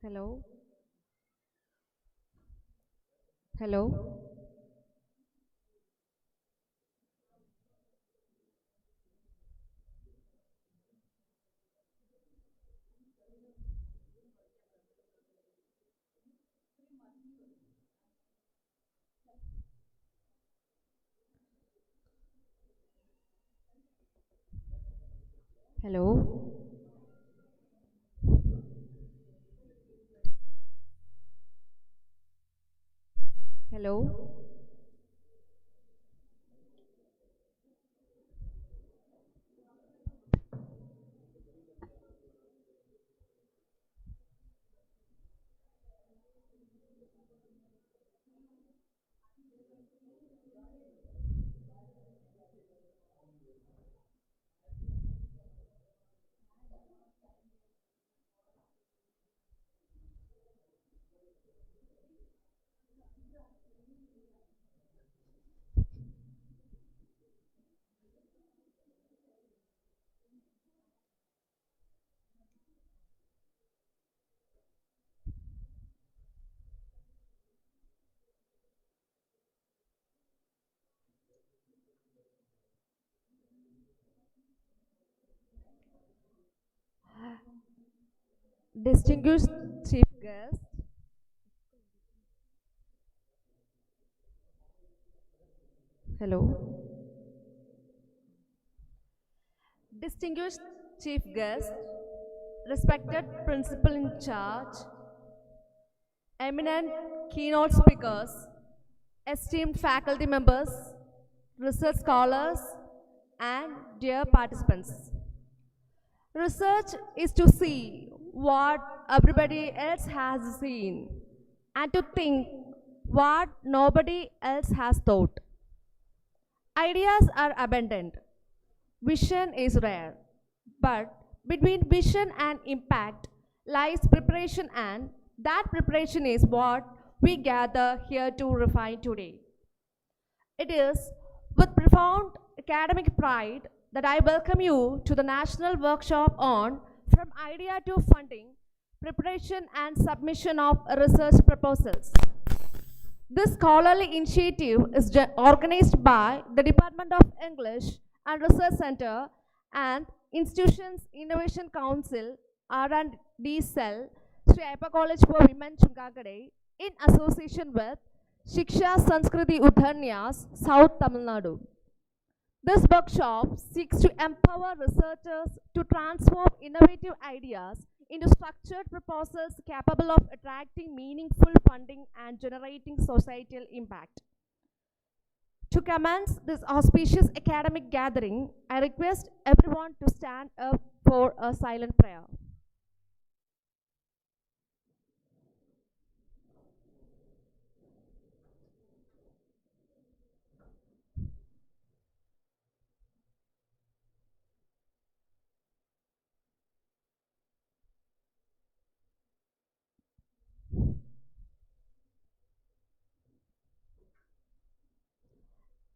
Hello? Hello? Hello? Hello? Distinguished chief guest, hello? Distinguished chief guest, respected principal in charge, eminent keynote speakers, esteemed faculty members, research scholars, and dear participants. Research is to see what everybody else has seen and to think what nobody else has thought. Ideas are abundant. Vision is rare. But between vision and impact lies preparation, and that preparation is what we gather here to refine today. It is with profound academic pride that I welcome you to the National Workshop on From Idea to Funding, Preparation and Submission of Research Proposals. This scholarly initiative is organized by the Department of English and Research Center and Institutions Innovation Council R&D Cell, Sri Ayappa College for Women, Chunkagade, in association with Shiksha Sanskriti Udhanyas, South Tamil Nadu. This workshop seeks to empower researchers to transform innovative ideas into structured proposals capable of attracting meaningful funding and generating societal impact. To commence this auspicious academic gathering, I request everyone to stand up for a silent prayer.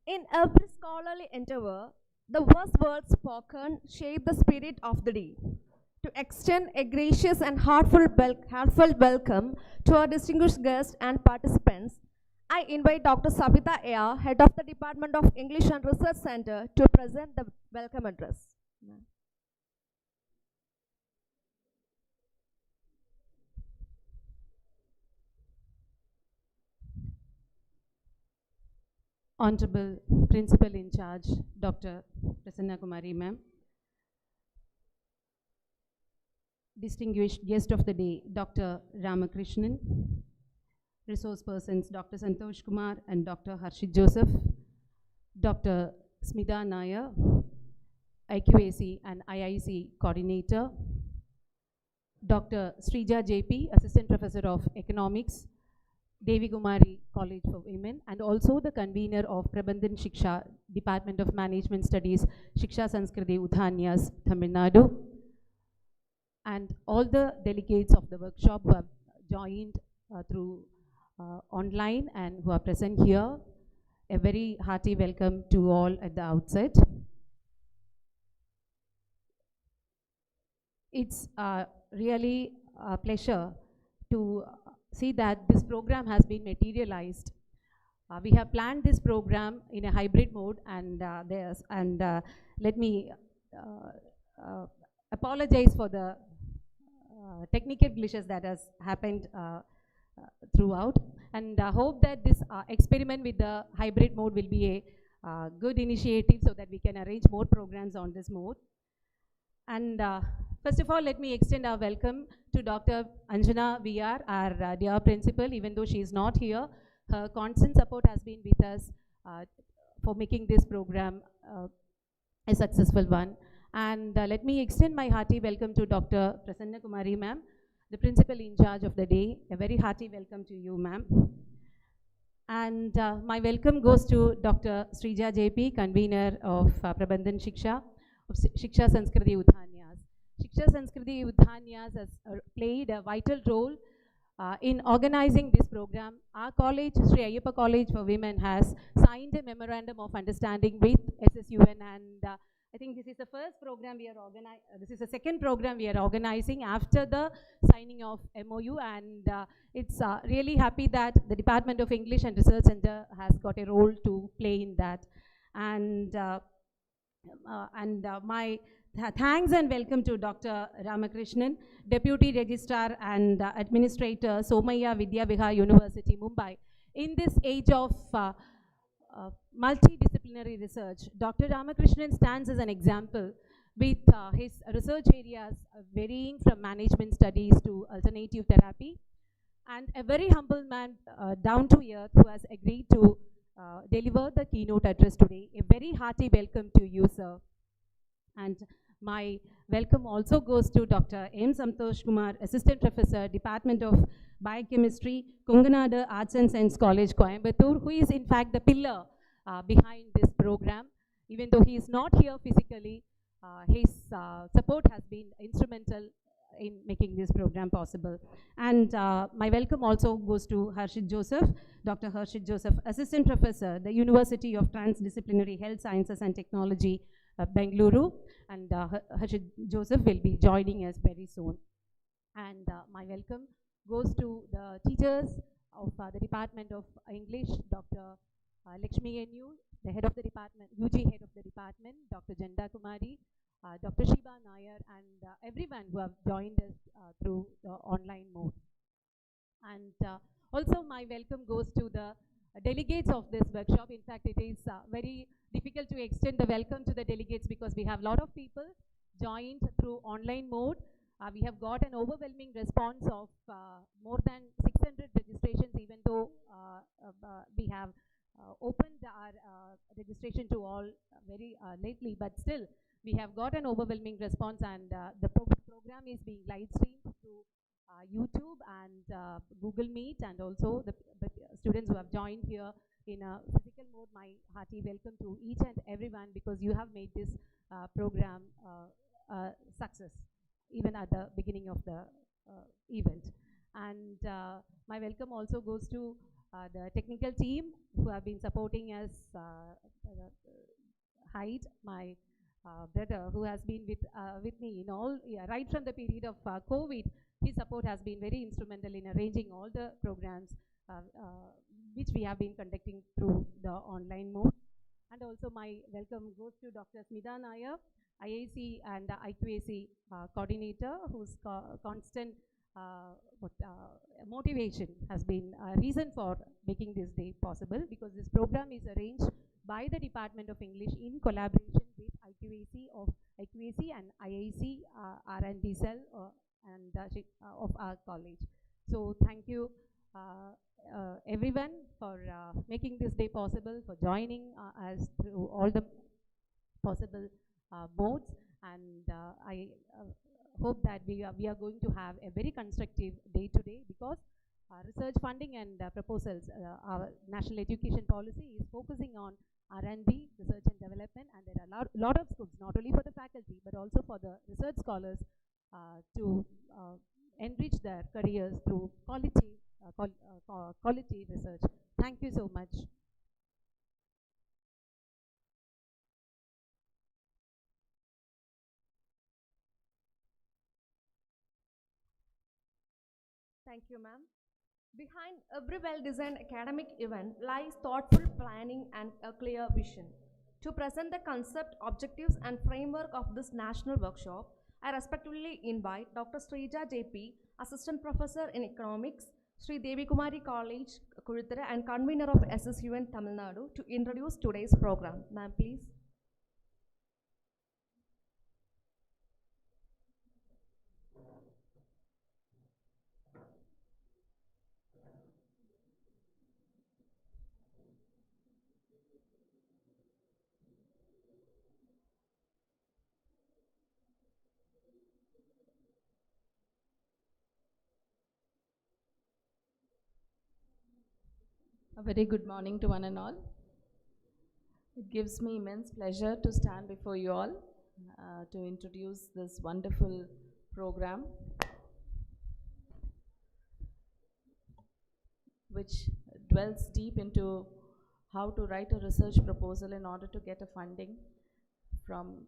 In every scholarly endeavor, the first words spoken shape the spirit of the day. To extend a gracious and heartfelt welcome to our distinguished guests and participants, I invite Dr. Savita Ayer, Head of the Department of English and Research Center, to present the welcome address. Honorable Principal in Charge, Dr. Prasanna Kumari Ma'am, distinguished guest of the day, Dr. Ramakrishnan, resource persons, Dr. Santosh Kumar and Dr. Harshit Joseph, Dr. Smita Nair, IQAC and IIC Coordinator, Dr. Srija JP, Assistant Professor of Economics, Devi Kumari College for Women, and also the convener of Prabandhan Shiksha, Department of Management Studies, Shiksha Sanskriti Udhanyas, Tamil Nadu, and all the delegates of the workshop who have joined through online and who are present here. A very hearty welcome to all at the outset. It's really a pleasure to see that this program has been materialized. We have planned this program in a hybrid mode, and let me apologize for the technical glitches that has happened throughout, and hope that this experiment with the hybrid mode will be a good initiative so that we can arrange more programs on this mode. And first of all, let me extend our welcome to Dr. Anjana VR, our dear principal. Even though she is not here, her constant support has been with us for making this program a successful one. And let me extend my hearty welcome to Dr. Prasanna Kumari ma'am, the principal in charge of the day. A very hearty welcome to you, ma'am. And my welcome goes to Dr. Srija JP, convener of Prabandhan Shiksha, of Shiksha Sanskriti Udhanyas. Shiksha Sanskriti Udhanyas has played a vital role in organizing this program. Our college, Sri Ayyappa College for Women, has signed a memorandum of understanding with SSUN, and I think this is the first program we are organizing. This is the second program we are organizing after the signing of MOU, and it's really happy that the Department of English and Research Center has got a role to play in that. And my thanks and welcome to Dr. Ramakrishnan, Deputy Registrar and Administrator, Somaya Vidya Vihar University, Mumbai. In this age of multidisciplinary research, Dr. Ramakrishnan stands as an example with his research areas varying from management studies to alternative therapy, and a very humble man, down to earth, who has agreed to deliver the keynote address today. A very hearty welcome to you, sir. And my welcome also goes to Dr. M. Santosh Kumar, Assistant Professor, Department of Biochemistry, Konganadu Arts and Science College, Coimbatore, who is in fact the pillar behind this program. Even though he is not here physically, his support has been instrumental in making this program possible. And my welcome also goes to Harshit Joseph, Dr. Harshit Joseph, Assistant Professor, the University of Transdisciplinary Health Sciences and Technology, Bengaluru, and Harshit Joseph will be joining us very soon. And my welcome goes to the teachers of the Department of English, Dr. Lakshmi NU, the head of the department, UG head of the department, Dr. Janda Kumari, Dr. Shiba Nair, and everyone who have joined us through the online mode. And also my welcome goes to the delegates of this workshop. In fact, it is very difficult to extend the welcome to the delegates because we have a lot of people joined through online mode. We have got an overwhelming response of more than 600 registrations, even though we have opened our registration to all very lately, but still we have got an overwhelming response, and the program is being live streamed through YouTube and Google Meet, and also the students who have joined here in a physical mode. My hearty welcome to each and everyone, because you have made this program success even at the beginning of the event. And my welcome also goes to the technical team who have been supporting us. Hyde, my brother, who has been with me in all, right from the period of COVID. His support has been very instrumental in arranging all the programs which we have been conducting through the online mode. And also my welcome goes to Dr. Smita Nair, IAC and IQAC coordinator, whose constant motivation has been a reason for making this day possible, because this program is arranged by the Department of English in collaboration with IQAC and IAC R&D cell of our college. So thank you everyone for making this day possible, for joining us through all the possible modes, and I hope that we are going to have a very constructive day today, because research funding and proposals, our national education policy is focusing on R&D, research and development, and there are a lot of scopes, not only for the faculty but also for the research scholars to enrich their careers through quality research. Thank you so much. Thank you, ma'am. Behind every well-designed academic event lies thoughtful planning and a clear vision. To present the concept, objectives, and framework of this national workshop, I respectfully invite Dr. Srija JP, Assistant Professor in Economics, Sri Devi Kumari College, Kuruthara, and convener of SSUN Tamil Nadu, to introduce today's program. Ma'am, please. A very good morning to one and all. It gives me immense pleasure to stand before you all to introduce this wonderful program, which dwells deep into how to write a research proposal in order to get a funding from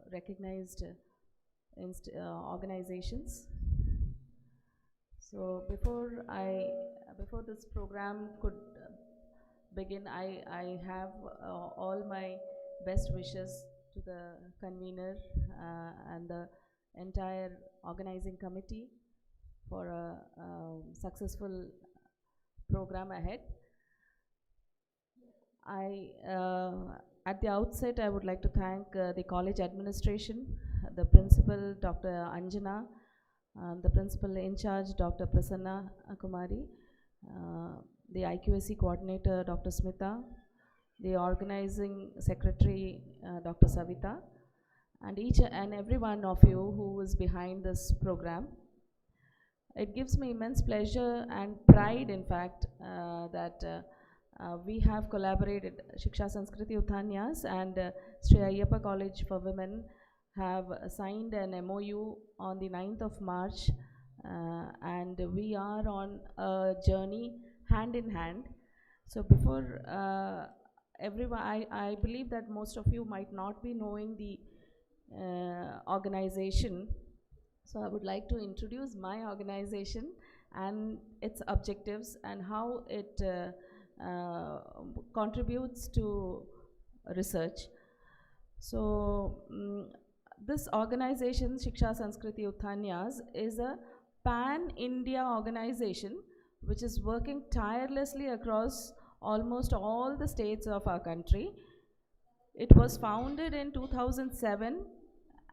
recognized organizations. So before this program could begin, I have all my best wishes to the convener and the entire organizing committee for a successful program ahead. At the outset, I would like to thank the college administration, the principal, Dr. Anjana, the principal in charge, Dr. Prasanna Kumari, the IQSC coordinator, Dr. Smita, the organizing secretary, Dr. Savita, and each and every one of you who is behind this program. It gives me immense pleasure and pride, in fact, that we have collaborated. Shiksha Sanskriti Uthanyas and Sri Ayyappa College for Women have signed an MOU on the 9th of March, and we are on a journey hand in hand. So before everyone, I believe that most of you might not be knowing the organization. So I would like to introduce my organization and its objectives and how it contributes to research. So this organization, Shiksha Sanskriti Uthanyas, is a pan-India organization which is working tirelessly across almost all the states of our country. It was founded in 2007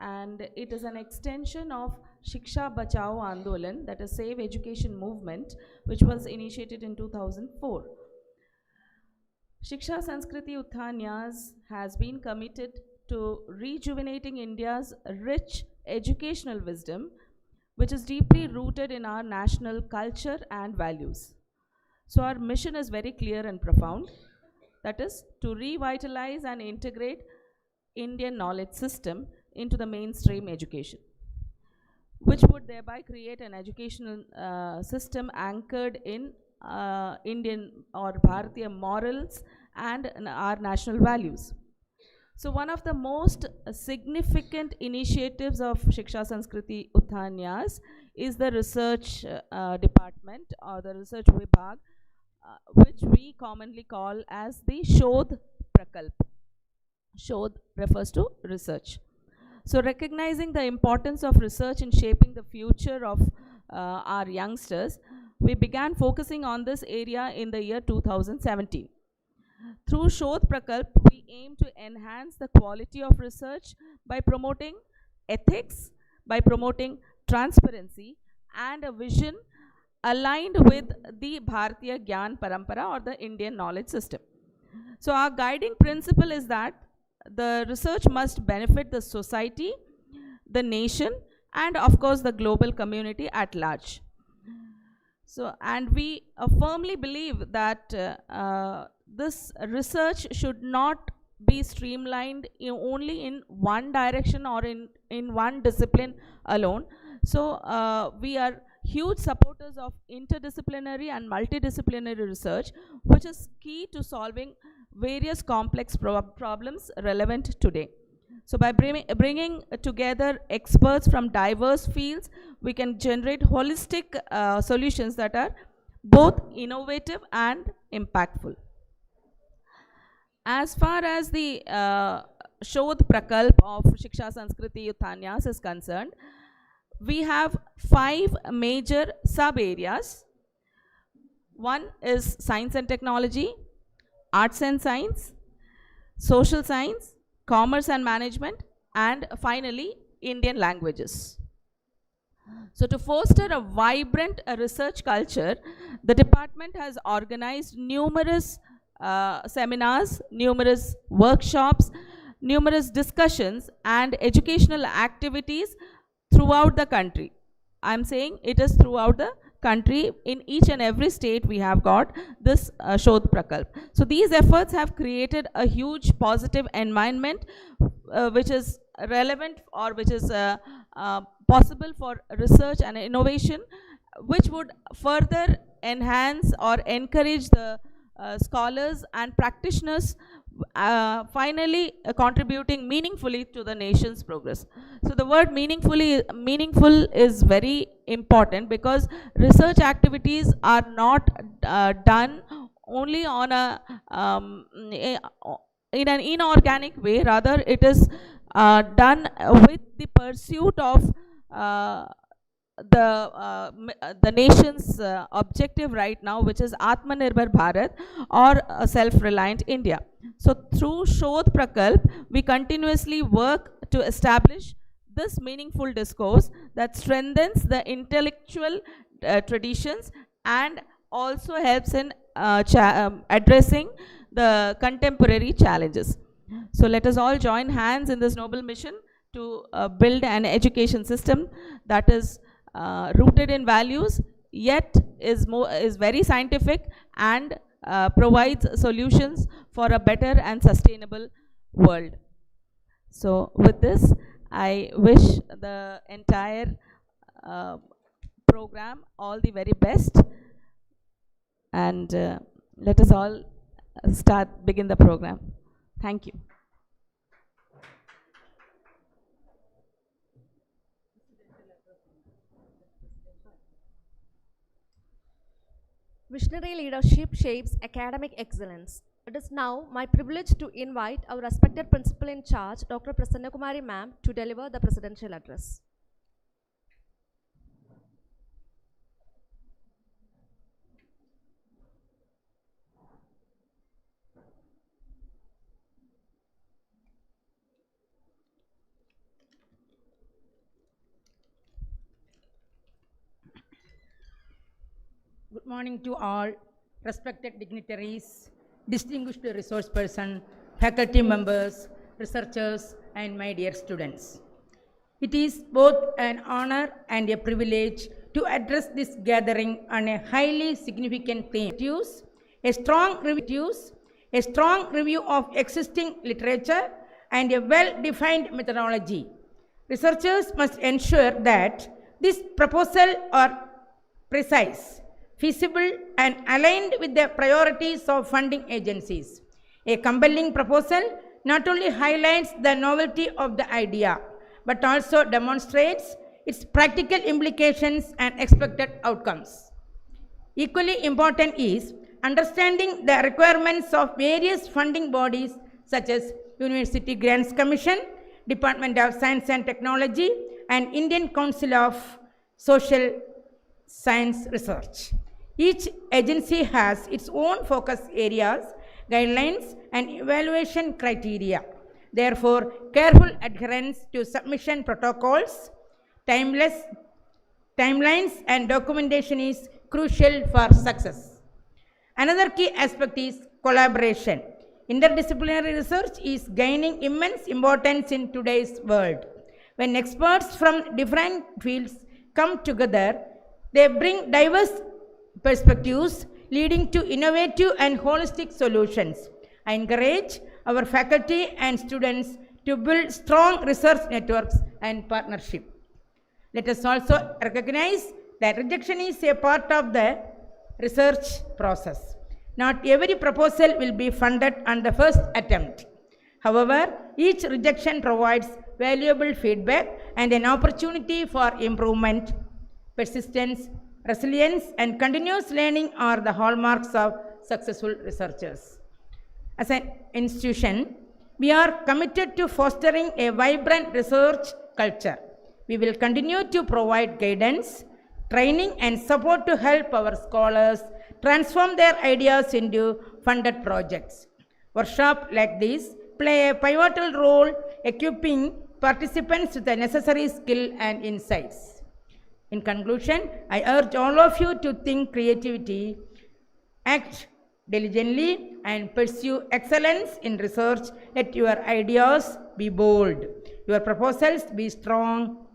and it is an extension of Shiksha Bachao Andolan, that is Save Education movement, which was initiated in 2004. Shiksha Sanskriti Uthanyas has been committed to rejuvenating India's rich educational wisdom, which is deeply rooted in our national culture and values. So our mission is very clear and profound, that is to revitalize and integrate Indian knowledge system into the mainstream education, which would thereby create an educational system anchored in Indian or Bharatiya morals and our national values. So one of the most significant initiatives of Shiksha Sanskriti Uthanyas is the research department or the research vibhag, which we commonly call as the Shodh Prakalp. Shodh refers to research. So recognizing the importance of research in shaping the future of our youngsters, we began focusing on this area in the year 2017. Through Shodh Prakalp, we aim to enhance the quality of research by promoting ethics, by promoting transparency, and a vision aligned with the Bharatiya Gyan Parampara or the Indian knowledge system. So our guiding principle is that the research must benefit the society, the nation, and of course the global community at large. So, and we firmly believe that this research should not be streamlined only in one direction or in one discipline alone. So we are huge supporters of interdisciplinary and multidisciplinary research, which is key to solving various complex problems relevant today. So by bringing together experts from diverse fields, we can generate holistic solutions that are both innovative and impactful. As far as the Shodh Prakalp of Shiksha Sanskriti Uthanyas is concerned, we have 5 major sub areas. One is science and technology, arts and science, social science, commerce and management, and finally Indian languages. So to foster a vibrant research culture, the department has organized numerous seminars, numerous workshops, numerous discussions and educational activities throughout the country. I'm saying it is throughout the country. In each and every state we have got this Shodh Prakalp. So these efforts have created a huge positive environment which is relevant or which is possible for research and innovation, which would further enhance or encourage the scholars and practitioners finally contributing meaningfully to the nation's progress. So the word meaningful is very important, because research activities are not done only on a in an inorganic way. Rather, it is done with the pursuit of the nation's objective right now, which is Atmanirbhar Bharat, or a self-reliant India. So through Shodh Prakalp, we continuously work to establish this meaningful discourse that strengthens the intellectual traditions and also helps in addressing the contemporary challenges. So let us all join hands in this noble mission to build an education system that is rooted in values, yet is very scientific and provides solutions for a better and sustainable world. So with this, I wish the entire program all the very best, and let us all begin the program. Thank you. Visionary leadership shapes academic excellence. It is now my privilege to invite our respected principal in charge, Dr. Prasanna Kumari ma'am, to deliver the presidential address. Good morning to all respected dignitaries, distinguished resource person, faculty members, researchers, and my dear students. It is both an honor and a privilege to address this gathering on a highly significant theme. A strong review of existing literature and a well-defined methodology. Researchers must ensure that this proposal are precise, feasible, and aligned with the priorities of funding agencies. A compelling proposal not only highlights the novelty of the idea, but also demonstrates its practical implications and expected outcomes. Equally important is understanding the requirements of various funding bodies such as University Grants Commission, Department of Science and Technology, and Indian Council of Social Science Research. Each agency has its own focus areas, guidelines, and evaluation criteria. Therefore, careful adherence to submission protocols, timelines, and documentation is crucial for success. Another key aspect is collaboration. Interdisciplinary research is gaining immense importance in today's world. When experts from different fields come together, they bring diverse perspectives, leading to innovative and holistic solutions. I encourage our faculty and students to build strong research networks and partnership. Let us also recognize that rejection is a part of the research process. Not every proposal will be funded on the first attempt. However, each rejection provides valuable feedback and an opportunity for improvement. Persistence, resilience, and continuous learning are the hallmarks of successful researchers. As an institution, we are committed to fostering a vibrant research culture. We will continue to provide guidance, training, and support to help our scholars transform their ideas into funded projects. Workshops like this play a pivotal role equipping participants with the necessary skill and insights. In conclusion, I urge all of you to think creativity, act diligently, and pursue excellence in research. Let your ideas be bold, your proposals be strong,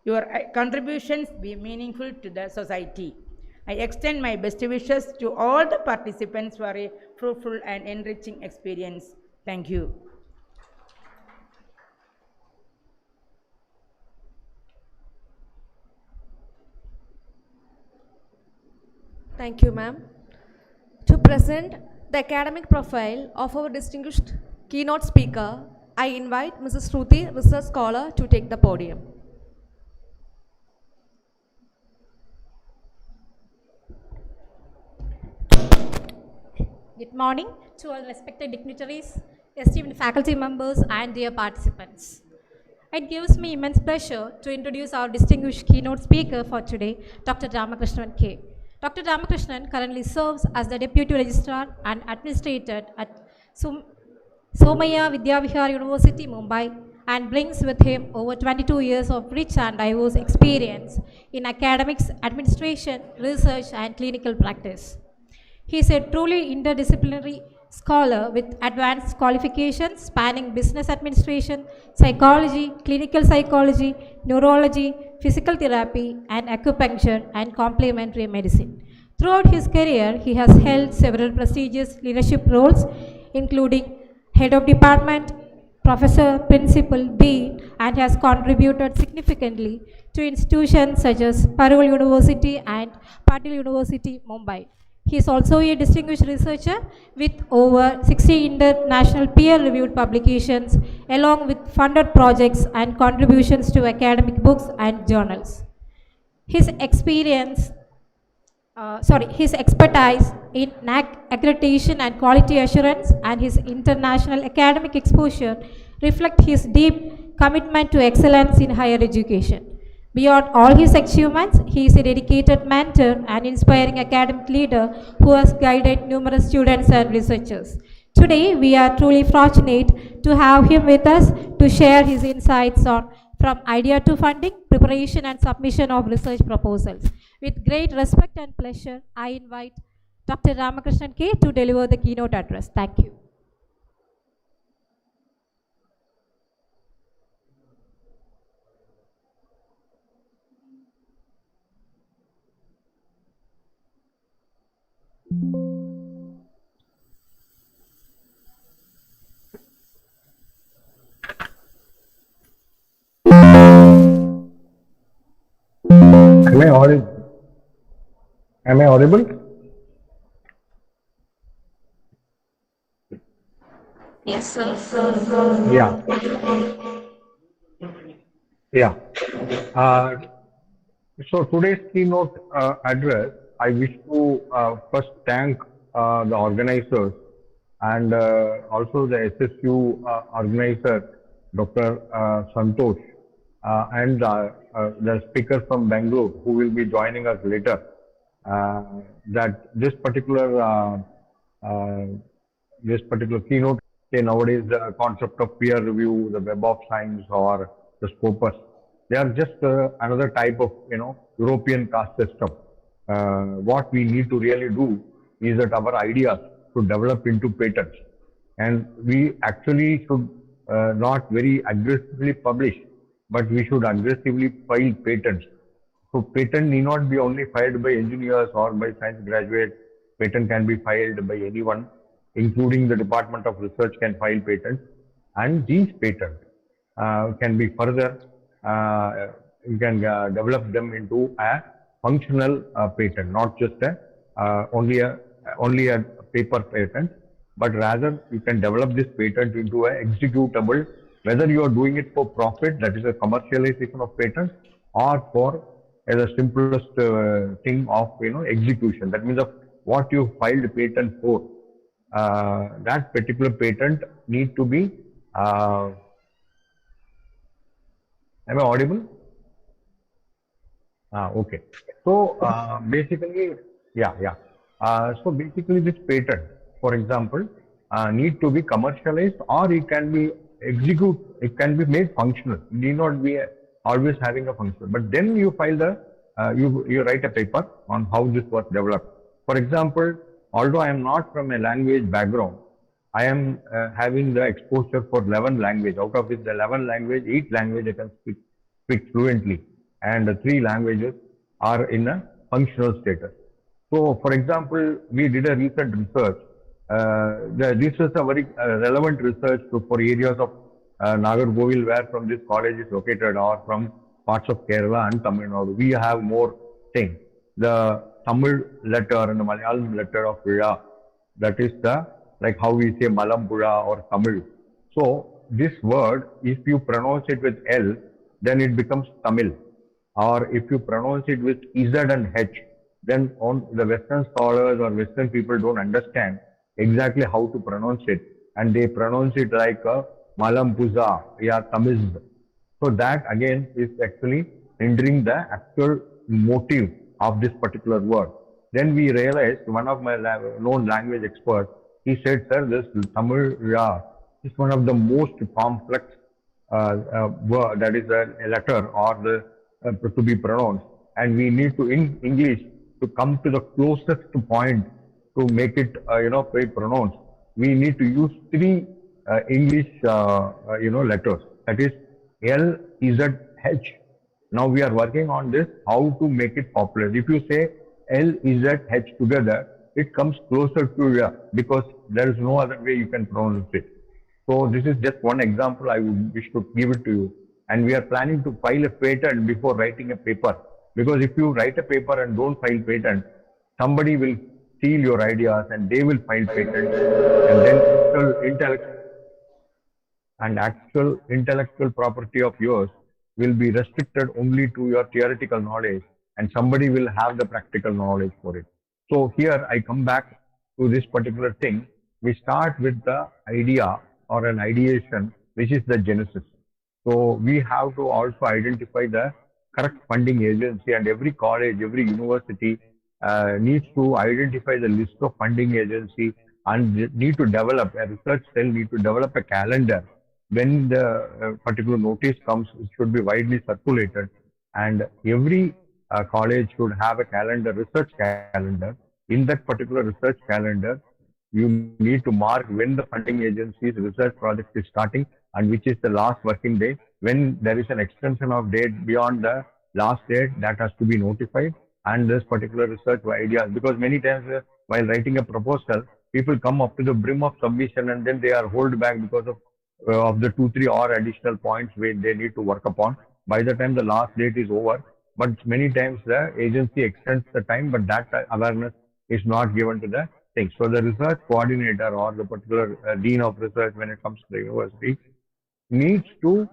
your contributions be meaningful to the society. I extend my best wishes to all the participants for a fruitful and enriching experience. Thank you. Thank you, ma'am. To present the academic profile of our distinguished keynote speaker, I invite Mrs. Shruti, research scholar, to take the podium. Good morning to all respected dignitaries, esteemed faculty members, and dear participants. It gives me immense pleasure to introduce our distinguished keynote speaker for today, Dr. Ramakrishnan K. Dr. Ramakrishnan currently serves as the Deputy Registrar and Administrator at Somaya Vidyavihar University, Mumbai, and brings with him over 22 years of rich and diverse experience in academics, administration, research, and clinical practice. He is a truly interdisciplinary scholar with advanced qualifications spanning business administration, psychology, clinical psychology, neurology, physical therapy, and acupuncture and complementary medicine. Throughout his career, he has held several prestigious leadership roles, including head of department, professor, principal, dean, and has contributed significantly to institutions such as Parul University and Patil University, Mumbai. He is also a distinguished researcher with over 60 international peer-reviewed publications, along with funded projects and contributions to academic books and journals. His his expertise in NAC accreditation and quality assurance and his international academic exposure reflect his deep commitment to excellence in higher education. Beyond all his achievements, he is a dedicated mentor and inspiring academic leader who has guided numerous students and researchers. Today, we are truly fortunate to have him with us to share his insights on from idea to funding, preparation and submission of research proposals. With great respect and pleasure, I invite Dr. Ramakrishnan K. to deliver the keynote address. Thank you. Am I audible? Am I audible? Yes, sir. Yeah. Yeah. So today's keynote address, I wish to first thank the organizers and also the SSU organizer, Dr. Santosh, and the speaker from Bangalore, who will be joining us later. That this particular keynote, nowadays the concept of peer review, the Web of Science or the Scopus, they are just another type of European caste system. What we need to really do is that our ideas should develop into patents, and we actually should not very aggressively publish, but we should aggressively file patents. So patent need not be only filed by engineers or by science graduates. Patent can be filed by anyone, including the Department of Research can file patents, and these patents can be further, you can develop them into a functional patent, not just only a paper patent. but rather you can develop this patent into a executable, whether you are doing it for profit, that is a commercialization of patent, or for as a simplest thing of execution. That means of what you filed patent for. That particular patent need to be. Am I audible? Okay. So basically, yeah. So basically, this patent, for example, need to be commercialized, or it can be execute. It can be made functional. It need not be always having a function. But then you file the you write a paper on how this was developed. For example, although I am not from a language background, I am having the exposure for 11 language. Out of this, the 11 language, 8 language I can speak fluently, and the 3 languages are in a functional status. So, for example, we did a recent research. This is a very relevant research for areas of Nagargovil, where from this college is located, or from parts of Kerala and Tamil Nadu. We have more things. The Tamil letter and the Malayalam letter of Vira, that is the, like how we say Malampura or Tamil. So this word, if you pronounce it with L, then it becomes Tamil. Or if you pronounce it with Z and H, then on the Western scholars or Western people don't understand exactly how to pronounce it, and they pronounce it like a Malampuza, yeah, Tamiz. So that again is actually hindering the actual motive of this particular word. Then we realized, one of my known language experts, he said, sir, this Tamil ya is one of the most complex word, that is a letter or the to be pronounced, and we need to, in English, to come to the closest point to make it very pronounced. We need to use 3 English letters, that is L, Z, H. Now we are working on this, how to make it popular. If you say L, Z, H together, it comes closer to ya, because there is no other way you can pronounce it. So this is just one example I would wish to give it to you. And we are planning to file a patent before writing a paper. Because if you write a paper and don't file patent, somebody will steal your ideas and they will file patent, and then actual intellectual property of yours will be restricted only to your theoretical knowledge, and somebody will have the practical knowledge for it. So here I come back to this particular thing. We start with the idea or an ideation, which is the genesis. So we have to also identify the correct funding agency, and every college, every university needs to identify the list of funding agency, and need to develop a research cell, need to develop a calendar. When the particular notice comes, it should be widely circulated, and every college should have a calendar, research calendar. In that particular research calendar, you need to mark when the funding agency's research project is starting and which is the last working day. When there is an extension of date beyond the last date, that has to be notified, and this particular research ideas, because many times while writing a proposal, people come up to the brim of submission and then they are held back because of the 2-3 or additional points where they need to work upon by the time the last date is over. But many times the agency extends the time, but that awareness is not given to the thing. So the research coordinator or the particular dean of research, when it comes to the university, needs to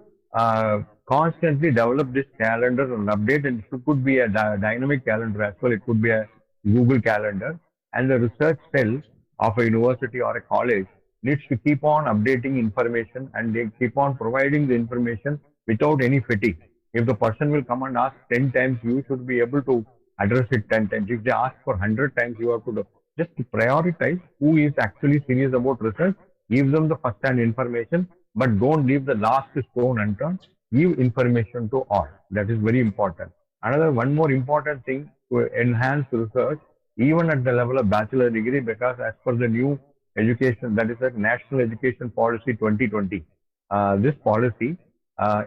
constantly develop this calendar and update, and it could be a dynamic calendar as well, it could be a Google calendar, and the research cell of a university or a college needs to keep on updating information, and they keep on providing the information without any fatigue. If the person will come and ask 10 times, you should be able to address it 10 times. If they ask for 100 times, you have to just prioritize who is actually serious about research, give them the first-hand information, but don't leave the last stone unturned. Give information to all. That is very important. One more important thing to enhance research, even at the level of bachelor degree, because as per the new education, that is the National Education Policy 2020, this policy,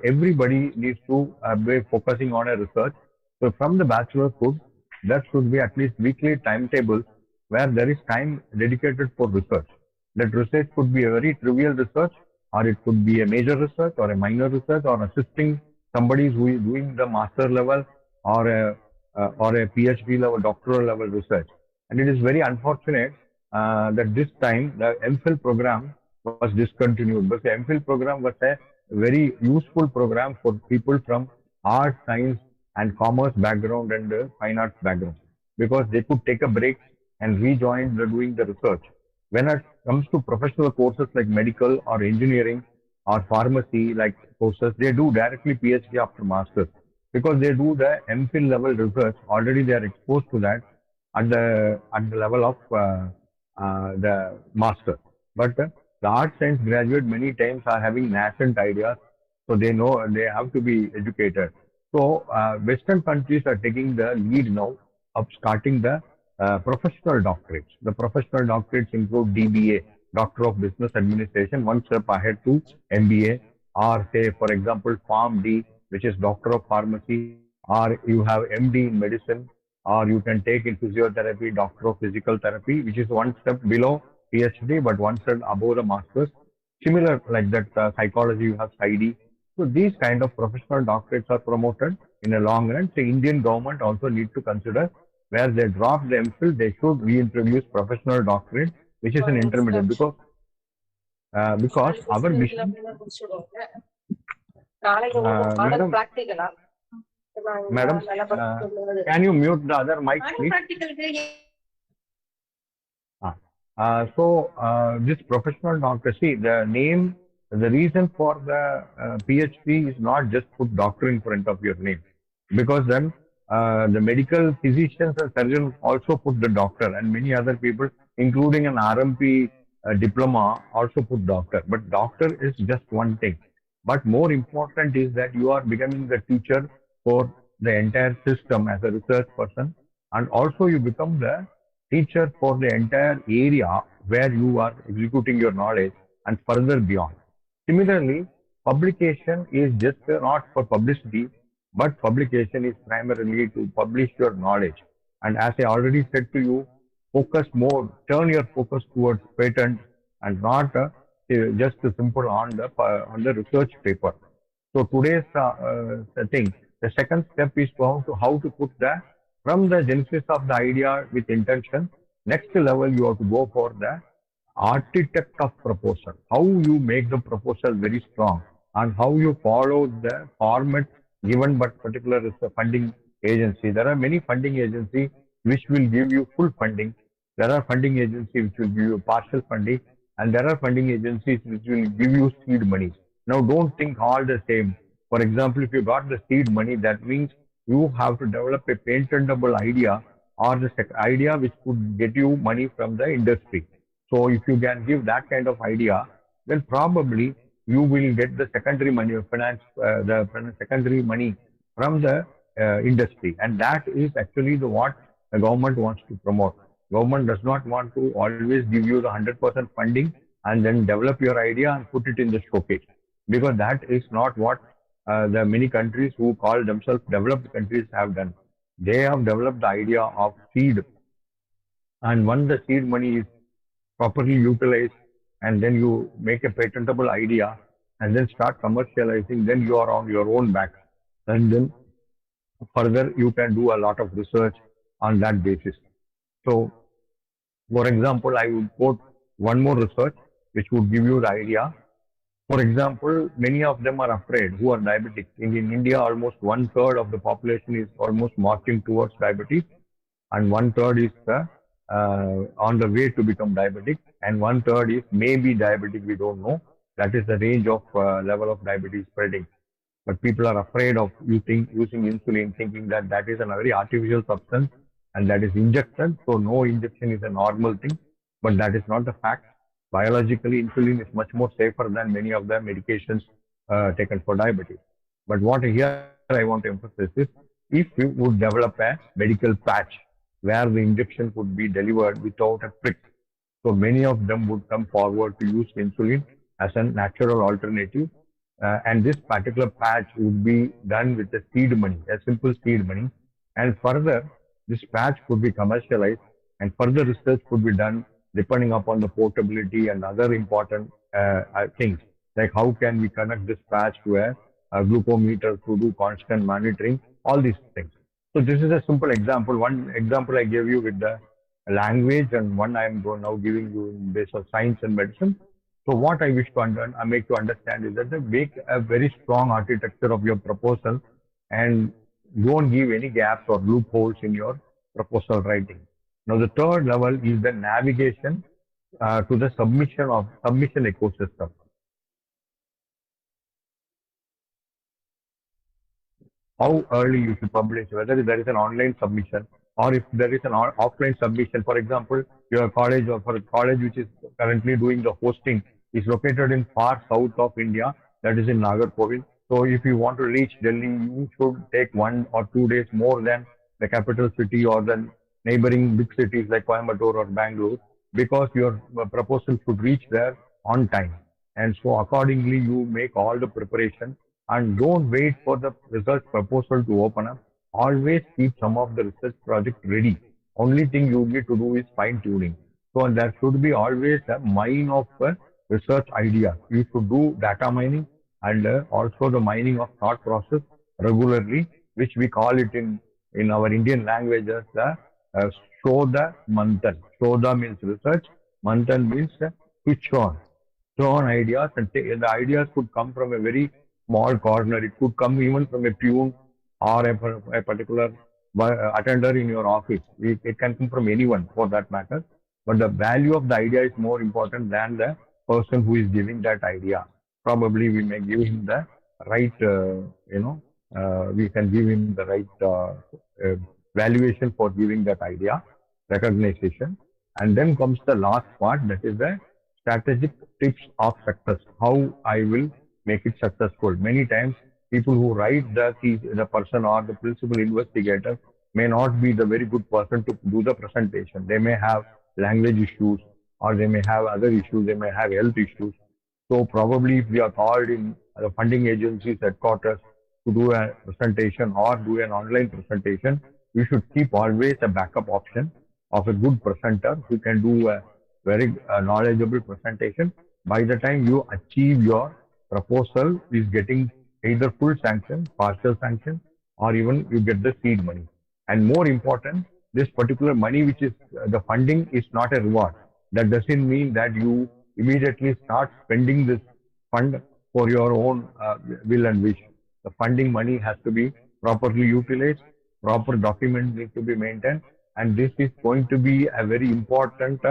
everybody needs to be focusing on a research. So from the bachelor school, there should be at least weekly timetables where there is time dedicated for research. That research could be a very trivial research, or it could be a major research or a minor research, or assisting somebody who is doing the master level or a PhD level, doctoral level research. And it is very unfortunate that this time the MPhil program was discontinued, but the MPhil program was a very useful program for people from art, science, and commerce background and fine arts background, because they could take a break and rejoin doing the research. When it comes to professional courses like medical or engineering or pharmacy like courses, they do directly PhD after masters, because they do the MPhil level research. Already they are exposed to that at the level of the master. But the art science graduate many times are having nascent ideas, so they know they have to be educated. So Western countries are taking the lead now of starting the professional doctorates. The professional doctorates include DBA, Doctor of Business Administration, one step ahead to MBA, or say, for example, PharmD, which is Doctor of Pharmacy, or you have MD in medicine, or you can take in physiotherapy, Doctor of Physical Therapy, which is one step below PhD, but one step above the master's. Similar like that, psychology, you have PsyD. So these kind of professional doctorates are promoted in a long run. The Indian government also need to consider where they drop the MPhil, they should reintroduce professional doctorate, which is an intermediate, because our mission, madam, madam, can you mute the other mic, please? This professional doctor, see the name, the reason for the PhD is not just put doctor in front of your name, because then the medical physicians and surgeons also put the doctor, and many other people, including an RMP diploma, also put doctor. But doctor is just one thing. But more important is that you are becoming the teacher for the entire system as a research person, and also you become the teacher for the entire area where you are executing your knowledge and further beyond. Similarly, publication is just not for publicity, but publication is primarily to publish your knowledge. And as I already said to you, focus more, turn your focus towards patent and not just simple on the research paper. So today's thing, the second step is how to put the from the genesis of the idea with intention. Next level, you have to go for the architect of proposal. How you make the proposal very strong, and how you follow the format given by particular funding agency. There are many funding agencies which will give you full funding. There are funding agencies which will give you partial funding, and there are funding agencies which will give you seed money. Now, don't think all the same. For example, if you got the seed money, that means you have to develop a patentable idea or the idea which could get you money from the industry. So, if you can give that kind of idea, then probably you will get the secondary money, the secondary money from the industry, and that is actually what the government wants to promote. Government does not want to always give you the 100% funding and then develop your idea and put it in the showcase, because that is not what the many countries who call themselves developed countries have done. They have developed the idea of seed, and once the seed money is properly utilized, and then you make a patentable idea and then start commercializing, then you are on your own back, and then further you can do a lot of research on that basis. So, for example, I would quote one more research which would give you the idea. For example, many of them are afraid who are diabetic. In India, almost 1/3 of the population is almost marching towards diabetes, and 1/3 is on the way to become diabetic, and 1/3 is maybe diabetic, we don't know. That is the range of level of diabetes spreading. But people are afraid of using insulin, thinking that that is a very artificial substance and that is injected. So no injection is a normal thing, but that is not the fact. Biologically, insulin is much more safer than many of the medications taken for diabetes. But what here I want to emphasize is, if you would develop a medical patch where the injection could be delivered without a prick, so many of them would come forward to use insulin as a natural alternative. And this particular patch would be done with a seed money, a simple seed money. And further, this patch could be commercialized, and further research could be done depending upon the portability and other important things, like how can we connect this patch to a glucometer to do constant monitoring, all these things. So this is a simple example. One example I gave you with the language, and one I am now giving you in base of science and medicine. So what I wish to make to understand is that they make a very strong architecture of your proposal and don't give any gaps or loopholes in your proposal writing. Now the third level is the navigation to the submission ecosystem. How early you should publish, whether there is an online submission or if there is an offline submission. For example, your college or for a college which is currently doing the hosting is located in far south of India, that is in Nagarkovil. So if you want to reach Delhi, you should take 1 or 2 days more than the capital city or the neighboring big cities like Coimbatore or Bangalore, because your proposal should reach there on time. And so accordingly, you make all the preparation and don't wait for the research proposal to open up. Always keep some of the research project ready. Only thing you need to do is fine tuning. So there should be always a mine of research ideas. You should do data mining and also the mining of thought process regularly, which we call it in our Indian language as the Shodha Manthan. Shodha means research, Manthan means switch on. On ideas, and the ideas could come from a very small corner. It could come even from a peon or a particular attender in your office. It can come from anyone for that matter. But the value of the idea is more important than the person who is giving that idea. Probably we may give him the right, we can give him the right valuation for giving that idea, recognition. And then comes the last part, that is the strategic tips of success. How I will make it successful. Many times, people who write the person or the principal investigator may not be the very good person to do the presentation. They may have language issues, or they may have other issues. They may have health issues. So probably if we are called in the funding agency's headquarters to do a presentation or do an online presentation, we should keep always a backup option of a good presenter who can do a very knowledgeable presentation. By the time you achieve your proposal is getting either full sanction, partial sanction, or even you get the seed money. And more important, this particular money, which is the funding, is not a reward. That doesn't mean that you immediately start spending this fund for your own will and wish. The funding money has to be properly utilized, proper documents need to be maintained, and this is going to be a very important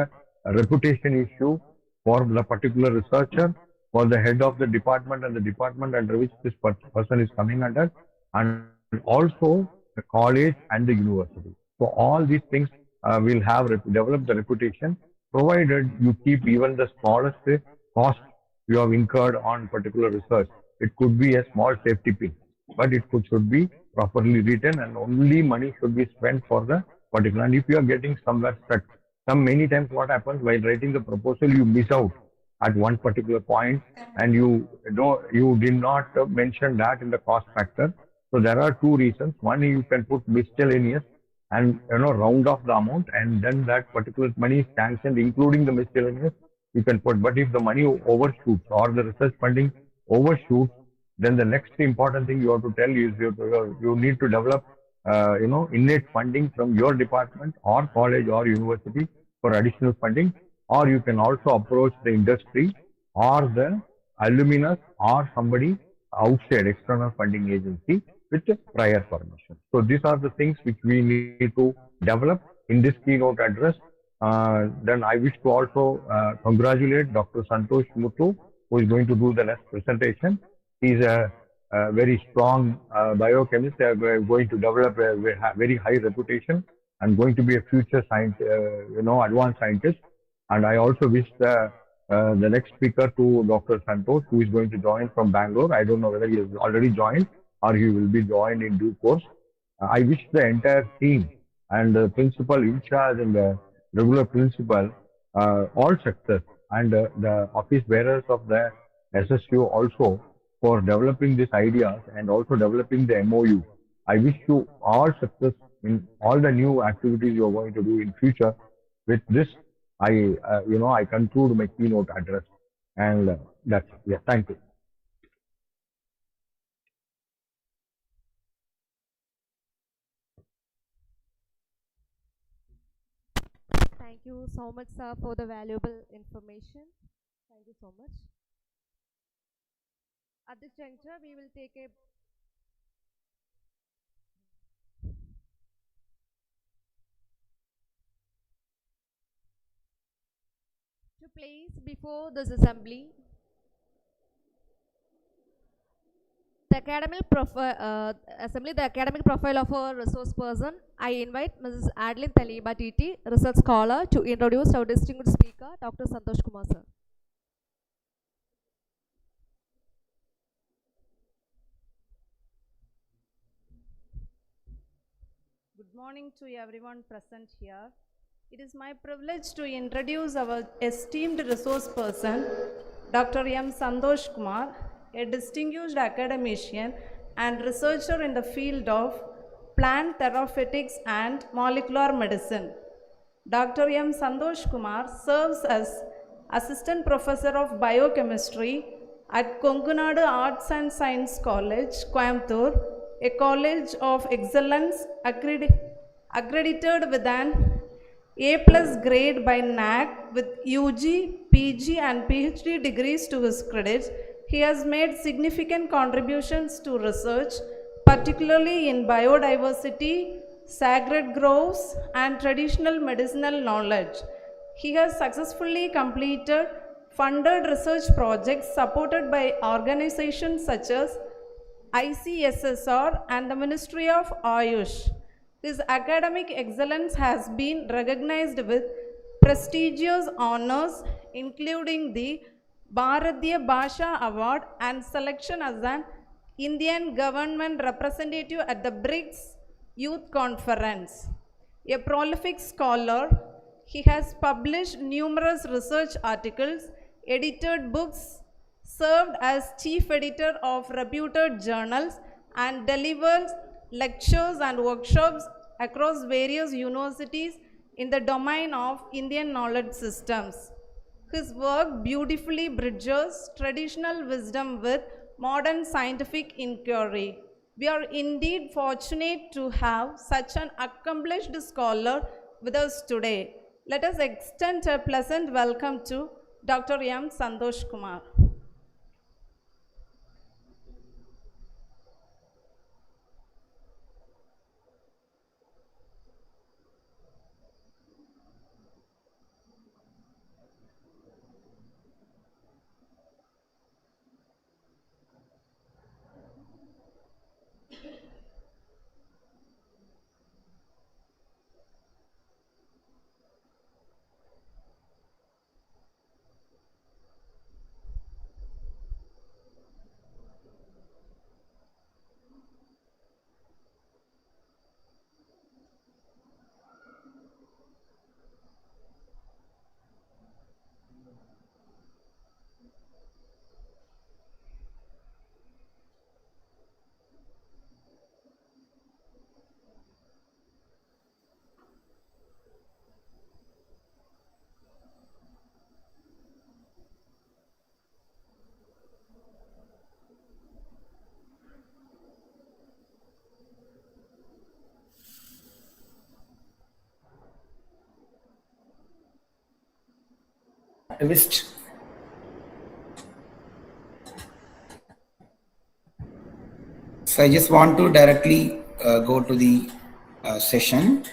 reputation issue for the particular researcher, for the head of the department and the department under which this person is coming under, and also the college and the university. So all these things will have developed the reputation, provided you keep even the smallest cost you have incurred on particular research. It could be a small safety pin, but should be properly written, and only money should be spent for the particular. And if you are getting somewhere stuck, many times what happens while writing the proposal, you miss out at one particular point, and you did not mention that in the cost factor. So there are two reasons. One, you can put miscellaneous and round off the amount, and then that particular money is sanctioned including the miscellaneous you can put. But if the money overshoots or the research funding overshoots, then the next important thing you have to tell is you need to develop innate funding from your department or college or university for additional funding, or you can also approach the industry or the alumnus or somebody outside external funding agency with prior permission. So these are the things which we need to develop in this keynote address. Then I wish to also congratulate Dr. Santosh Muthu, who is going to do the next presentation. He is a very strong biochemist, going to develop a very high reputation and going to be a future advanced scientist. And I also wish the next speaker to Dr. Santosh, who is going to join from Bangalore. I don't know whether he has already joined or he will be joined in due course. I wish the entire team and the principal in charge and the regular principal all success, and the office bearers of the SSU also, for developing these ideas and also developing the MOU. I wish you all success in all the new activities you are going to do in future. With this, I conclude my keynote address, and that's it. Yeah, thank you. Thank you so much, sir, for the valuable information. Thank you so much. At this juncture, we will take a to place before this assembly the academic profile of our resource person. I invite Mrs. Adeline Taliba TT, research scholar, to introduce our distinguished speaker, Dr. Santosh Kumar, sir. Good morning to everyone present here. It is my privilege to introduce our esteemed resource person, Dr. M. Santosh Kumar, a distinguished academician and researcher in the field of plant therapeutics and molecular medicine. Dr. M. Santosh Kumar serves as Assistant Professor of Biochemistry at Kongunadu Arts and Science College, Coimbatore, a college of excellence accredited with an A+ grade by NAC with UG, PG and PhD degrees to his credit. He has made significant contributions to research, particularly in biodiversity, sacred groves and traditional medicinal knowledge. He has successfully completed funded research projects supported by organizations such as ICSSR and the Ministry of Ayush. His academic excellence has been recognized with prestigious honors including the Bharatiya Bhasha Award and selection as an Indian government representative at the BRICS Youth Conference. A prolific scholar, he has published numerous research articles, edited books, served as chief editor of reputed journals, and delivers lectures and workshops across various universities in the domain of Indian knowledge systems. His work beautifully bridges traditional wisdom with modern scientific inquiry. We are indeed fortunate to have such an accomplished scholar with us today. Let us extend a pleasant welcome to Dr. M. Santosh Kumar. Activist. So I just want to directly go to the session.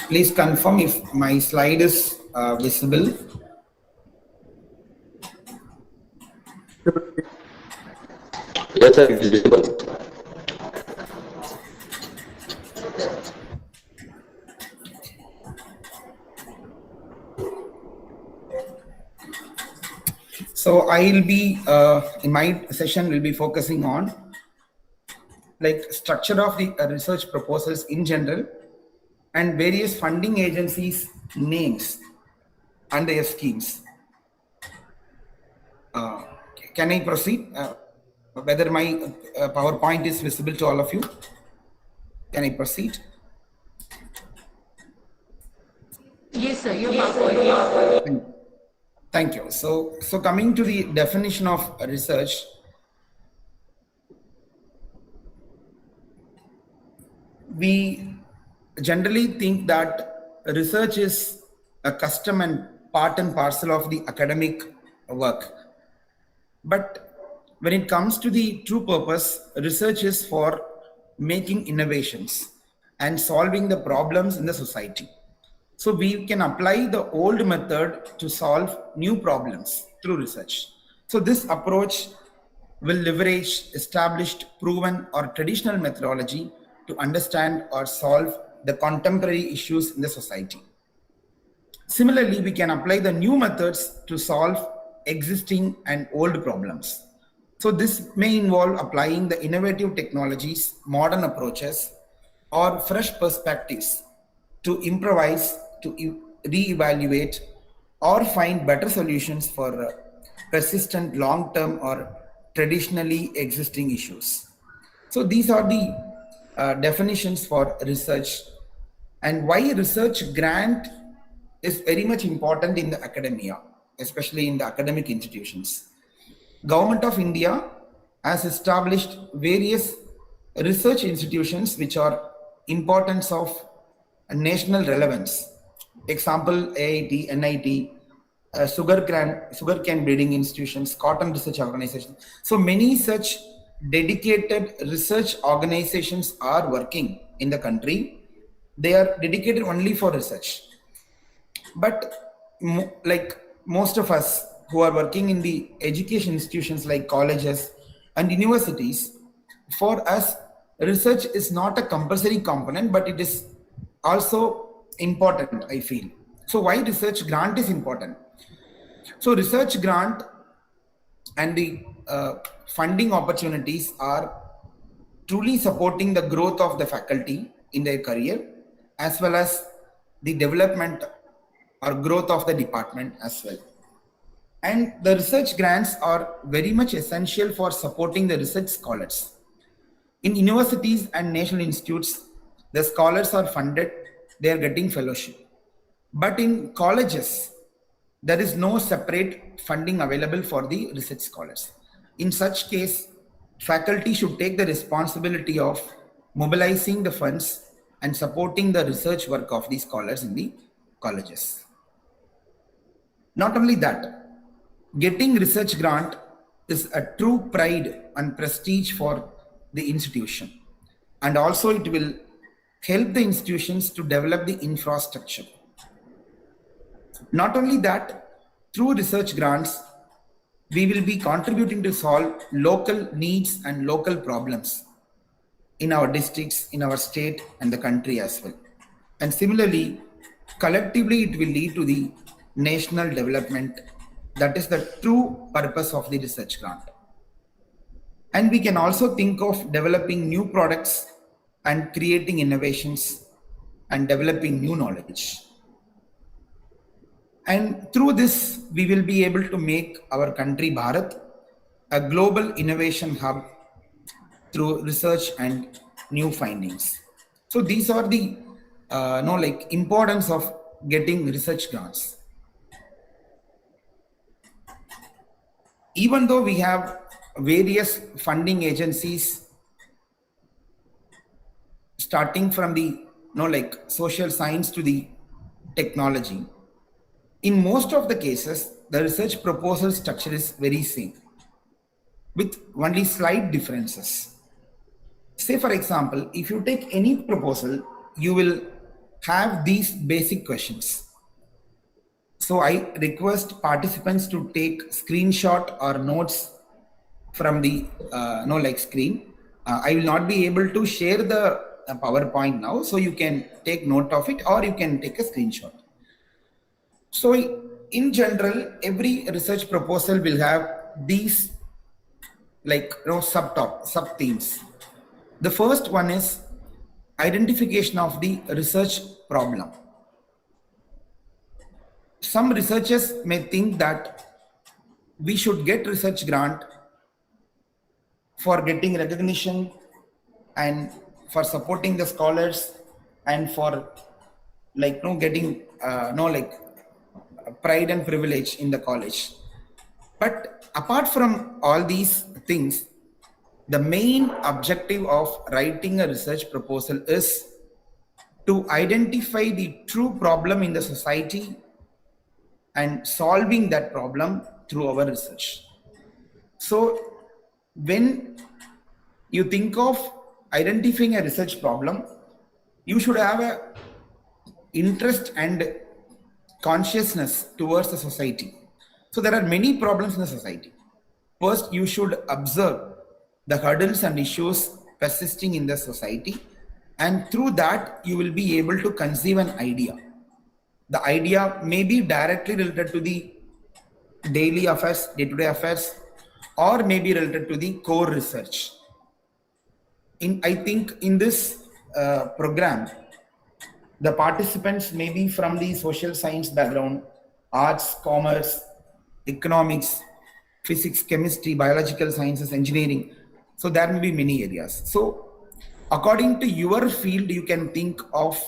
Please confirm if my slide is visible. Yes, sir, it is visible. So I will be in my session will be focusing on like structure of the research proposals in general and various funding agencies names and their schemes. Can I proceed? Whether my PowerPoint is visible to all of you? Can I proceed? Yes, sir. Your PowerPoint. Thank you. So coming to the definition of research, we generally think that research is a custom and part and parcel of the academic work. But when it comes to the true purpose, research is for making innovations and solving the problems in the society. So we can apply the old method to solve new problems through research. So this approach will leverage established, proven, or traditional methodology to understand or solve the contemporary issues in the society. Similarly, we can apply the new methods to solve existing and old problems. So this may involve applying the innovative technologies, modern approaches, or fresh perspectives to improvise, to re-evaluate, or find better solutions for persistent long-term or traditionally existing issues. So these are the definitions for research, and why research grant is very much important in the academia, especially in the academic institutions. Government of India has established various research institutions which are importance of national relevance. Example, AIT, NIT, sugarcane breeding institutions, cotton research organizations. So many such dedicated research organizations are working in the country. They are dedicated only for research. But like most of us who are working in the education institutions like colleges and universities, for us, research is not a compulsory component, but it is also important, I feel. So why research grant is important? So research grant and the funding opportunities are truly supporting the growth of the faculty in their career, as well as the development or growth of the department as well. And the research grants are very much essential for supporting the research scholars. In universities and national institutes, the scholars are funded, they are getting fellowship. But in colleges, there is no separate funding available for the research scholars. In such case, faculty should take the responsibility of mobilizing the funds and supporting the research work of the scholars in the colleges. Not only that, getting research grant is a true pride and prestige for the institution. And also it will help the institutions to develop the infrastructure. Not only that, through research grants, we will be contributing to solve local needs and local problems in our districts, in our state, and the country as well. And similarly, collectively, it will lead to the national development. That is the true purpose of the research grant. And we can also think of developing new products and creating innovations and developing new knowledge. And through this, we will be able to make our country, Bharat, a global innovation hub through research and new findings. So these are the importance of getting research grants. Even though we have various funding agencies starting from the social science to the technology, in most of the cases, the research proposal structure is very same, with only slight differences. Say, for example, if you take any proposal, you will have these basic questions. So I request participants to take screenshot or notes from the screen. I will not be able to share the PowerPoint now, so you can take note of it or you can take a screenshot. So in general, every research proposal will have these sub themes. The first one is identification of the research problem. Some researchers may think that we should get research grant for getting recognition and for supporting the scholars and for getting pride and privilege in the college. But apart from all these things, the main objective of writing a research proposal is to identify the true problem in the society and solving that problem through our research. So when you think of identifying a research problem, you should have a interest and consciousness towards the society. So there are many problems in the society. First, you should observe the hurdles and issues persisting in the society, and through that you will be able to conceive an idea. The idea may be directly related to the daily affairs, day-to-day affairs, or may be related to the core research. I think in this program, the participants may be from the social science background, arts, commerce, economics, physics, chemistry, biological sciences, engineering. So there may be many areas. So according to your field, you can think of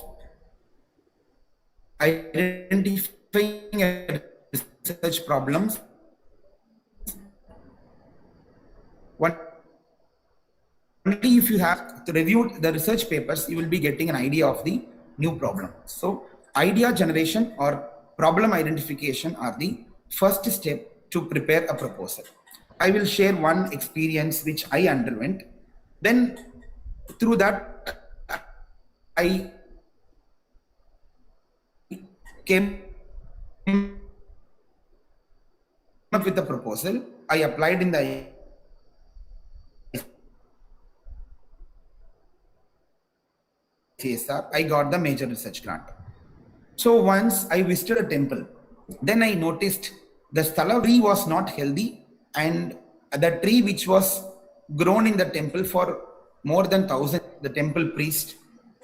identifying research problems. Only if you have to review the research papers, you will be getting an idea of the new problem. So idea generation or problem identification are the first step to prepare a proposal. I will share one experience which I underwent. Then through that, I came up with a proposal. I applied in the CSR, I got the major research grant. So once I visited a temple, then I noticed the sthala tree was not healthy, and the tree which was grown in the temple for more than 1,000, the temple priest,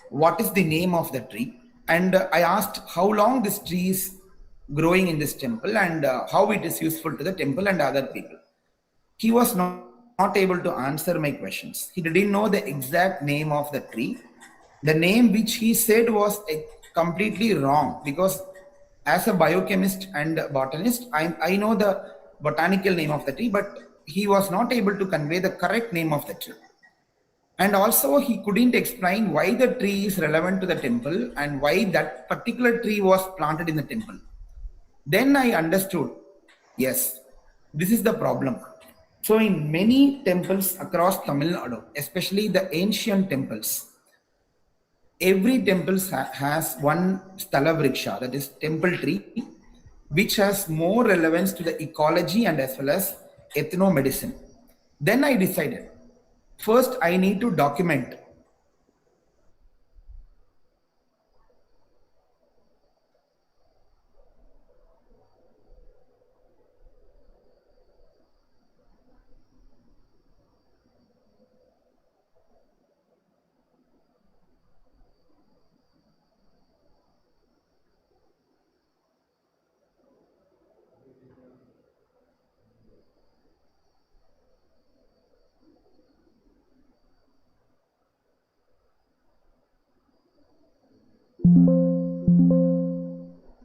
what is the name of the tree? And I asked how long this tree is growing in this temple and how it is useful to the temple and other people. He was not able to answer my questions. He didn't know the exact name of the tree. The name which he said was completely wrong, because as a biochemist and botanist, I know the botanical name of the tree, but he was not able to convey the correct name of the tree. And also he couldn't explain why the tree is relevant to the temple and why that particular tree was planted in the temple. Then I understood, yes, this is the problem. So in many temples across Tamil Nadu, especially the ancient temples, every temple has one sthala vriksha, that is temple tree, which has more relevance to the ecology and as well as ethnomedicine. Then I decided, first I need to document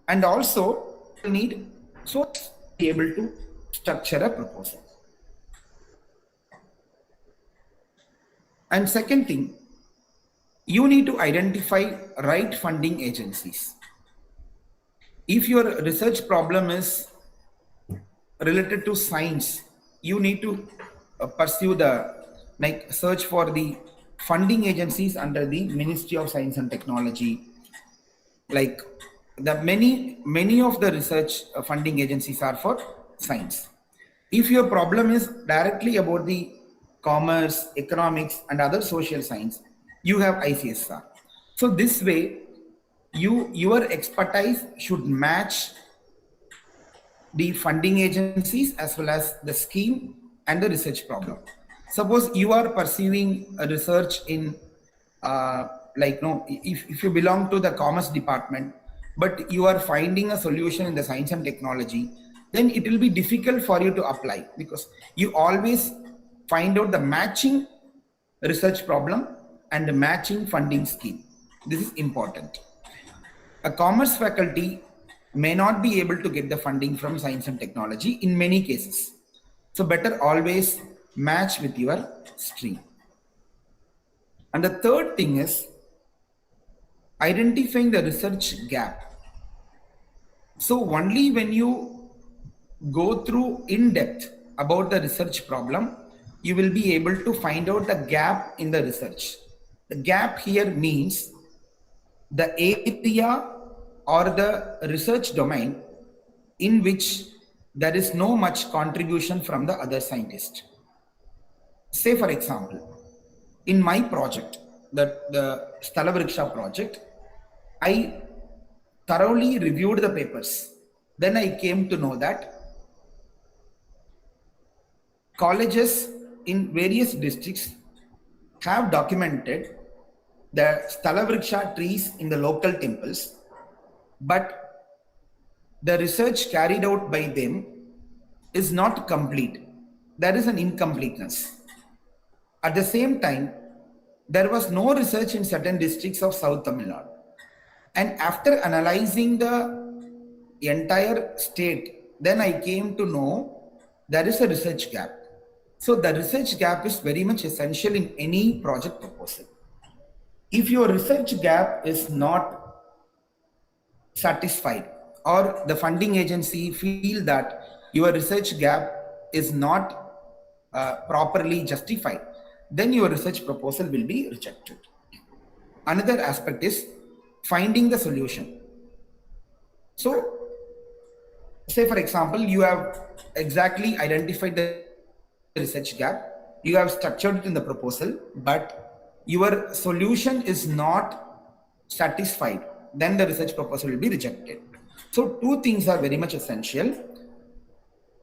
and also need so be able to structure a proposal. And second thing, you need to identify right funding agencies. If your research problem is related to science, you need to pursue the search for the funding agencies under the Ministry of Science and Technology. Like the many of the research funding agencies are for science. If your problem is directly about the commerce, economics, and other social science, you have ICSR. So this way, your expertise should match the funding agencies as well as the scheme and the research problem. Suppose you are pursuing a research in if you belong to the commerce department, but you are finding a solution in the science and technology, then it will be difficult for you to apply, because you always find out the matching research problem and the matching funding scheme. This is important. A commerce faculty may not be able to get the funding from science and technology in many cases. So better always match with your stream. And the third thing is identifying the research gap. So only when you go through in depth about the research problem, you will be able to find out the gap in the research. The gap here means the area or the research domain in which there is no much contribution from the other scientist. Say for example, in my project, the Stalavriksha project, I thoroughly reviewed the papers. Then I came to know that colleges in various districts have documented the Stalavriksha trees in the local temples, but the research carried out by them is not complete. There is an incompleteness. At the same time, there was no research in certain districts of South Tamil Nadu. And after analyzing the entire state, then I came to know there is a research gap. So the research gap is very much essential in any project proposal. If your research gap is not satisfied or the funding agency feel that your research gap is not properly justified, then your research proposal will be rejected. Another aspect is finding the solution. So, say for example, you have exactly identified the research gap, you have structured it in the proposal, but your solution is not satisfied, then the research proposal will be rejected. So, two things are very much essential: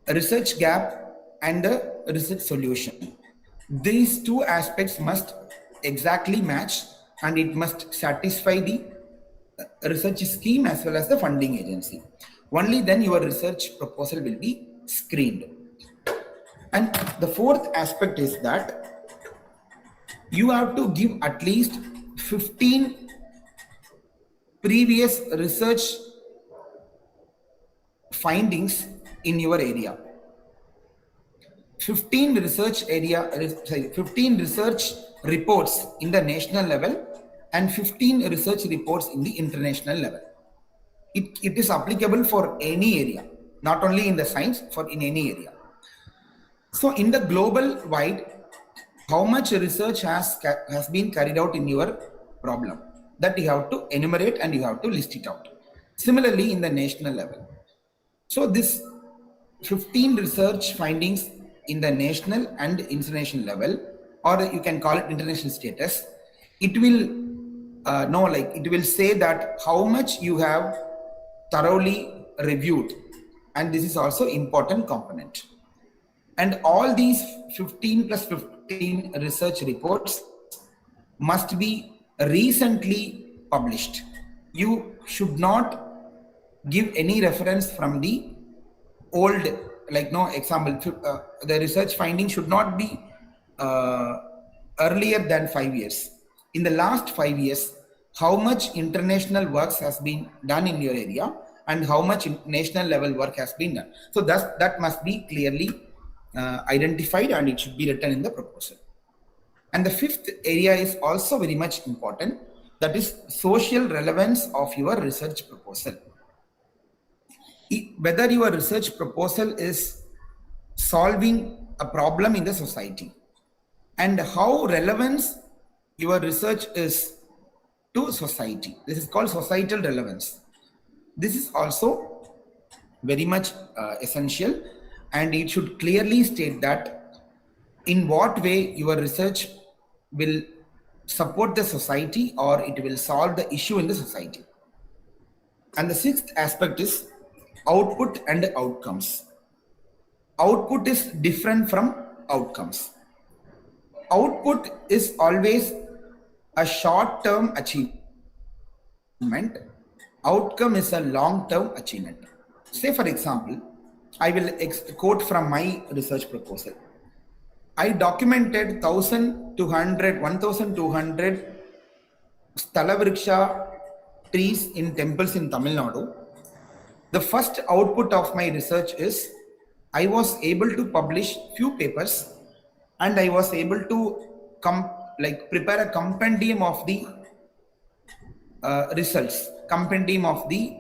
a research gap and a research solution. These two aspects must exactly match and it must satisfy the research scheme as well as the funding agency. Only then your research proposal will be screened. And the fourth aspect is that you have to give at least 15 previous research findings in your area. 15 research reports in the national level and 15 research reports in the international level. It is applicable for any area, not only in the science, for in any area. So in the global wide, how much research has been carried out in your problem, that you have to enumerate and you have to list it out. Similarly in the national level. So this 15 research findings in the national and international level, or you can call it international status, it will it will say that how much you have thoroughly reviewed, and this is also important component. And all these 15 plus 15 research reports must be recently published. You should not give any reference from the old, like no example, the research finding should not be earlier than 5 years. In the last 5 years, how much international works has been done in your area and how much national level work has been done. So that must be clearly identified and it should be written in the proposal. And the fifth area is also very much important, that is social relevance of your research proposal. Whether your research proposal is solving a problem in the society and how relevant your research is to society. This is called societal relevance. This is also very much essential, and it should clearly state that in what way your research will support the society or it will solve the issue in the society. And the sixth aspect is output and outcomes. Output is different from outcomes. Output is always a short-term achievement. Outcome is a long-term achievement. Say for example, I will quote from my research proposal. I documented 1,200 Stalavriksha trees in temples in Tamil Nadu. The first output of my research is I was able to publish few papers and I was able to prepare a compendium of the results, compendium of the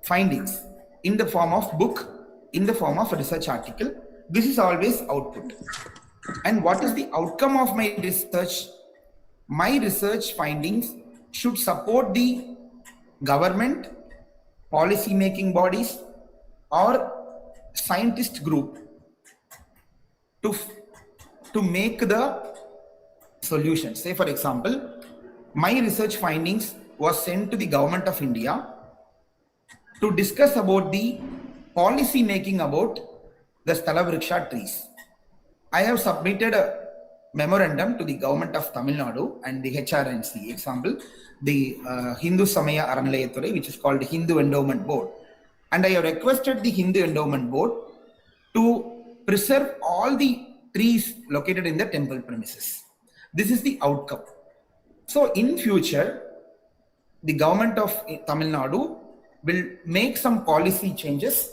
findings in the form of book, in the form of a research article. This is always output. And what is the outcome of my research? My research findings should support the government, policy making bodies, or scientist group to make the solution. Say for example, my research findings was sent to the government of India to discuss about the policy making about the Sthala Vriksha trees. I have submitted a memorandum to the government of Tamil Nadu and the HRNC, example, the Hindu Samaya Aranalayathuri, which is called Hindu Endowment Board. And I have requested the Hindu Endowment Board to preserve all the trees located in the temple premises. This is the outcome. So in future, the government of Tamil Nadu will make some policy changes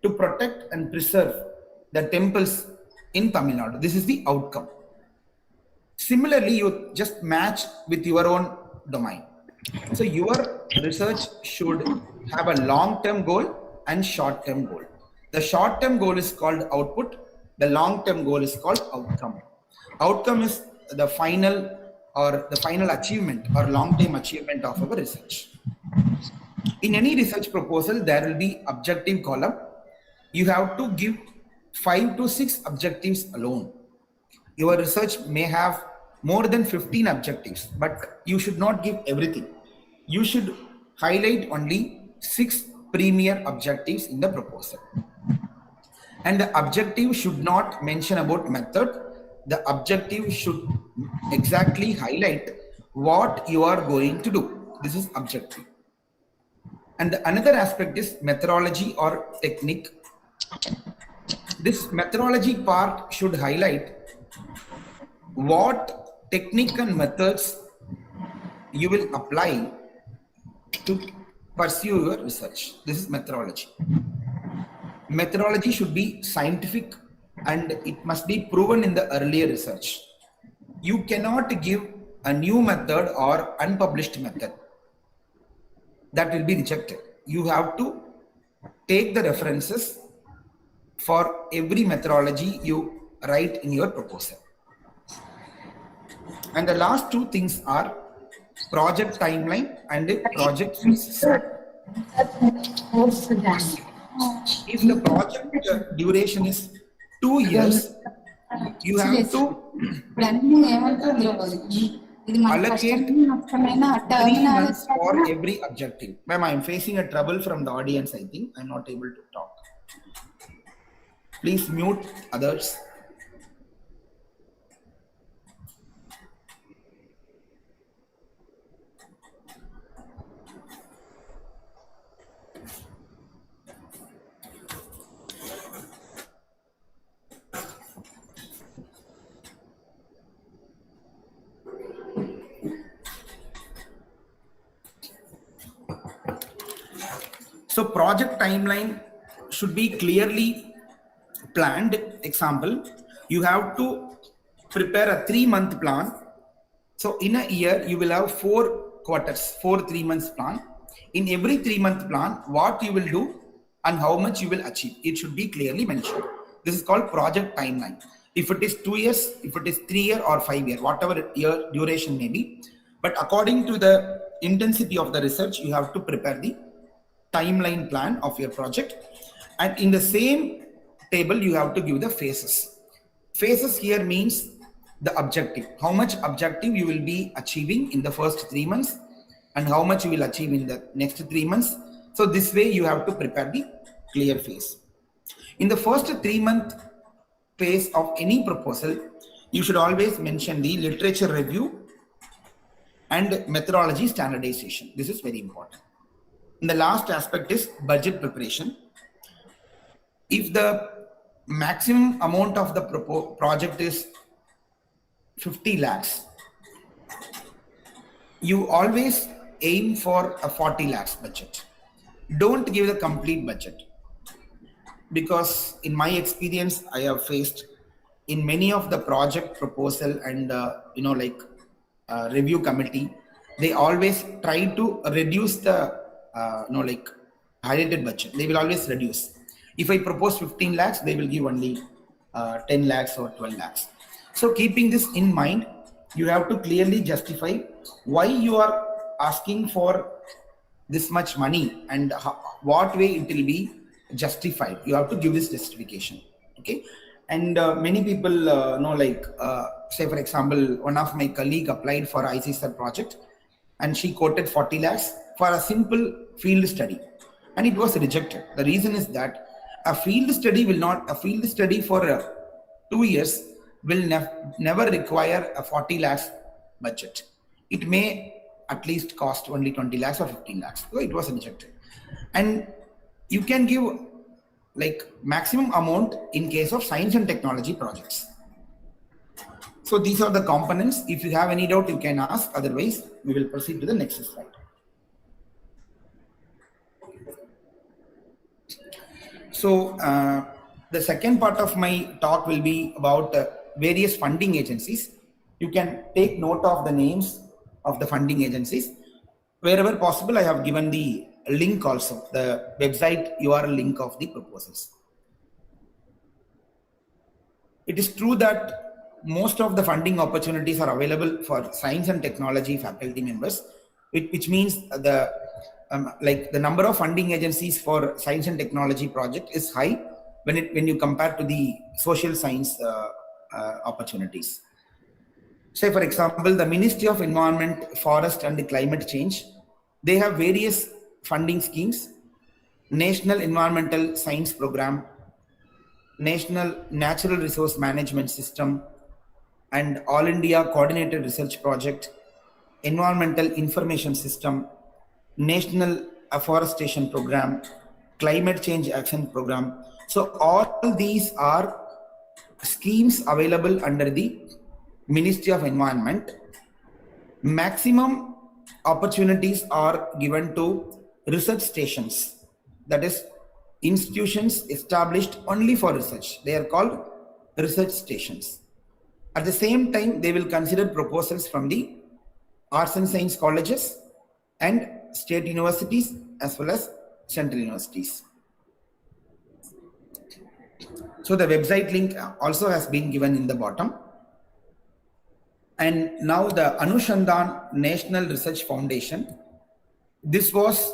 to protect and preserve the temples in Tamil Nadu. This is the outcome. Similarly, you just match with your own domain. So your research should have a long-term goal and short-term goal. The short-term goal is called output. The long-term goal is called outcome. Outcome is the final achievement or long-term achievement of our research. In any research proposal, there will be objective column. You have to give 5 to 6 objectives alone. Your research may have more than 15 objectives, but you should not give everything. You should highlight only 6 premier objectives in the proposal. And the objective should not mention about method. The objective should exactly highlight what you are going to do. This is objective. And another aspect is methodology or technique. This methodology part should highlight what technique and methods you will apply to pursue your research. This is methodology. Methodology should be scientific and it must be proven in the earlier research. You cannot give a new method or unpublished method. That will be rejected. You have to take the references for every methodology you write in your proposal. And the last 2 things are project timeline and project phases. If the project duration is 2 years, you have to allocate 3 months for every objective. Ma'am, I am facing a trouble from the audience, I think. I am not able to talk. Please mute others. So project timeline should be clearly planned. Example, you have to prepare a 3-month plan. So in a year, you will have 4 quarters, 4 3-month plan. In every 3-month plan, what you will do and how much you will achieve, it should be clearly mentioned. This is called project timeline. If it is 2 years, if it is 3 year or 5 year, whatever year duration may be. But according to the intensity of the research, you have to prepare the timeline plan of your project. And in the same table, you have to give the phases. Phases here means the objective. How much objective you will be achieving in the first 3 months and how much you will achieve in the next 3 months. So this way you have to prepare the clear phase. In the first 3-month phase of any proposal, you should always mention the literature review and methodology standardization. This is very important. And the last aspect is budget preparation. If the maximum amount of the project is 50 lakhs, you always aim for a 40 lakhs budget. Don't give the complete budget, because in my experience, I have faced in many of the project proposal and review committee, they always try to reduce the highlighted budget. They will always reduce. If I propose 15 lakhs, they will give only 10 lakhs or 12 lakhs. So keeping this in mind, you have to clearly justify why you are asking for this much money and what way it will be justified. You have to give this justification. Okay. And many people say for example, one of my colleague applied for ICSR project and she quoted 40 lakhs for a simple field study and it was rejected. The reason is that a field study for 2 years will never require a 40 lakhs budget. It may at least cost only 20 lakhs or 15 lakhs. So it was rejected. And you can give like maximum amount in case of science and technology projects. So these are the components. If you have any doubt, you can ask. Otherwise, we will proceed to the next slide. So the second part of my talk will be about various funding agencies. You can take note of the names of the funding agencies. Wherever possible, I have given the link also, the website URL link of the proposals. It is true that most of the funding opportunities are available for science and technology faculty members, which means the number of funding agencies for science and technology project is high when you compare to the social science opportunities. Say for example, the Ministry of Environment, Forest and Climate Change, they have various funding schemes: National Environmental Science Program, National Natural Resource Management System, and All India Coordinated Research Project, Environmental Information System, National Afforestation Program, Climate Change Action Program. So all these are schemes available under the Ministry of Environment. Maximum opportunities are given to research stations, that is institutions established only for research. They are called research stations. At the same time, they will consider proposals from the arts and science colleges and state universities as well as central universities. So the website link also has been given in the bottom. And now the Anushandhan National Research Foundation, this was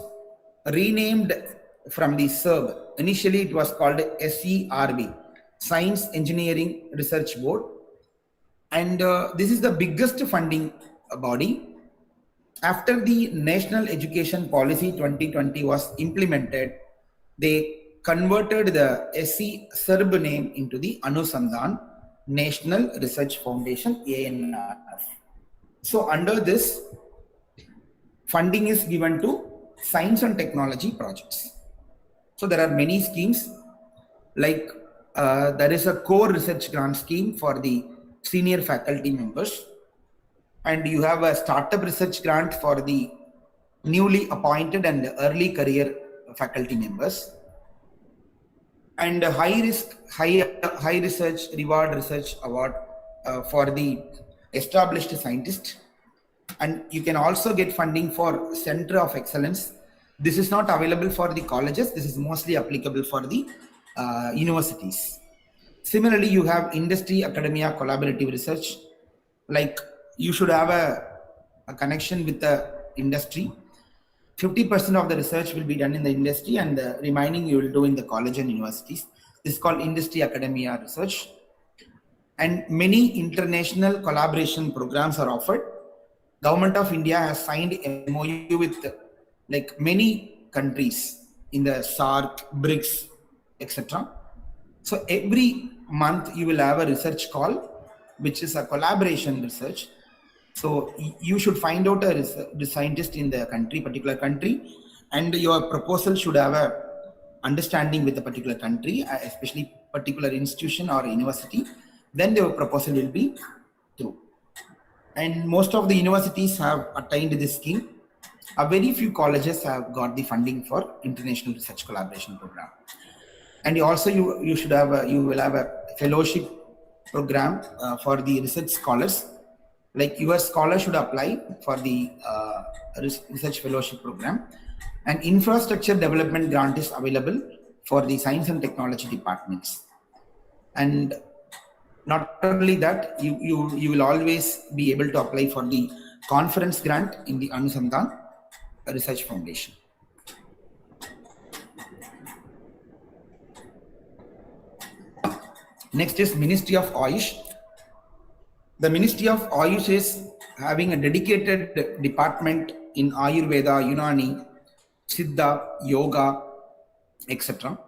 renamed from the SERB. Initially it was called SERB, Science Engineering Research Board. And this is the biggest funding body. After the National Education Policy 2020 was implemented, they converted the SERB name into the Anushandhan National Research Foundation, ANRF. So under this, funding is given to science and technology projects. So there are many schemes, like there is a core research grant scheme for the senior faculty members, and you have a startup research grant for the newly appointed and early career faculty members, and a high research reward research award for the established scientist. And you can also get funding for Center of Excellence. This is not available for the colleges. This is mostly applicable for the universities. Similarly, you have industry academia collaborative research. Like you should have a connection with the industry. 50% of the research will be done in the industry and the remaining you will do in the college and universities. This is called industry academia research. And many international collaboration programs are offered. Government of India has signed MOU with like many countries in the SAARC, BRICS, etc. So every month you will have a research call, which is a collaboration research. So you should find out the scientist in the country, particular country, and your proposal should have a understanding with the particular country, especially particular institution or university. Then the proposal will be through. And most of the universities have attained this scheme. A very few colleges have got the funding for international research collaboration program. And also you will have a fellowship program for the research scholars. Like your scholar should apply for the research fellowship program. An infrastructure development grant is available for the science and technology departments. And not only that, you will always be able to apply for the conference grant in the Anusandhan Research Foundation. Next is Ministry of Ayush. The Ministry of Ayush is having a dedicated department in Ayurveda, Unani, Siddha, Yoga, etc.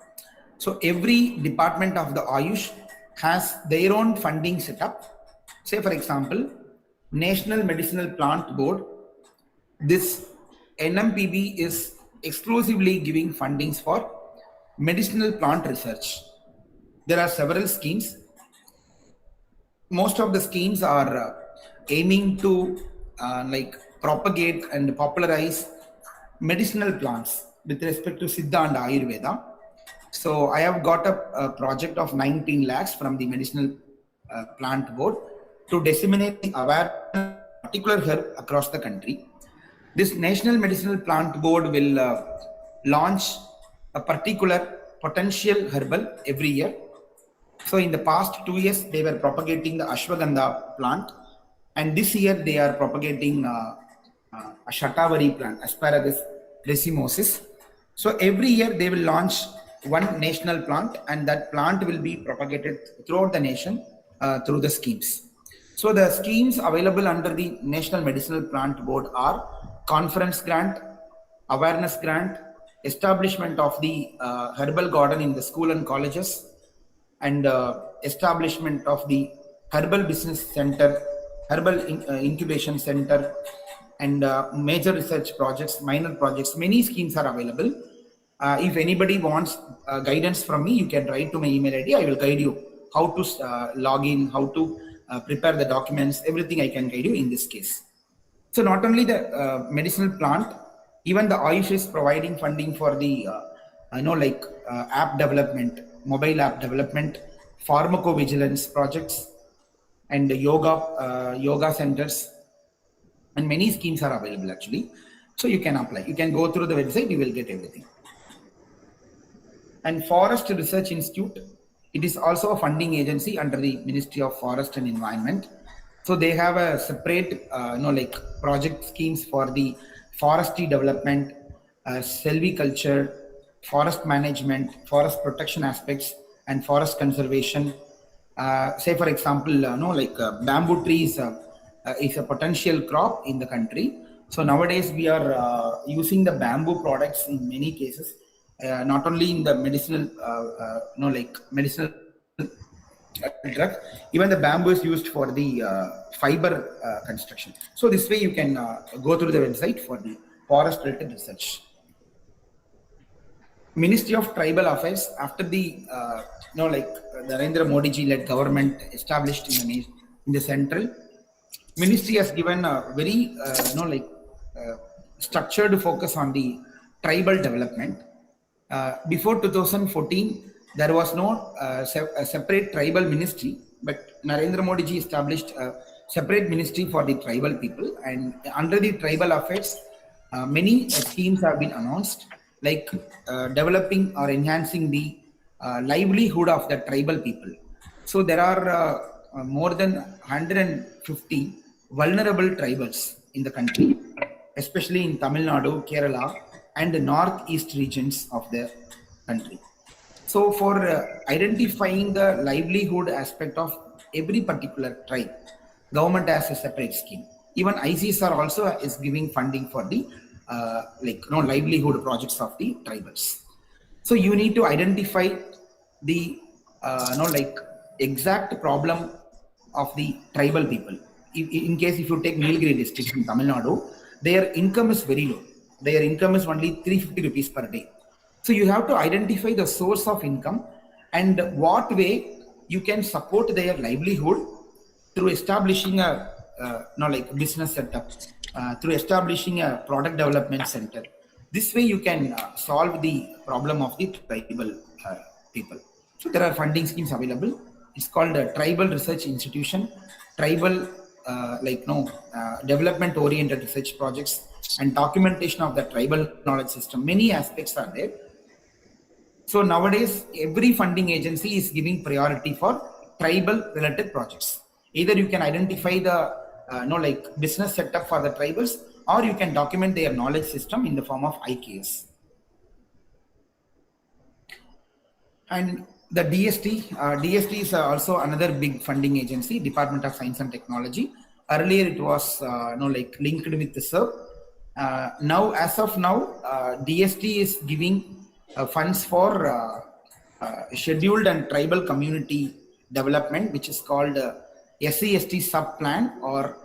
So every department of the Ayush has their own funding setup. Say for example, National Medicinal Plant Board, this NMPB is exclusively giving fundings for medicinal plant research. There are several schemes. Most of the schemes are aiming to like propagate and popularize medicinal plants with respect to Siddha and Ayurveda. So I have got a project of 19 lakhs from the Medicinal Plant Board to disseminate the awareness of particular herb across the country. This National Medicinal Plant Board will launch a particular potential herbal every year. So in the past 2 years, they were propagating the Ashwagandha plant, and this year they are propagating a Shatavari plant, Asparagus racemosus. So every year they will launch one national plant, and that plant will be propagated throughout the nation through the schemes. So the schemes available under the National Medicinal Plant Board are conference grant, awareness grant, establishment of the herbal garden in the school and colleges, and establishment of the herbal business center, herbal incubation center, and major research projects, minor projects. Many schemes are available. If anybody wants guidance from me, you can write to my email ID. I will guide you how to log in, how to prepare the documents, everything I can guide you in this case. So not only the medicinal plant, even the Ayush is providing funding for the app development, mobile app development, pharmacovigilance projects, and yoga centers, and many schemes are available actually. So you can apply. You can go through the website, you will get everything. And Forest Research Institute, it is also a funding agency under the Ministry of Forest and Environment. So they have a separate project schemes for the forestry development, silviculture, forest management, forest protection aspects, and forest conservation. Say for example, bamboo trees is a potential crop in the country. So nowadays we are using the bamboo products in many cases, not only in the medicinal, medicinal drug, even the bamboo is used for the fiber construction. So this way you can go through the website for the forest related research. Ministry of Tribal Affairs, after the Narendra Modi ji led government established in the central, ministry has given a very structured focus on the tribal development. Before 2014, there was no separate tribal ministry, but Narendra Modi ji established a separate ministry for the tribal people, and under the tribal affairs, many schemes have been announced, like developing or enhancing the livelihood of the tribal people. So there are more than 150 vulnerable tribals in the country, especially in Tamil Nadu, Kerala, and the northeast regions of the country. So for identifying the livelihood aspect of every particular tribe, government has a separate scheme. Even ICSR also is giving funding for the livelihood projects of the tribals. So you need to identify the exact problem of the tribal people. In case if you take Nilgiri district in Tamil Nadu, their income is very low. Their income is only 350 rupees per day. So you have to identify the source of income and what way you can support their livelihood through establishing a business setup, through establishing a product development center. This way you can solve the problem of the tribal people. So there are funding schemes available It's called a Tribal Research Institution, tribal development oriented research projects and documentation of the tribal knowledge system. Many aspects are there. So nowadays, every funding agency is giving priority for tribal related projects. Either you can identify the business setup for the tribals, or you can document their knowledge system in the form of IKS. And the DST is also another big funding agency, Department of Science and Technology. Earlier it was linked with the SERP. Now, as of now, DST is giving funds for scheduled and tribal community development, which is called SCST sub plan, or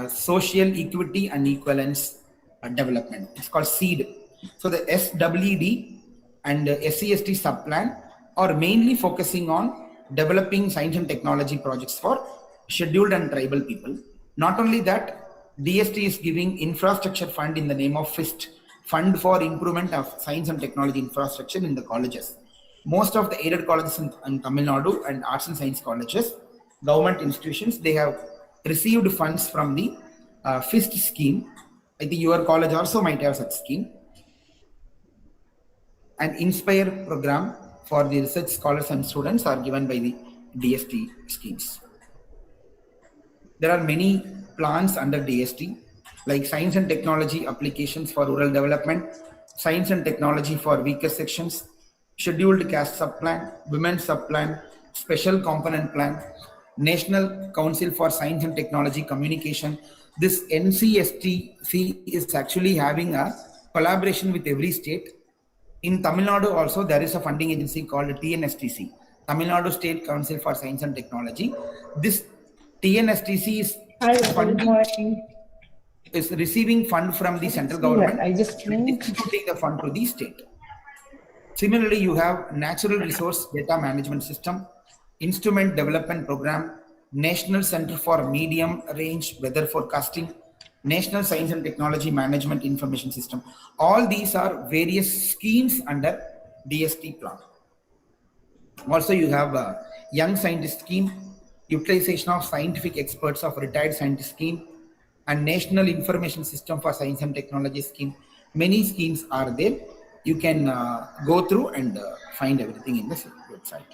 social equity and equivalence development. It's called SEED. So the SWD and SCST sub plan are mainly focusing on developing science and technology projects for scheduled and tribal people. Not only that, DST is giving infrastructure fund in the name of FIST, Fund for Improvement of Science and Technology Infrastructure in the colleges. Most of the aided colleges in Tamil Nadu and arts and science colleges, government institutions, they have received funds from the FIST scheme. I think your college also might have such scheme. An Inspire program for the research scholars and students are given by the DST schemes. There are many plans under DST, like science and technology applications for rural development, science and technology for weaker sections, scheduled caste subplan, women's subplan, special component plan, National Council for Science and Technology Communication. This NCSTC is actually having a collaboration with every state. In Tamil Nadu also, there is a funding agency called TNSTC, Tamil Nadu State Council for Science and Technology. This TNSTC is receiving fund from the central government and distributing the fund to the state. Similarly, you have Natural Resource Data Management System, Instrument Development Program, National Center for Medium Range Weather Forecasting, National Science and Technology Management Information System. All these are various schemes under DST plan. Also, you have a Young Scientist Scheme, Utilization of Scientific Experts of Retired Scientist Scheme, and National Information System for Science and Technology Scheme. Many schemes are there. You can go through and find everything in this website.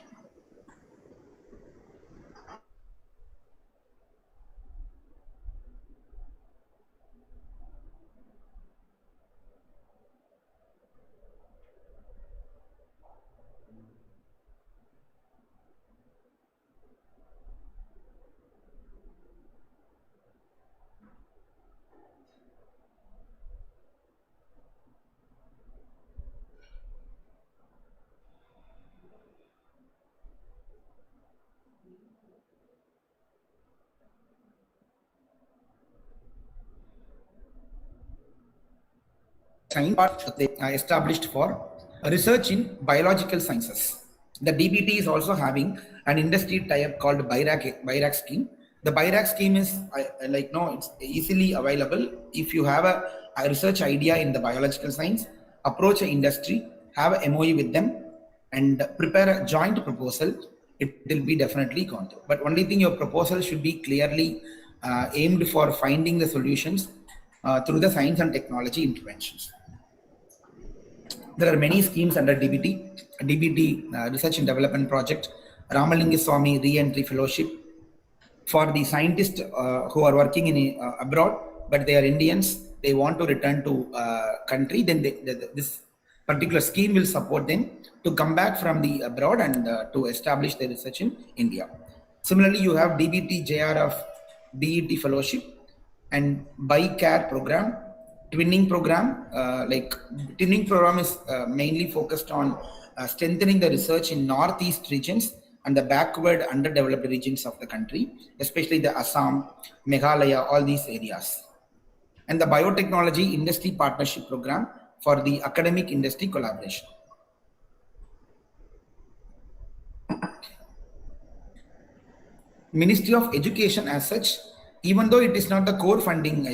They are established for research in biological sciences. The DBT is also having an industry tie-up called BIRAC scheme. The BIRAC scheme is it's easily available. If you have a research idea in the biological science, approach an industry, have a MOU with them, and prepare a joint proposal, it will be definitely gone through. But only thing, your proposal should be clearly aimed for finding the solutions through the science and technology interventions. There are many schemes under DBT Research and Development Project, Ramalinga Swami Re-Entry Fellowship for the scientists who are working in abroad, but they are Indians, they want to return to country, then this particular scheme will support them to come back from the abroad and to establish their research in India. Similarly, you have DBT JRF BET Fellowship and BICARE program, twinning program. Twinning program is mainly focused on strengthening the research in northeast regions and the backward underdeveloped regions of the country, especially the Assam, Meghalaya, all these areas. And the biotechnology industry partnership program for the academic industry collaboration. Ministry of Education as such, even though it is not the core funding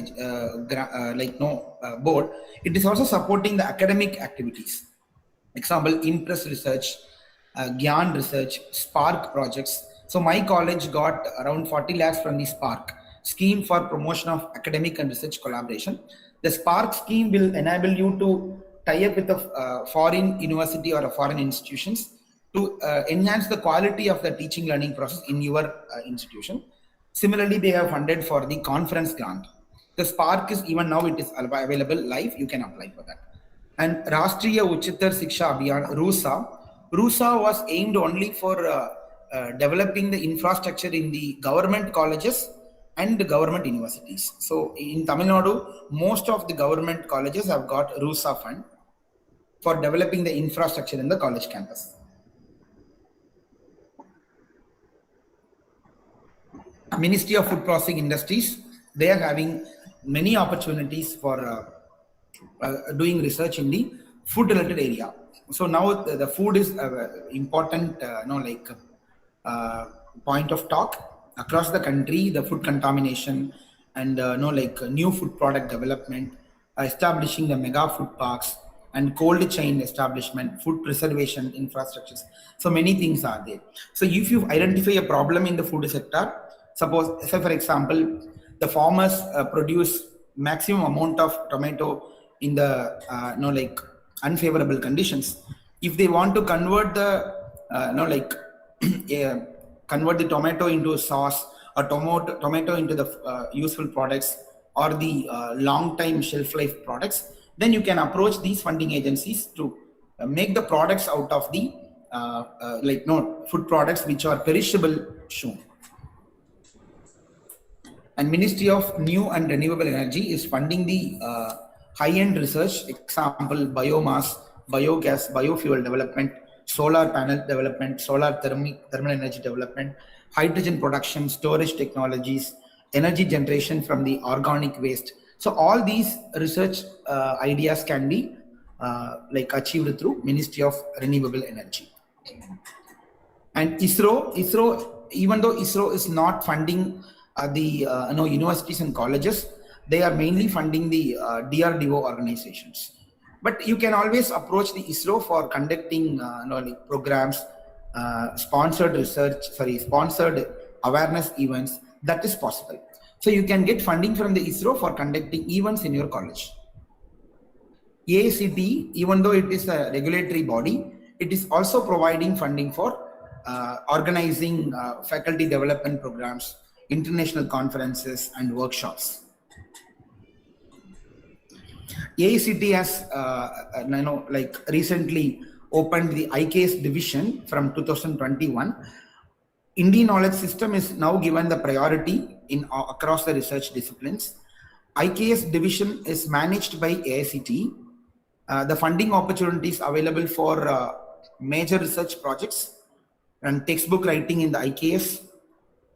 board, it is also supporting the academic activities. Example, IMPRESS research, GYAN research, SPARK projects, So my college got around 40 lakhs from the Spark scheme for promotion of academic and research collaboration. The Spark scheme will enable you to tie up with a foreign university or a foreign institutions to enhance the quality of the teaching learning process in your institution. Similarly, they have funded for the conference grant. The Spark is even now it is available live. You can apply for that. And Rashtriya Uchitar Shiksha Abhiyan (RUSA) was aimed only for developing the infrastructure in the government colleges and the government universities. So in Tamil Nadu, most of the government colleges have got RUSA fund for developing the infrastructure in the college campus. Ministry of Food Processing Industries, they are having many opportunities for doing research in the food related area. So now the food is important, point of talk across the country. The food contamination and new food product development, establishing the mega food parks and cold chain establishment, food preservation infrastructures. So many things are there. So if you identify a problem in the food sector, suppose, say for example, the farmers produce maximum amount of tomato in the unfavorable conditions. If they want to convert the convert the tomato into sauce or tomato into the useful products or the long time shelf life products, then you can approach these funding agencies to make the products out of the food products which are perishable soon. And Ministry of New and Renewable Energy is funding the high-end research, example, biomass, biogas, biofuel development, solar panel development, solar thermal energy development, hydrogen production, storage technologies, energy generation from the organic waste. So all these research ideas can be achieved through Ministry of Renewable Energy. And ISRO, even though ISRO is not funding the universities and colleges, they are mainly funding the DRDO organizations. But you can always approach the ISRO for conducting programs, sponsored awareness events. That is possible. So you can get funding from the ISRO for conducting events in your college. AICTE, even though it is a regulatory body, it is also providing funding for organizing faculty development programs, international conferences and workshops. AICTE has recently opened the IKS division from 2021. Indian knowledge system is now given the priority in across the research disciplines. IKS division is managed by AICTE. The funding opportunities available for major research projects and textbook writing in the IKS,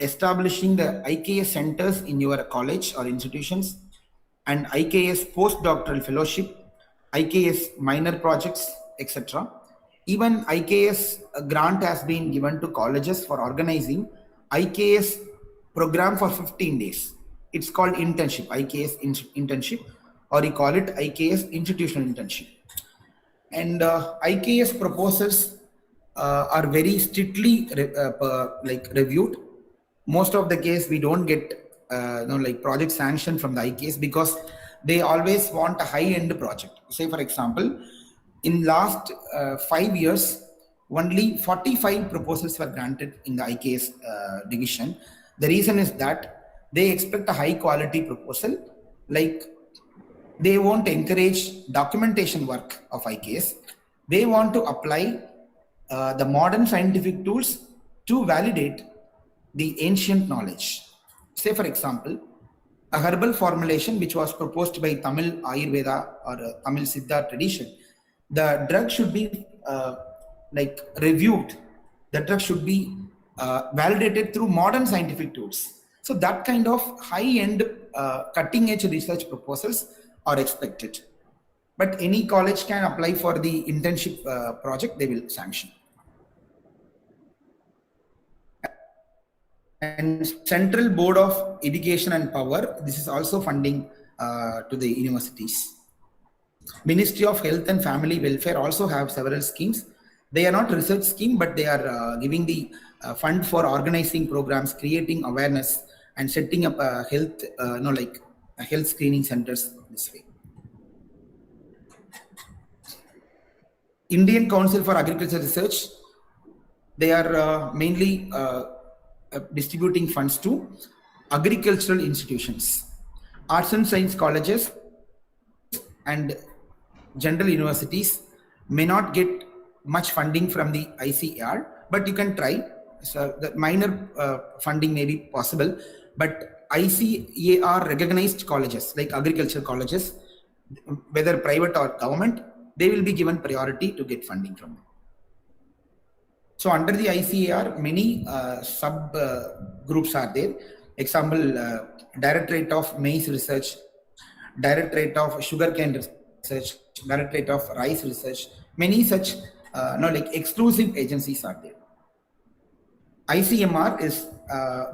establishing the IKS centers in your college or institutions, and IKS postdoctoral fellowship, IKS minor projects, etc. Even IKS grant has been given to colleges for organizing IKS program for 15 days. It's called internship, IKS internship, or you call it IKS institutional internship. And IKS proposals are very strictly reviewed. Most of the case we don't get project sanction from the IKS because they always want a high-end project. Say for example, in last 5 years, only 45 proposals were granted in the IKS division. The reason is that they expect a high-quality proposal. Like they won't encourage documentation work of IKS. They want to apply the modern scientific tools to validate the ancient knowledge. Say for example, a herbal formulation which was proposed by Tamil Ayurveda or Tamil Siddha tradition, the drug should be reviewed. The drug should be validated through modern scientific tools. So that kind of high-end cutting-edge research proposals are expected. But any college can apply for the internship project, they will sanction. And Central Board of Education and Power, this is also funding to the universities. Ministry of Health and Family Welfare also have several schemes. They are not research scheme, but they are giving the fund for organizing programs, creating awareness, and setting up a health, health screening centers this way. Indian Council for Agriculture Research, they are mainly distributing funds to agricultural institutions, arts and science colleges, and general universities may not get much funding from the ICAR, but you can try. So the minor funding may be possible, but ICAR recognized colleges like agriculture colleges, whether private or government, they will be given priority to get funding from them. So under the ICAR, many sub groups are there. Example, Directorate of Maize Research, Directorate of Sugarcane Research, Directorate of Rice Research. Many such exclusive agencies are there. ICMR is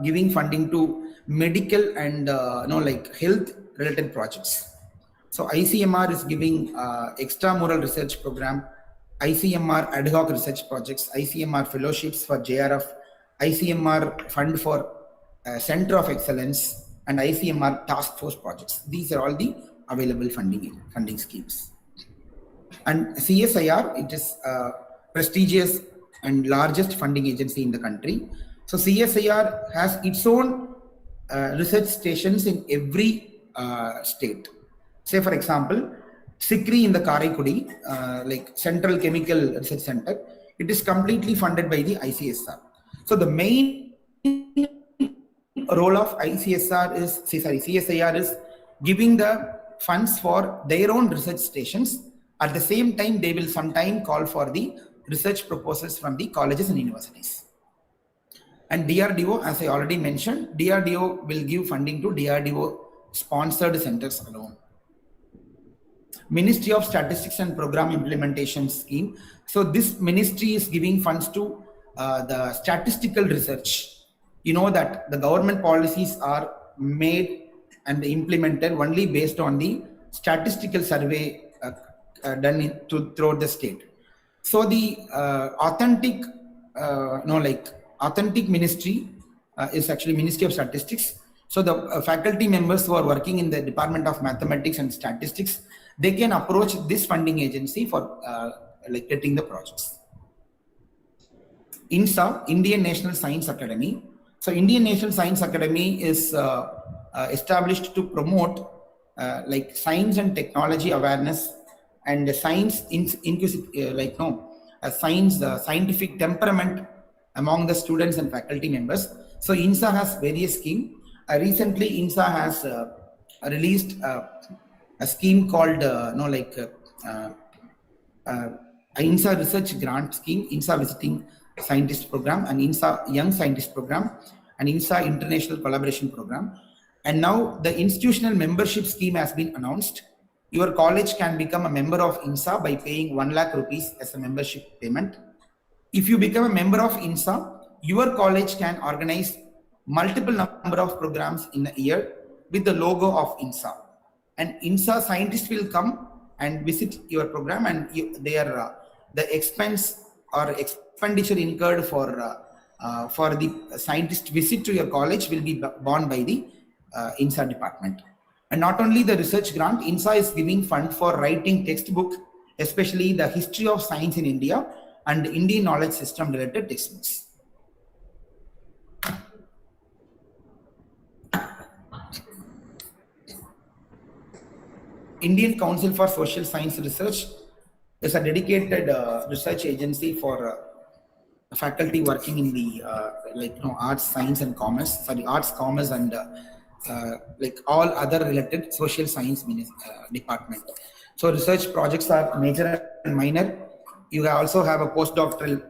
giving funding to medical and health related projects. So ICMR is giving extramural research program, ICMR ad hoc research projects, ICMR fellowships for JRF, ICMR fund for Center of Excellence, and ICMR task force projects. These are all the available funding schemes. And CSIR, it is prestigious and largest funding agency in the country. So CSIR has its own research stations in every state. Say for example, SICRI in the Karaikudi, like Central Chemical Research Center, it is completely funded by the ICSR. So the main role of CSIR is giving the funds for their own research stations. At the same time, they will sometime call for the research proposals from the colleges and universities. And DRDO, as I already mentioned, DRDO will give funding to DRDO sponsored centers alone. Ministry of Statistics and Program Implementation Scheme. So this ministry is giving funds to the statistical research. You know that the government policies are made and implemented only based on the statistical survey done throughout the state. So the authentic ministry is actually Ministry of Statistics. So the faculty members who are working in the Department of Mathematics and Statistics, they can approach this funding agency for getting the projects. INSA, Indian National Science Academy. So Indian National Science Academy is established to promote science and technology awareness and science scientific temperament among the students and faculty members. So INSA has various schemes. Recently, INSA has released a scheme called INSA Research Grant Scheme, INSA Visiting Scientist Program, and INSA Young Scientist Program, and INSA International Collaboration Program. And now the institutional membership scheme has been announced. Your college can become a member of INSA by paying 1 lakh rupees as a membership payment. If you become a member of INSA, your college can organize multiple number of programs in a year with the logo of INSA. And INSA scientists will come and visit your program, and the expense or expenditure incurred for the scientist visit to your college will be borne by the INSA department. And not only the research grant, INSA is giving fund for writing textbook, especially the history of science in India and Indian knowledge system related textbooks. Indian Council for Social Science Research is a dedicated research agency for faculty working in the arts, science and commerce, arts, commerce and all other related social science department. So research projects are major and minor. You also have a postdoctoral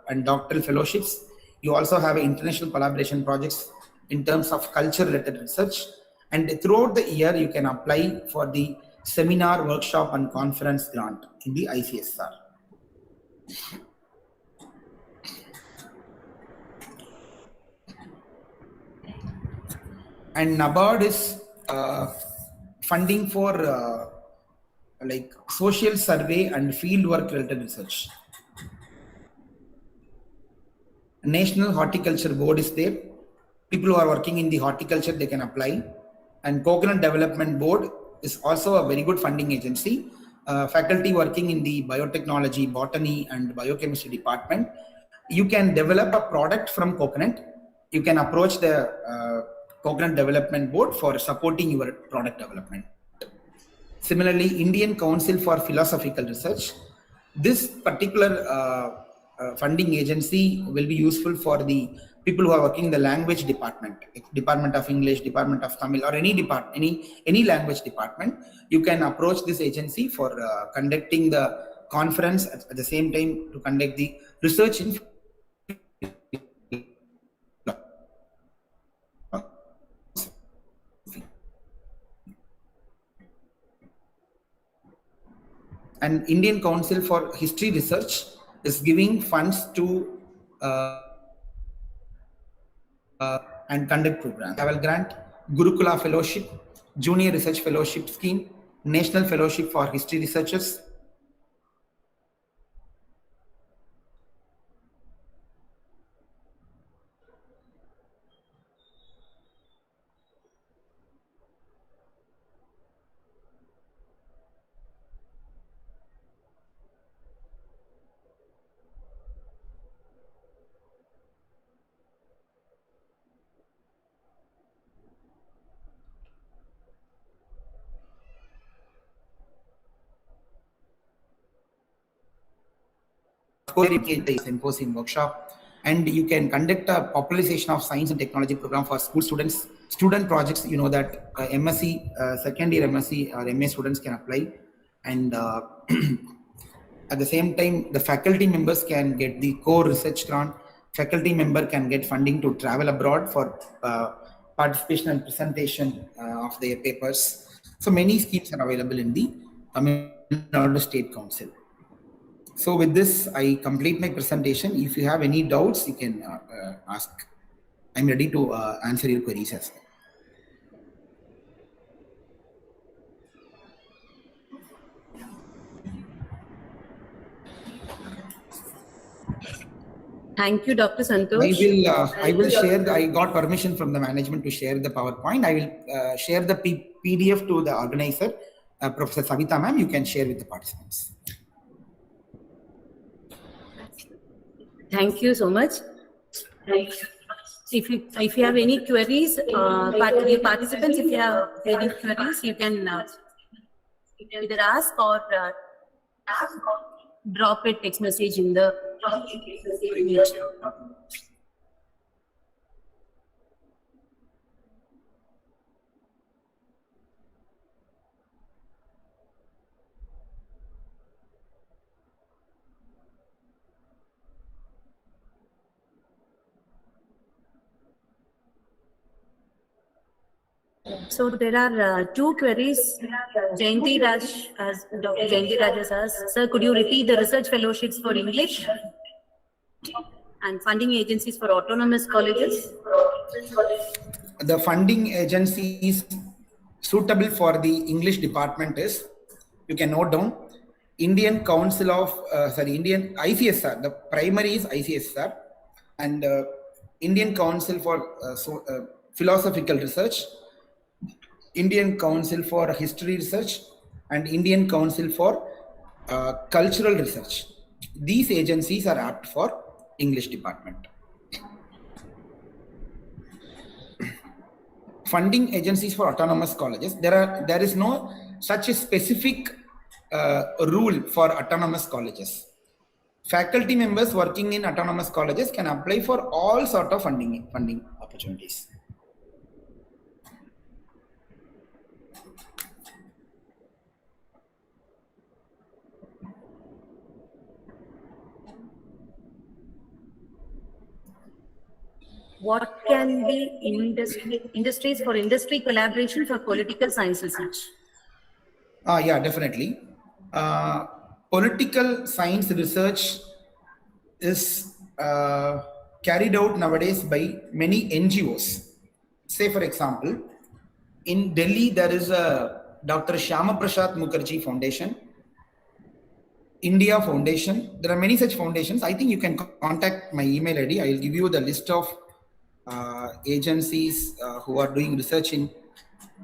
and doctoral fellowships. You also have international collaboration projects in terms of culture related research. And throughout the year, you can apply for the seminar, workshop and conference grant in the ICSR. And NABARD is funding for social survey and field work related research. National Horticulture Board is there. People who are working in the horticulture, they can apply. And Coconut Development Board is also a very good funding agency. Faculty working in the biotechnology, botany, and biochemistry department, you can develop a product from coconut. You can approach the Coconut Development Board for supporting your product development. Similarly, Indian Council for Philosophical Research. This particular funding agency will be useful for the people who are working in the language department, Department of English, Department of Tamil, or any language department. You can approach this agency for conducting the conference at the same time to conduct the research in and Indian Council for History Research is giving funds to and conduct programs. Travel Grant, Gurukula Fellowship, Junior Research Fellowship Scheme, National Fellowship for History Researchers. Of course, you can take symposium workshop, and you can conduct a popularization of science and technology program for school students. Student projects, you know that MSc, second year MSc or MA students can apply, and at the same time, the faculty members can get the core research grant. Faculty member can get funding to travel abroad for participation and presentation of their papers. So many schemes are available in the Tamil Nadu State Council. So with this, I complete my presentation. If you have any doubts, you can ask. I'm ready to answer your queries as well. Thank you, Dr. Santosh. I will share. I got permission from the management to share the PowerPoint. I will share the PDF to the organizer, Professor Savita ma'am. You can share with the participants. Thank you so much. If you have any queries, participants, if you have any queries, you can either ask or drop a text message in the meet. So there are two queries. Jayanti Raj, as Dr. Jayanti Raj has asked, sir, could you repeat the research fellowships for English and funding agencies for autonomous colleges? The funding agencies suitable for the English department is, you can note down, Indian Council of, Indian ICSR, the primary is ICSR, and Indian Council for Philosophical Research, Indian Council for History Research, and Indian Council for Cultural Research. These agencies are apt for English department. Funding agencies for autonomous colleges, there is no such a specific rule for autonomous colleges. Faculty members working in autonomous colleges can apply for all sort of funding opportunities. What can be industries for industry collaboration for political science research? Yeah, definitely. Political science research is carried out nowadays by many NGOs. Say, for example, in Delhi, there is a Dr. Shyama Prasad Mukherjee Foundation. India Foundation. There are many such foundations. I think you can contact my email ID. I will give you the list of agencies who are doing research in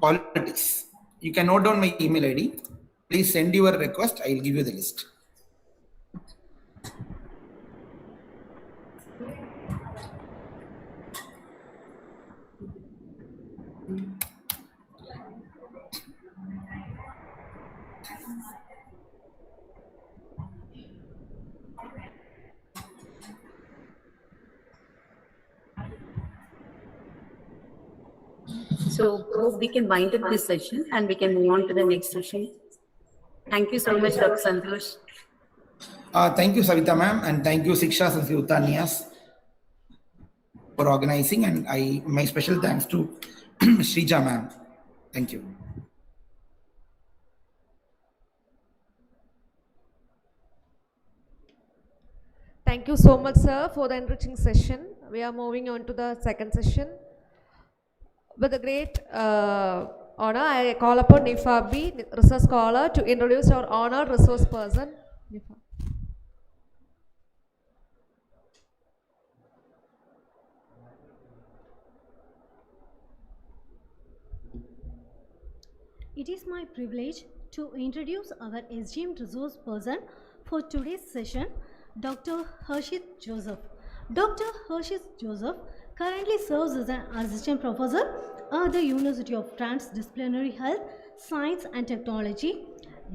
politics. You can note down my email ID. Please send your request. I will give you the list. So hope we can wind up this session and we can move on to the next session. Thank you so much, Dr. Santosh. Thank you, Savita ma'am, and thank you, Siksha Sanskritta Niyas, for organizing. And my special thanks to Shrija ma'am. Thank you. Thank you so much, sir, for the enriching session. We are moving on to the second session. With a great honor, I call upon Nifa B, research scholar, to introduce our honored resource person. Nifa. It is my privilege to introduce our esteemed resource person for today's session, Dr. Harshit Joseph. Dr. Harshit Joseph currently serves as an assistant professor at the University of Transdisciplinary Health, Science and Technology,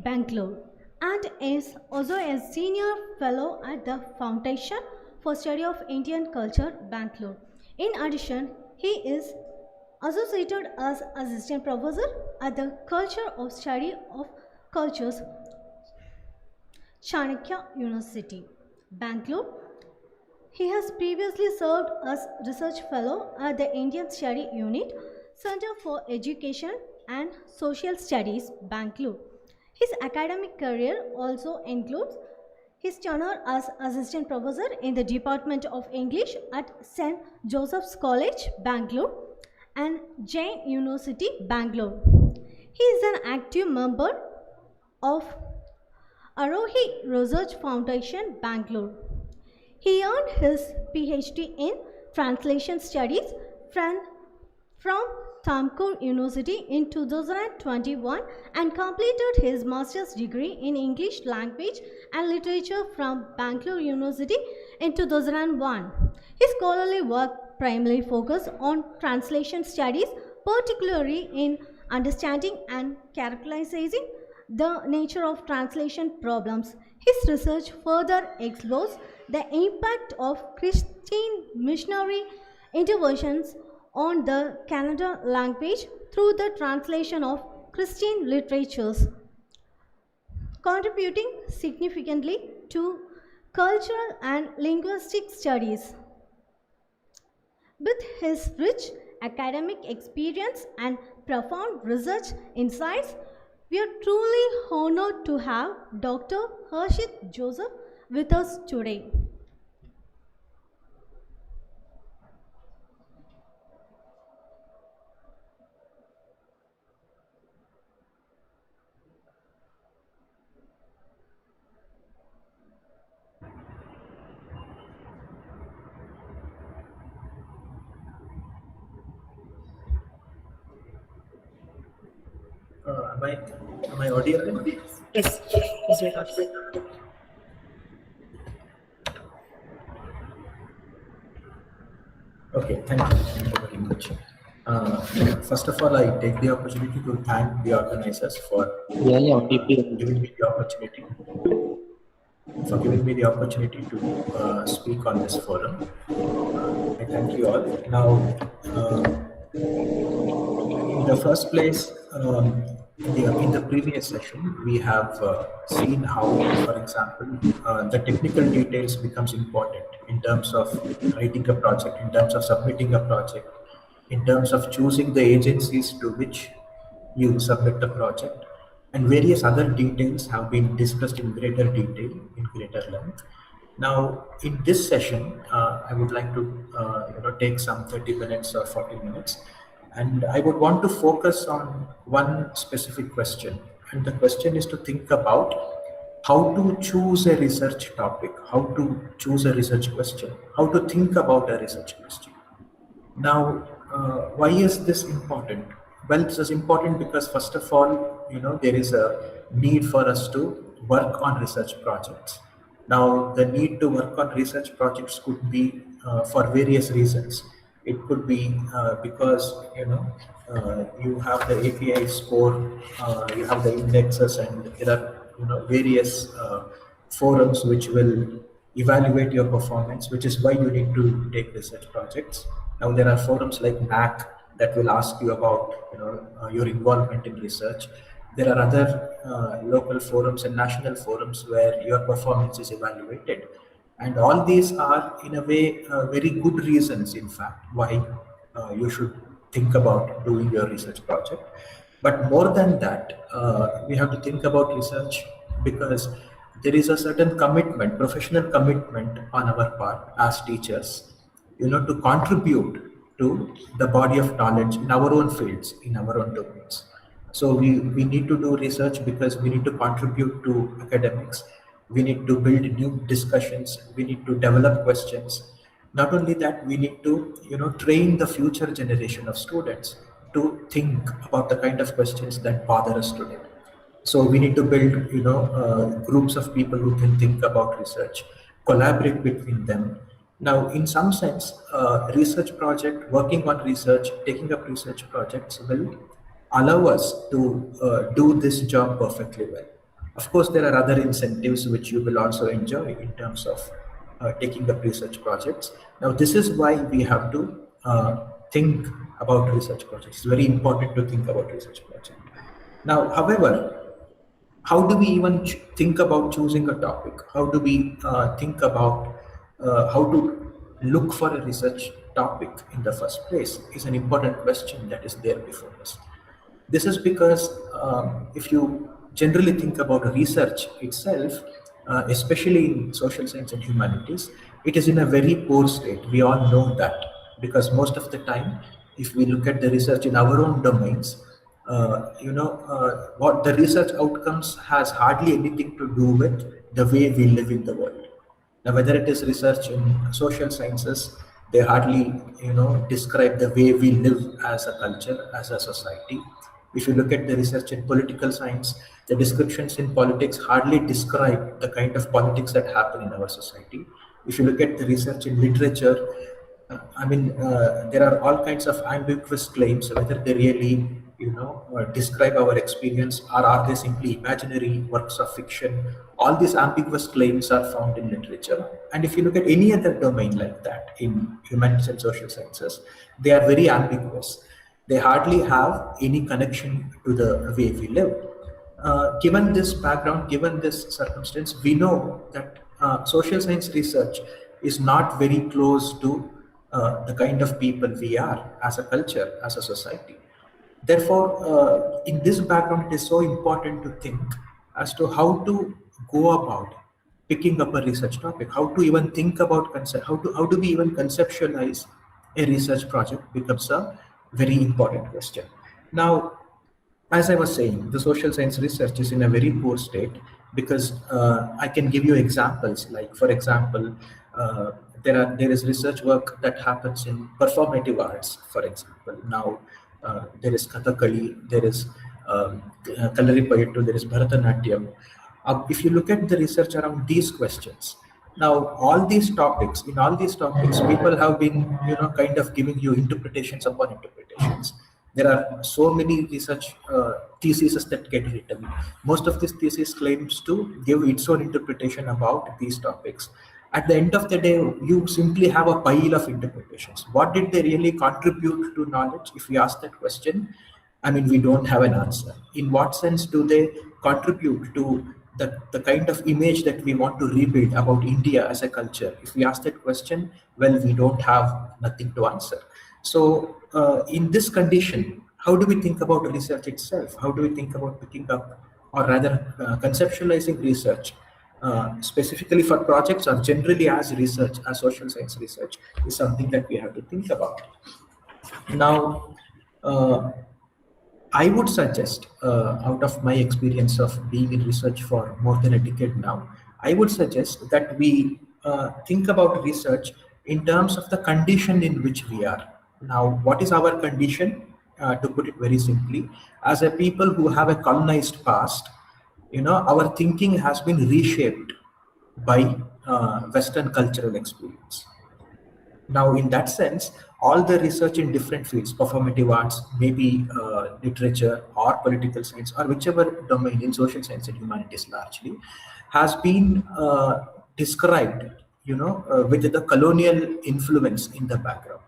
Bangalore, and is also a senior fellow at the Foundation for Study of Indian Culture, Bangalore. In addition, he is associated as assistant professor at the Culture of Study of Cultures, Chanakya University, Bangalore. He has previously served as research fellow at the Indian Study Unit, Center for Education and Social Studies, Bangalore. His academic career also includes his tenure as assistant professor in the Department of English at St. Joseph's College, Bangalore, and Jain University, Bangalore. He is an active member of Arohi Research Foundation, Bangalore. He earned his PhD in Translation Studies from Tamkur University in 2021 and completed his master's degree in English Language and Literature from Bangalore University in 2001. His scholarly work primarily focused on translation studies, particularly in understanding and characterizing the nature of translation problems. His research further explores the impact of Christian missionary interventions on the Kannada language through the translation of Christian literatures, contributing significantly to cultural and linguistic studies. With his rich academic experience and profound research insights, we are truly honored to have Dr. Harshit Joseph with us today. Am I audible? Yes, yes, you're audible. Okay, thank you very much. First of all, I take the opportunity to thank the organizers for giving me the opportunity to speak on this forum. I thank you all. Now, in the first place, in the previous session, we have seen how, for example, the technical details becomes important in terms of writing a project, in terms of submitting a project, in terms of choosing the agencies to which you submit the project, and various other details have been discussed in greater detail, in greater length. Now, in this session, I would like to take some 30 minutes or 40 minutes, and I would want to focus on one specific question. And the question is to think about how to choose a research topic, how to choose a research question, how to think about a research question. Now, why is this important? Well, this is important because first of all, there is a need for us to work on research projects. Now, the need to work on research projects could be for various reasons. It could be because you have the API score, you have the indexes, and there are various forums which will evaluate your performance, which is why you need to take research projects. Now there are forums like NAC that will ask you about your involvement in research. There are other local forums and national forums where your performance is evaluated, and all these are in a way very good reasons, in fact, why you should think about doing your research project. But more than that, we have to think about research because there is a certain commitment, professional commitment on our part as teachers, to contribute to the body of knowledge in our own fields, in our own domains. So we need to do research because we need to contribute to academics. We need to build new discussions. We need to develop questions. Not only that, we need to train the future generation of students to think about the kind of questions that bother us today. So we need to build groups of people who can think about research, collaborate between them. Now, in some sense, research project, working on research, taking up research projects will allow us to do this job perfectly well. Of course, there are other incentives which you will also enjoy in terms of taking up research projects. Now, this is why we have to think about research projects. It's very important to think about research projects. Now, however, how do we even think about choosing a topic? How do we think about how to look for a research topic in the first place is an important question that is there before us. This is because if you generally think about research itself, especially in social science and humanities, it is in a very poor state. We all know that because most of the time, if we look at the research in our own domains, what the research outcomes has hardly anything to do with the way we live in the world. Now, whether it is research in social sciences, they hardly, describe the way we live as a culture, as a society. If you look at the research in political science, the descriptions in politics hardly describe the kind of politics that happen in our society. If you look at the research in literature, there are all kinds of ambiguous claims, whether they really, describe our experience or are they simply imaginary works of fiction. All these ambiguous claims are found in literature. And if you look at any other domain like that in humanities and social sciences, they are very ambiguous. They hardly have any connection to the way we live. Given this background, given this circumstance, we know that social science research is not very close to the kind of people we are as a culture, as a society. Therefore, in this background, it is so important to think as to how to go about picking up a research topic, how to even think about how do we even conceptualize a research project becomes a very important question. Now, as I was saying, the social science research is in a very poor state because I can give you examples. Like, for example, there is research work that happens in performative arts, for example. Now, there is Kathakali, there is Kalaripayattu, there is Bharatanatyam. If you look at the research around these questions, now all these topics, people have been, kind of giving you interpretations upon interpretations. There are so many research theses that get written. Most of these theses claims to give its own interpretation about these topics. At the end of the day, you simply have a pile of interpretations. What did they really contribute to knowledge? If we ask that question, we don't have an answer. In what sense do they contribute to the kind of image that we want to rebuild about India as a culture? If we ask that question, well, we don't have nothing to answer. So in this condition, how do we think about research itself? How do we think about picking up, or rather conceptualizing research, specifically for projects or generally as research, as social science research, is something that we have to think about. Now, I would suggest, out of my experience of being in research for more than a decade now, I would suggest that we think about research in terms of the condition in which we are. Now, what is our condition? To put it very simply, as a people who have a colonized past, our thinking has been reshaped by Western cultural experience. Now, in that sense, all the research in different fields, performative arts, maybe literature or political science, or whichever domain in social science and humanities largely, has been described, with the colonial influence in the background.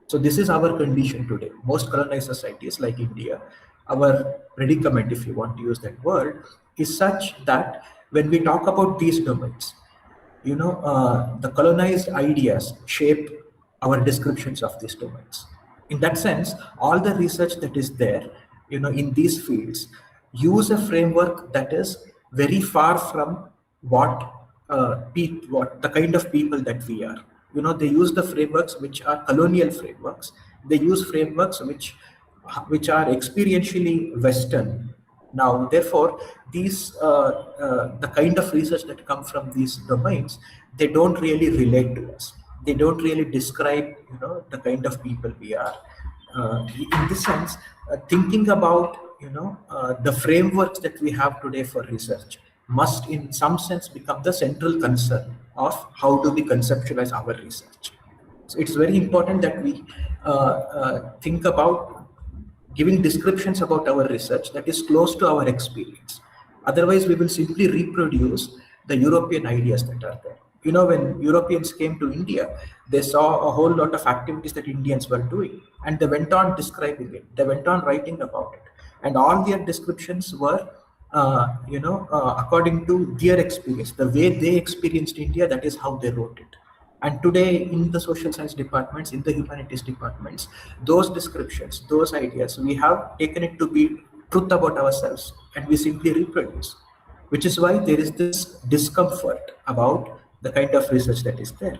So this is our condition today. Most colonized societies like India, our predicament, if you want to use that word, is such that when we talk about these domains, the colonized ideas shape our descriptions of these domains. In that sense, all the research that is there, in these fields, use a framework that is very far from what the kind of people that we are. They use the frameworks which are colonial frameworks. They use frameworks which are experientially Western. Now, therefore, the kind of research that come from these domains, they don't really relate to us. They don't really describe, the kind of people we are. In this sense, thinking about, the frameworks that we have today for research must, in some sense, become the central concern of how do we conceptualize our research. So it's very important that we think about giving descriptions about our research that is close to our experience. Otherwise, we will simply reproduce the European ideas that are there. When Europeans came to India, they saw a whole lot of activities that Indians were doing, and they went on describing it. They went on writing about it, and all their descriptions were, according to their experience, the way they experienced India. That is how they wrote it. And today, in the social science departments, in the humanities departments, those descriptions, those ideas, we have taken it to be truth about ourselves, and we simply reproduce. Which is why there is this discomfort about the kind of research that is there.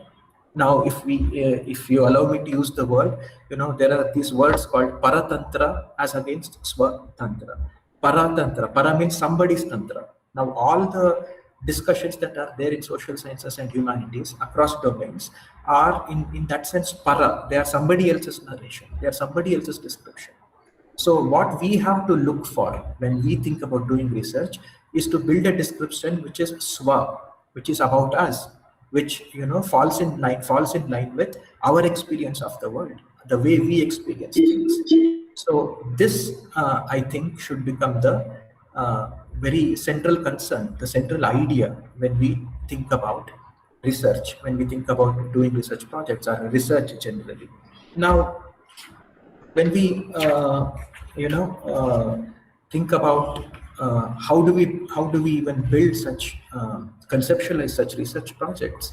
Now, if you allow me to use the word, there are these words called paratantra as against swatantra. Paratantra, para means somebody's tantra. Now, all the discussions that are there in social sciences and humanities across domains are in that sense para. They are somebody else's narration. They are somebody else's description. So what we have to look for when we think about doing research is to build a description which is swa, which is about us, which falls in line with our experience of the world, the way we experience things. So this, I think, should become the very central concern, the central idea when we think about research, when we think about doing research projects or research generally. Now, when we think about how do we even build such conceptualize such research projects,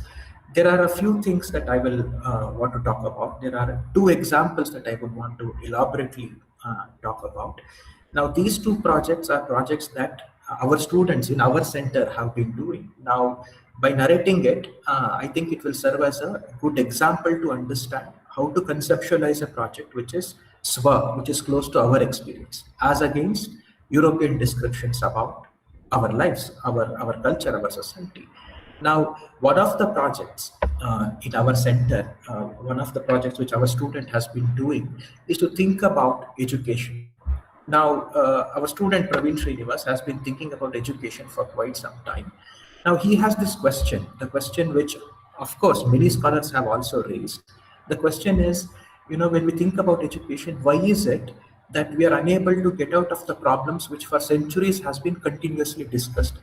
there are a few things that I will want to talk about. There are two examples that I would want to elaborately talk about. Now, these two projects are projects that our students in our center have been doing. Now, by narrating it, I think it will serve as a good example to understand how to conceptualize a project which is swa, which is close to our experience, as against European descriptions about our lives, our culture, our society. Now, one of the projects in our center, one of the projects which our student has been doing is to think about education. Now, our student Praveen Srinivas has been thinking about education for quite some time. Now, he has this question, the question which, of course, many scholars have also raised. The question is, when we think about education, why is it that we are unable to get out of the problems which for centuries has been continuously discussed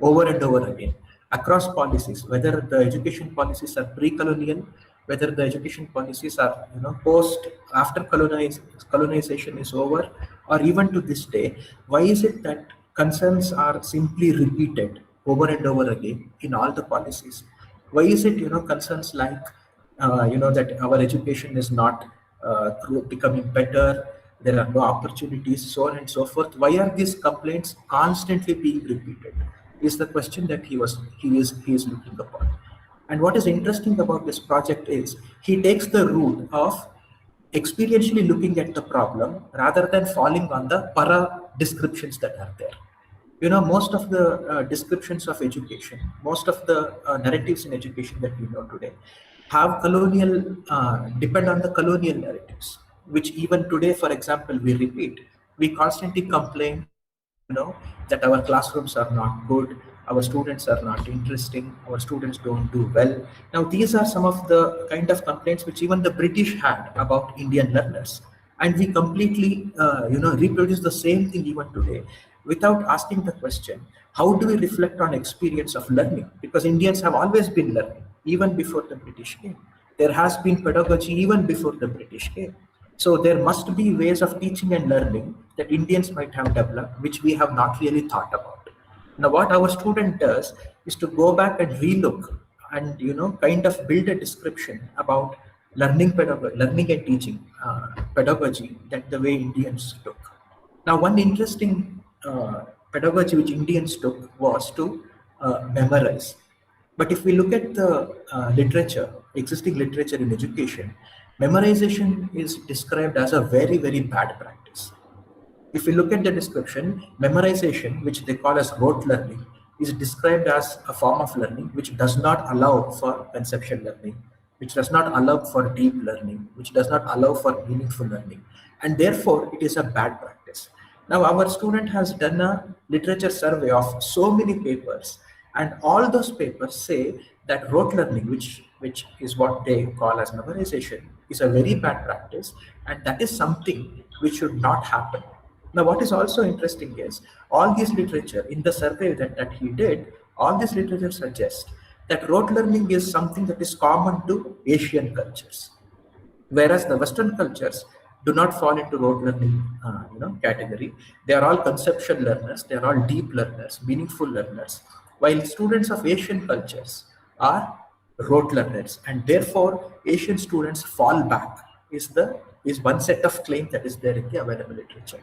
over and over again across policies, whether the education policies are pre-colonial, whether the education policies are post, after colonization is over, or even to this day. Why is it that concerns are simply repeated over and over again in all the policies? Why is it concerns like that our education is not becoming better, there are no opportunities, so on and so forth? Why are these complaints constantly being repeated is the question that he is looking upon. And what is interesting about this project is he takes the route of experientially looking at the problem rather than falling on the para descriptions that are there. You know, most of the descriptions of education, most of the narratives in education that we know today have colonial, depend on the colonial narratives, which even today, for example, we repeat. We constantly complain, you know, that our classrooms are not good, our students are not interesting, our students don't do well. Now, these are some of the kind of complaints which even the British had about Indian learners. And we completely, reproduce the same thing even today without asking the question, how do we reflect on experience of learning? Because Indians have always been learning, even before the British came. There has been pedagogy even before the British came. So there must be ways of teaching and learning that Indians might have developed, which we have not really thought about. Now, what our student does is to go back and relook and, you know, kind of build a description about learning pedagogy, learning and teaching pedagogy that the way Indians took. Now, one interesting pedagogy which Indians took was to memorize. But if we look at the literature, existing literature in education, memorization is described as a very, very bad practice. If we look at the description, memorization, which they call as rote learning, is described as a form of learning which does not allow for conceptual learning, which does not allow for deep learning, which does not allow for meaningful learning. And therefore, it is a bad practice. Now, our student has done a literature survey of so many papers, and all those papers say that rote learning, which is what they call as memorization, is a very bad practice, and that is something which should not happen. Now, what is also interesting is all this literature in the survey that he did, all this literature suggests that rote learning is something that is common to Asian cultures, whereas the Western cultures do not fall into rote learning category. They are all conceptual learners, they are all deep learners, meaningful learners, while students of Asian cultures are rote learners, and therefore Asian students fall back is one set of claim that is there in the available literature.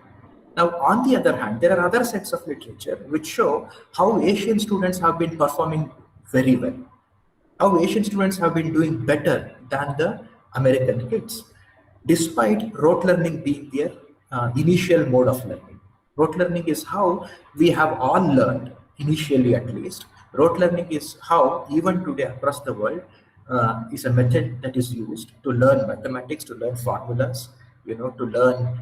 Now, on the other hand, there are other sets of literature which show how Asian students have been performing very well, how Asian students have been doing better than the American kids, despite rote learning being their initial mode of learning. Rote learning is how we have all learned, initially at least. Rote learning is how, even today across the world, is a method that is used to learn mathematics, to learn formulas, to learn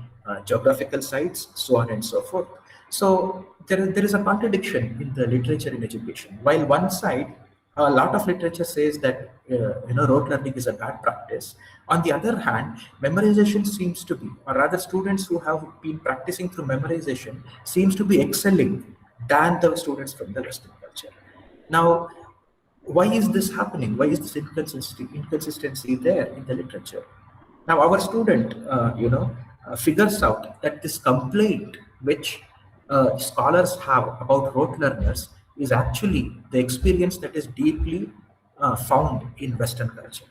geographical sites, so on and so forth. So there is a contradiction in the literature in education. While one side, a lot of literature says that rote learning is a bad practice. On the other hand, memorization seems to be, or rather students who have been practicing through memorization seems to be excelling than the students from the Western culture. Now, why is this happening? Why is this inconsistency there in the literature? Now, our student, figures out that this complaint which scholars have about rote learners is actually the experience that is deeply found in Western culture.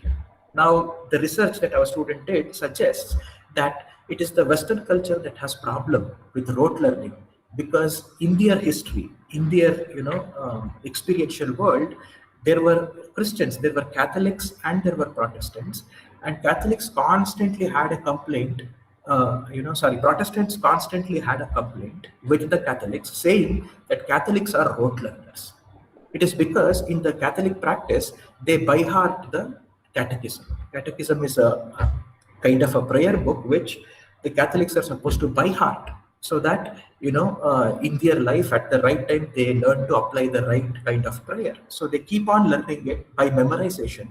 Now, the research that our student did suggests that it is the Western culture that has problem with rote learning, because in their history, in their experiential world, there were Christians, there were Catholics, and there were Protestants, and Catholics constantly had a complaint. Protestants constantly had a complaint with the Catholics, saying that Catholics are rote learners. It is because in the Catholic practice, they by heart the catechism. Catechism is a kind of a prayer book which the Catholics are supposed to by heart, so that in their life at the right time they learn to apply the right kind of prayer. So they keep on learning it by memorization.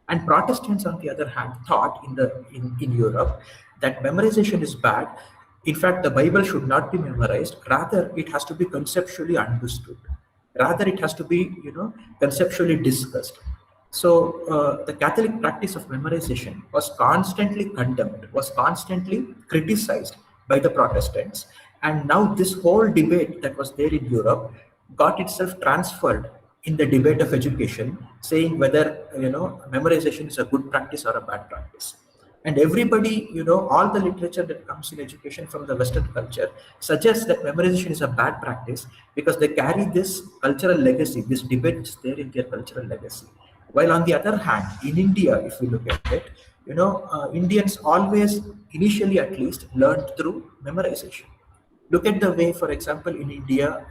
And Protestants, on the other hand, thought in Europe that memorization is bad. In fact, the Bible should not be memorized. Rather, it has to be conceptually understood. Rather, it has to be conceptually discussed. So the Catholic practice of memorization was constantly condemned, was constantly criticized by the Protestants. And now this whole debate that was there in Europe got itself transferred in the debate of education, saying whether memorization is a good practice or a bad practice. And everybody, all the literature that comes in education from the Western culture suggests that memorization is a bad practice because they carry this cultural legacy, this debate is there in their cultural legacy. While on the other hand, in India, if we look at it, Indians always, initially at least, learned through memorization. Look at the way, for example, in India,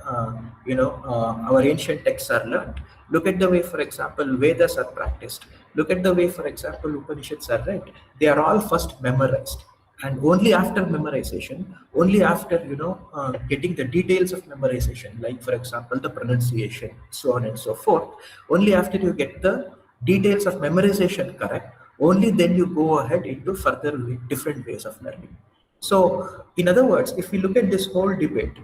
our ancient texts are learned. Look at the way, for example, Vedas are practiced. Look at the way, for example, Upanishads are read. They are all first memorized, and only after memorization, only after getting the details of memorization, like for example the pronunciation, so on and so forth. Only after you get the details of memorization correct, only then you go ahead into further different ways of learning. So, in other words, if we look at this whole debate,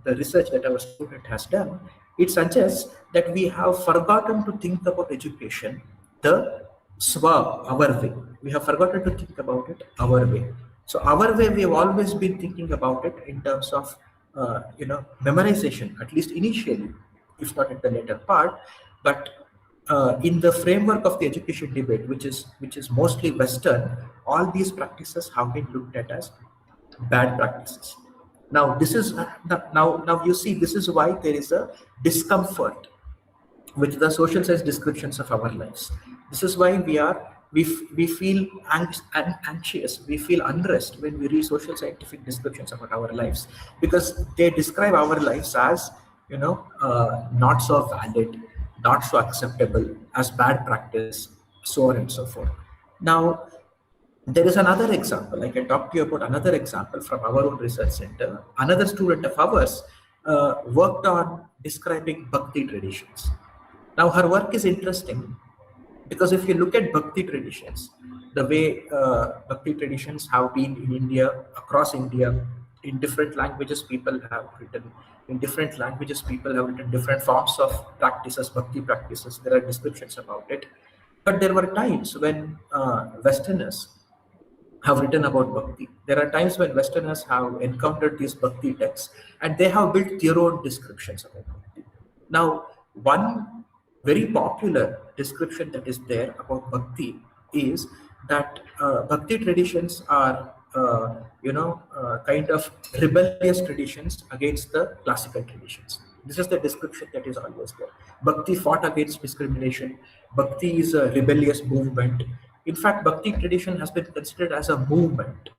the research that our student has done, it suggests that we have forgotten to think about education the our way. We have forgotten to think about it our way. So, our way, we have always been thinking about it in terms of, memorization, at least initially, if not at the later part. But in the framework of the education debate, which is mostly Western, all these practices have been looked at as bad practices. Now, this is now you see, this is why there is a discomfort with the social science descriptions of our lives. This is why we feel anxious, we feel unrest when we read social scientific descriptions about our lives, because they describe our lives as not so valid, not so acceptable, as bad practice, so on and so forth. Now, there is another example. I can talk to you about another example from our own research center. Another student of ours worked on describing Bhakti traditions. Now, her work is interesting because if you look at Bhakti traditions, the way Bhakti traditions have been in India, across India, in different languages, people have written. In different languages, people have written different forms of practices, Bhakti practices. There are descriptions about it. But there were times when Westerners have written about Bhakti. There are times when Westerners have encountered these Bhakti texts and they have built their own descriptions about Bhakti. Now, one very popular description that is there about Bhakti is that Bhakti traditions are, kind of rebellious traditions against the classical traditions. This is the description that is always there. Bhakti fought against discrimination. Bhakti is a rebellious movement. In fact, Bhakti tradition has been considered as a movement,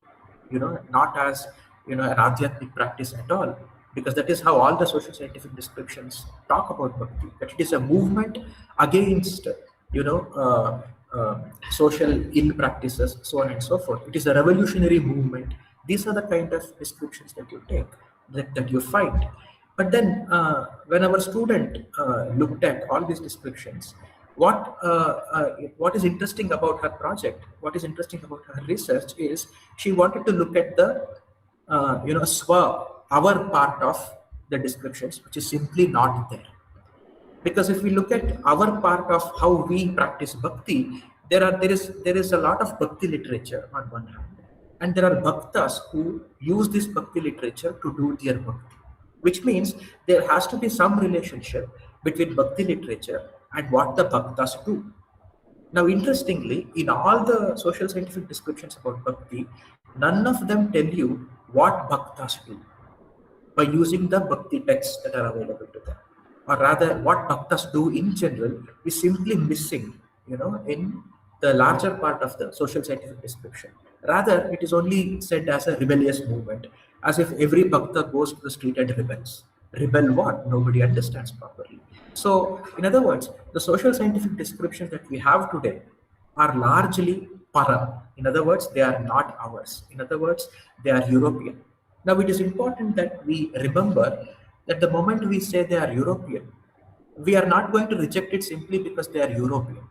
not as an Adhyatmic practice at all, because that is how all the social scientific descriptions talk about Bhakti, that it is a movement against social ill practices, so on and so forth. It is a revolutionary movement. These are the kind of descriptions that you take, that you find. But then when our student looked at all these descriptions, what is interesting about her project, what is interesting about her research is she wanted to look at the our part of the descriptions, which is simply not there. Because if we look at our part of how we practice bhakti, there is a lot of bhakti literature on one hand, and there are bhaktas who use this bhakti literature to do their bhakti, which means there has to be some relationship between bhakti literature and what the bhaktas do. Now, interestingly, in all the social scientific descriptions about bhakti, none of them tell you what bhaktas do by using the bhakti texts that are available to them. Or rather, what bhaktas do in general is simply missing, in the larger part of the social scientific description. Rather, it is only said as a rebellious movement, as if every bhakta goes to the street and rebels. Rebel what? Nobody understands properly. So, in other words, the social scientific descriptions that we have today are largely para. In other words, they are not ours. In other words, they are European. Now, it is important that we remember that the moment we say they are European, we are not going to reject it simply because they are European.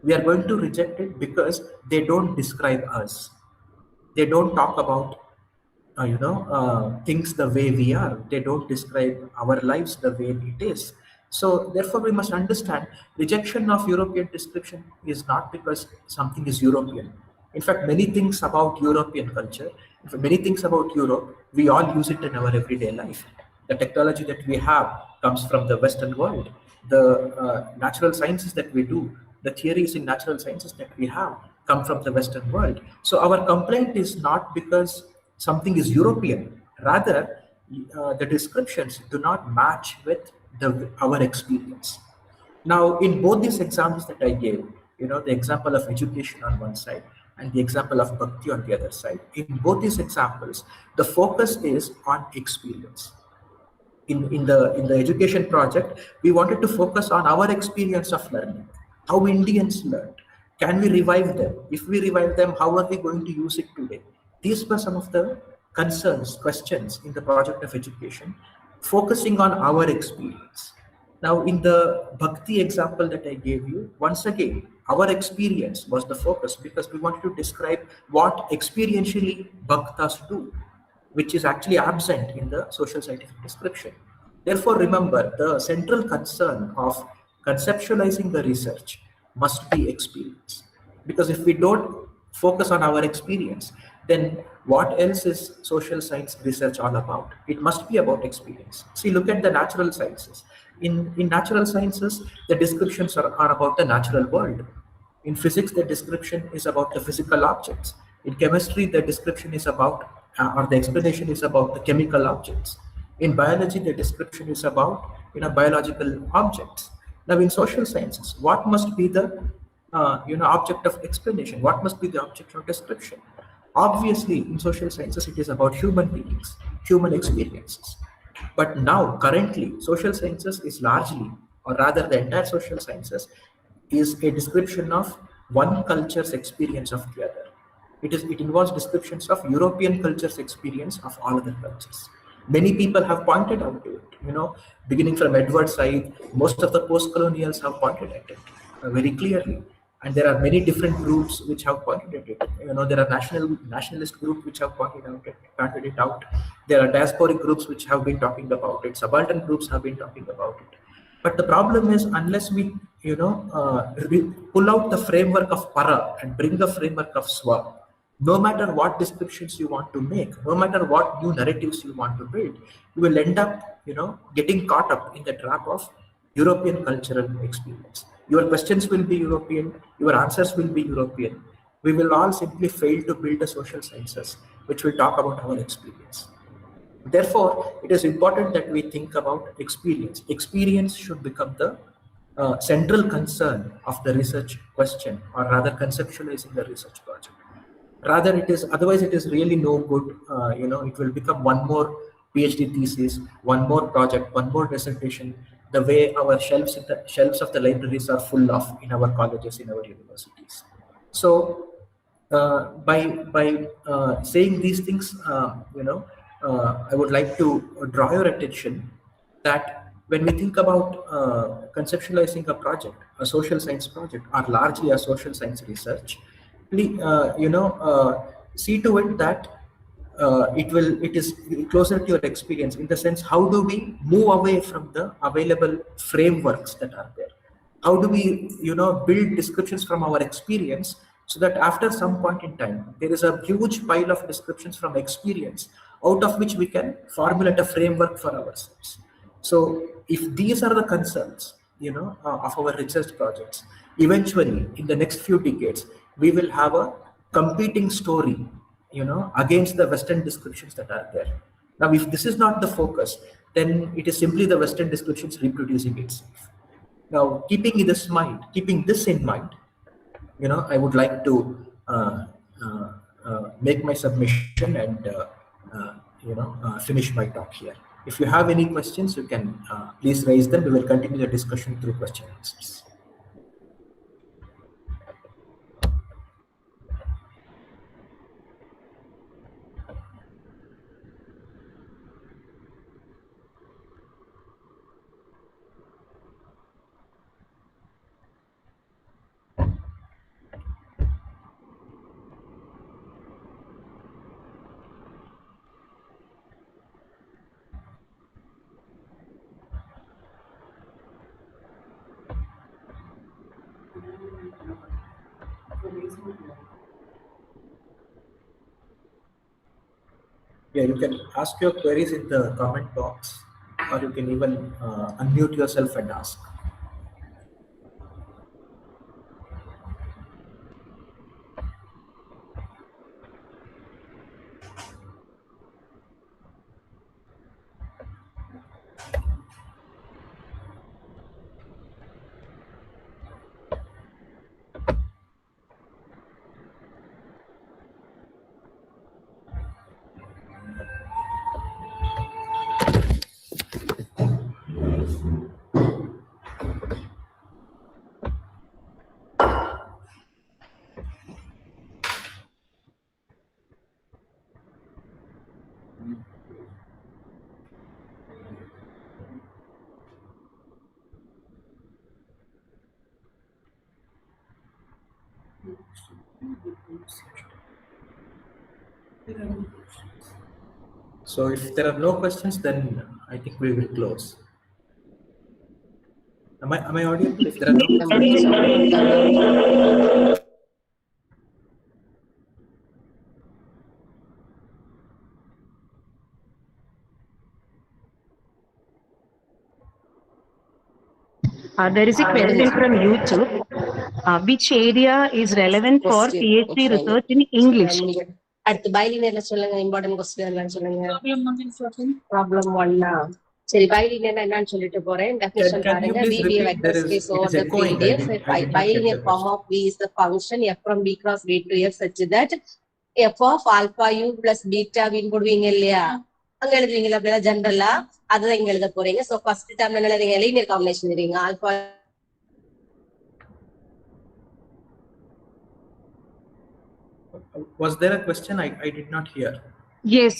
We are going to reject it because they don't describe us. They don't talk about things the way we are. They don't describe our lives the way it is. So therefore, we must understand rejection of European description is not because something is European. In fact, many things about European culture, many things about Europe, we all use it in our everyday life. The technology that we have comes from the Western world. The natural sciences that we do, the theories in natural sciences that we have come from the Western world. So our complaint is not because something is European. Rather, the descriptions do not match with our experience. Now, in both these examples that I gave, the example of education on one side and the example of bhakti on the other side. In both these examples, the focus is on experience. In the education project, we wanted to focus on our experience of learning, how Indians learned. Can we revive them? If we revive them, how are we going to use it today? These were some of the concerns, questions in the project of education, focusing on our experience. Now, in the Bhakti example that I gave you, once again, our experience was the focus because we wanted to describe what experientially Bhaktas do, which is actually absent in the social scientific description. Therefore, remember, the central concern of conceptualizing the research must be experience. Because if we don't focus on our experience, then what else is social science research all about? It must be about experience. See, look at the natural sciences. In natural sciences, the descriptions are about the natural world. In physics, the description is about the physical objects. In chemistry, the description is about, or the explanation is about the chemical objects. In biology, the description is about, biological objects. Now, in social sciences, what must be the, object of explanation? What must be the object of description? Obviously, in social sciences, it is about human beings, human experiences. But now, currently, social sciences is largely, or rather the entire social sciences, is a description of one culture's experience of the other. It involves descriptions of European culture's experience of all other cultures. Many people have pointed out to it, beginning from Edward Said, most of the post-colonials have pointed at it very clearly. And there are many different groups which have pointed at it. There are nationalist groups which have pointed it out. There are diasporic groups which have been talking about it. Subaltern groups have been talking about it. But the problem is, unless we, we pull out the framework of para and bring the framework of swa, no matter what descriptions you want to make, no matter what new narratives you want to build, you will end up, getting caught up in the trap of European cultural experience. Your questions will be European, your answers will be European. We will all simply fail to build a social sciences which will talk about our experience. Therefore, it is important that we think about experience. Experience should become the central concern of the research question, or rather conceptualizing the research project. Rather, otherwise it is really no good. It will become one more PhD thesis, one more project, one more dissertation, the way our shelves of the libraries are full of in our colleges, in our universities. So by saying these things, I would like to draw your attention that when we think about conceptualizing a project, a social science project, or largely a social science research, please, see to it that it is closer to your experience, in the sense, how do we move away from the available frameworks that are there? How do we, build descriptions from our experience, so that after some point in time, there is a huge pile of descriptions from experience, out of which we can formulate a framework for ourselves. So if these are the concerns, of our research projects, eventually in the next few decades, we will have a competing story, against the Western descriptions that are there. Now, if this is not the focus, then it is simply the Western descriptions reproducing itself. Now, keeping this in mind, I would like to make my submission and finish my talk here. If you have any questions, you can please raise them. We will continue the discussion through question and answers. Yeah, you can ask your queries in the comment box, or you can even unmute yourself and ask. So if there are no questions, then I think we will close. Am I audible? If there are no questions. There is a question from YouTube. Which area is relevant for PhD research in English? அடுத்து பைலினியர்ல சொல்லுங்க, important question சொல்லுங்க. Problem 1 சரி, bilinear என்னன்னு சொல்லிட்டு போறேன். Definition பாருங்க. BBA vector space over the PDF. Bilinear form of V is the function f from B cross B to F such that f of alpha u plus beta v போடுவீங்க இல்லையா, அங்க எழுதுவீங்களா அப்படியே ஜெனரலா, அதுதான் இங்க எழுத போறீங்க. சோ ஃபர்ஸ்ட் டேர்ம் என்ன எழுதுறீங்க, லீனியர் காம்பினேஷன் எழுதுறீங்க. Alpha Was there a question? I did not hear. Yes,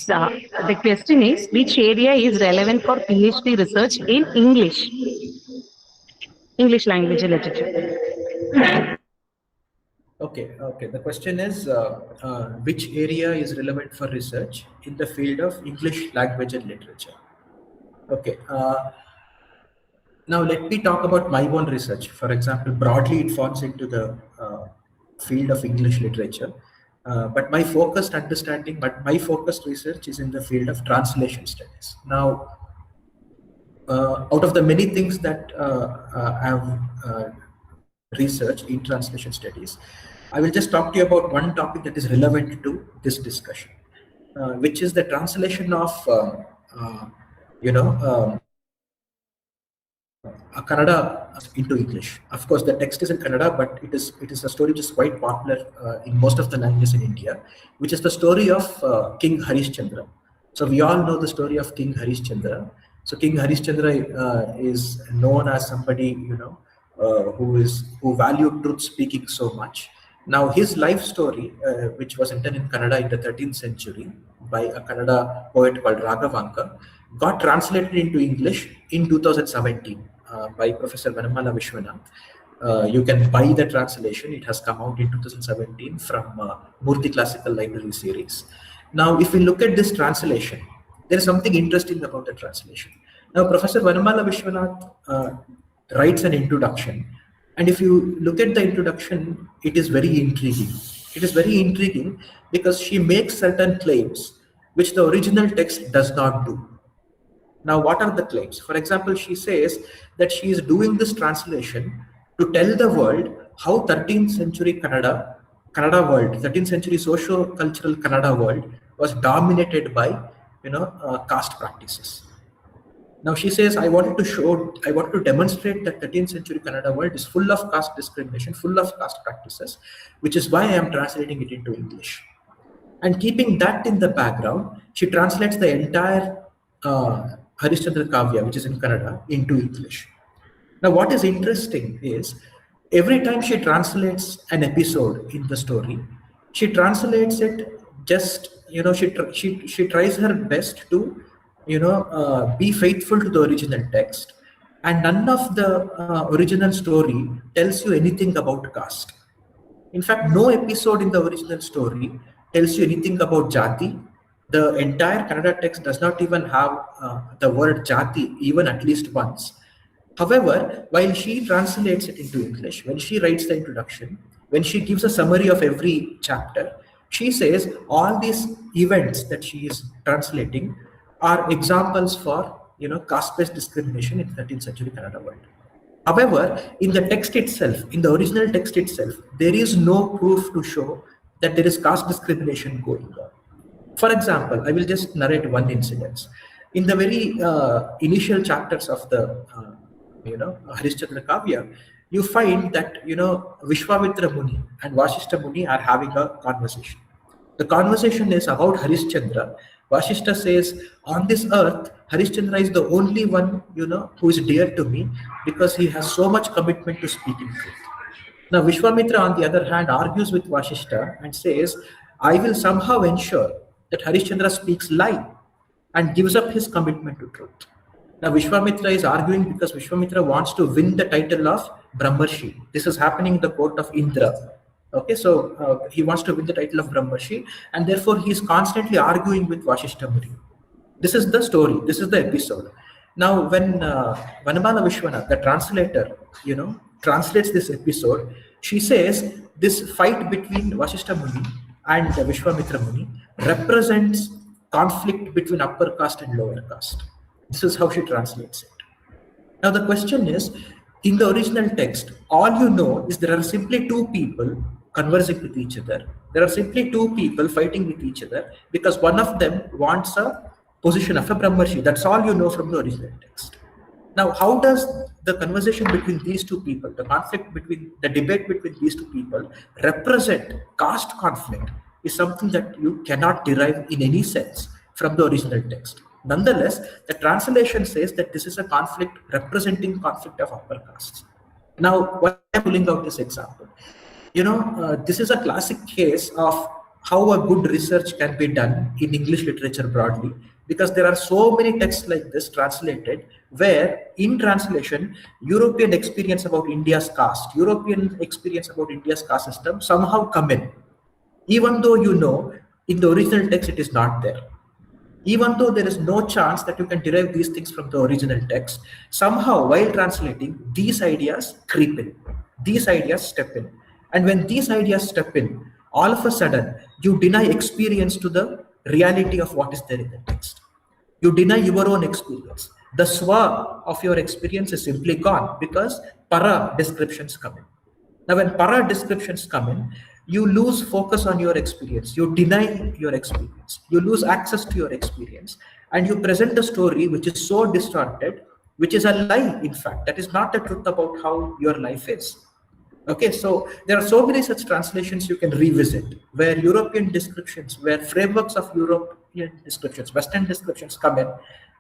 the question is which area is relevant for PhD research in English? English language and literature. Okay. The question is which area is relevant for research in the field of English language and literature? Okay. Now let me talk about my own research. For example, broadly it falls into the field of English literature. But my focused research is in the field of translation studies. Now, out of the many things that I have researched in translation studies, I will just talk to you about one topic that is relevant to this discussion, which is the translation of, Kannada into English. Of course, the text is in Kannada, but it is a story which is quite popular in most of the languages in India, which is the story of King Harishchandra. So we all know the story of King Harishchandra. So King Harishchandra is known as somebody who valued truth speaking so much. Now his life story, which was written in Kannada in the 13th century by a Kannada poet called Raghavanka, got translated into English in 2017 by Professor Vanamala Vishwanath. You can buy the translation. It has come out in 2017 from Murthy Classical Library series. Now, if we look at this translation, there is something interesting about the translation. Now, Professor Vanamala Vishwanath writes an introduction. And if you look at the introduction, it is very intriguing. It is very intriguing because she makes certain claims which the original text does not do. Now, what are the claims? For example, she says that she is doing this translation to tell the world how 13th century Kannada world, 13th century socio-cultural Kannada world was dominated by, caste practices. Now she says, I wanted to demonstrate that 13th century Kannada world is full of caste discrimination, full of caste practices, which is why I am translating it into English. And keeping that in the background, she translates the entire Harishchandra Kavya, which is in Kannada, into English. Now, what is interesting is every time she translates an episode in the story, she translates it just, she tries her best to, be faithful to the original text. And none of the original story tells you anything about caste. In fact, no episode in the original story tells you anything about jati. The entire Kannada text does not even have the word jati even at least once. However, while she translates it into English, when she writes the introduction, when she gives a summary of every chapter, she says all these events that she is translating are examples for, caste-based discrimination in 13th century Kannada world. However, in the text itself, in the original text itself, there is no proof to show that there is caste discrimination going on. For example, I will just narrate one incident. In the very initial chapters of the, Harishchandra Kavya, you find that, Vishwamitra Muni and Vashishta Muni are having a conversation. The conversation is about Harishchandra. Vashishta says, on this earth, Harishchandra is the only one, who is dear to me because he has so much commitment to speaking truth. Now, Vishwamitra, on the other hand, argues with Vashishta and says, I will somehow ensure that Harishchandra speaks lie and gives up his commitment to truth. Now, Vishwamitra is arguing because Vishwamitra wants to win the title of Brahmarshi. This is happening in the court of Indra. Okay, so he wants to win the title of Brahmarshi, and therefore he is constantly arguing with Vashishta Muni. This is the story. This is the episode. Now, when Vanamala Vishwanath, the translator, translates this episode, she says this fight between Vashishta Muni and Vishwamitra Muni represents conflict between upper caste and lower caste. This is how she translates it. Now the question is, in the original text, all you know is there are simply two people conversing with each other. There are simply two people fighting with each other because one of them wants a position of a Brahmarshi. That's all you know from the original text. Now, how does the conversation between these two people, the debate between these two people represent caste conflict is something that you cannot derive in any sense from the original text. Nonetheless, the translation says that this is a conflict representing conflict of upper castes. Now, why am I pulling out this example? This is a classic case of how a good research can be done in English literature broadly, because there are so many texts like this translated where in translation, European experience about India's caste, European experience about India's caste system somehow come in, even though in the original text it is not there. Even though there is no chance that you can derive these things from the original text, somehow while translating, these ideas creep in, these ideas step in. And when these ideas step in, all of a sudden, you deny experience to the reality of what is there in the text. You deny your own experience. The swa of your experience is simply gone because para descriptions come in. Now, when para descriptions come in, you lose focus on your experience. You deny your experience. You lose access to your experience. And you present a story which is so distorted, which is a lie, in fact. That is not the truth about how your life is. Okay, so there are so many such translations you can revisit, where European descriptions, where frameworks of European descriptions, Western descriptions come in,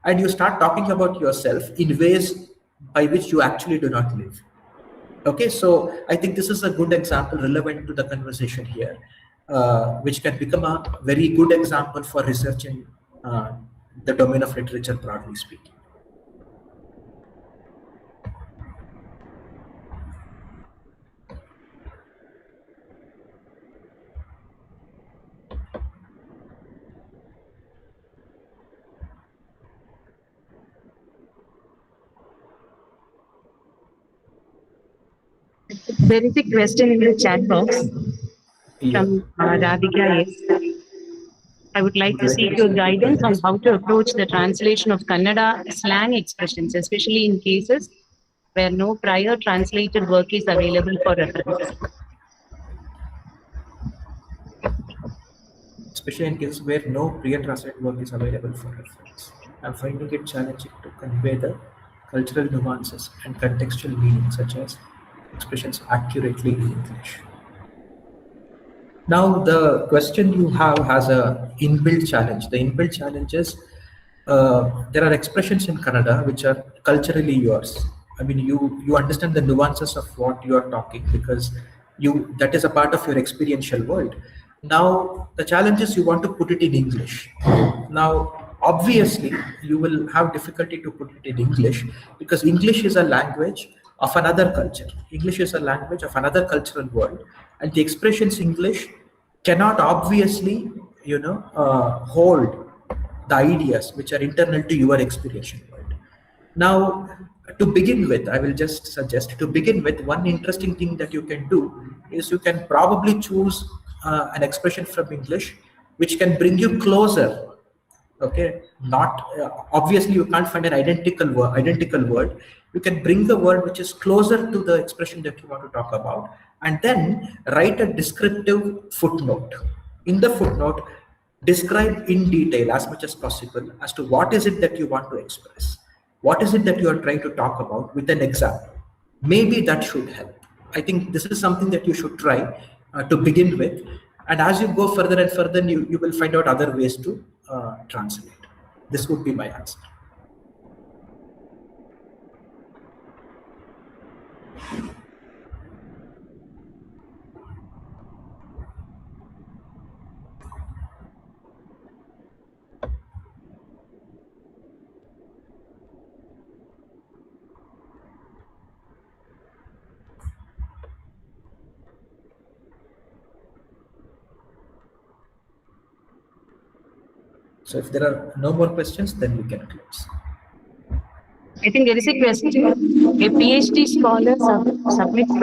and you start talking about yourself in ways by which you actually do not live. Okay, so I think this is a good example relevant to the conversation here, which can become a very good example for research in the domain of literature, broadly speaking. There is a question in the chat box from Radhika. Yes. I would like to seek your guidance on how to approach the translation of Kannada slang expressions, especially in cases where no prior translated work is available for reference. Especially in cases where no pre-translated work is available for reference. I'm finding it challenging to convey the cultural nuances and contextual meaning, such as expressions accurately in English. Now, the question you have has a inbuilt challenge. The inbuilt challenge is there are expressions in Kannada which are culturally yours. I mean, you understand the nuances of what you are talking because that is a part of your experiential world. Now, the challenge is you want to put it in English. Now, obviously, you will have difficulty to put it in English because English is a language of another culture. English is a language of another cultural world, and the expressions English cannot obviously, hold the ideas which are internal to your experiential world. Now, to begin with, I will just suggest to begin with, one interesting thing that you can do is you can probably choose an expression from English which can bring you closer. Okay, not obviously you can't find an identical word. You can bring the word which is closer to the expression that you want to talk about, and then write a descriptive footnote. In the footnote, describe in detail as much as possible as to what is it that you want to express, what is it that you are trying to talk about with an example. Maybe that should help. I think this is something that you should try to begin with, and as you go further and further, you will find out other ways to translate. This would be my answer. So if there are no more questions, then we can close. I think there is a question. A PhD scholar submits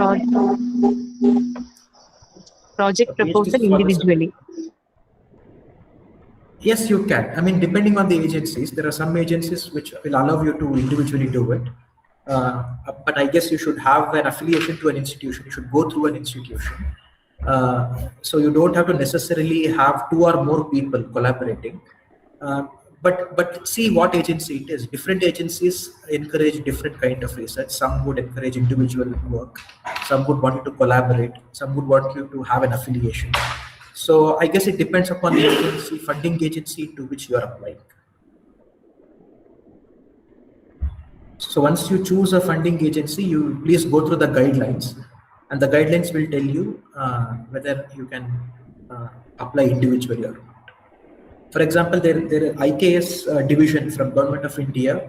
project proposal individually. Yes, you can. I mean, depending on the agencies, there are some agencies which will allow you to individually do it. But I guess you should have an affiliation to an institution. You should go through an institution. So you don't have to necessarily have 2 or more people collaborating. But see what agency it is. Different agencies encourage different kind of research. Some would encourage individual work. Some would want you to collaborate. Some would want you to have an affiliation. So I guess it depends upon the agency, funding agency to which you are applying. So once you choose a funding agency, you please go through the guidelines, and the guidelines will tell you whether you can apply individually or not. For example, there IKS division from Government of India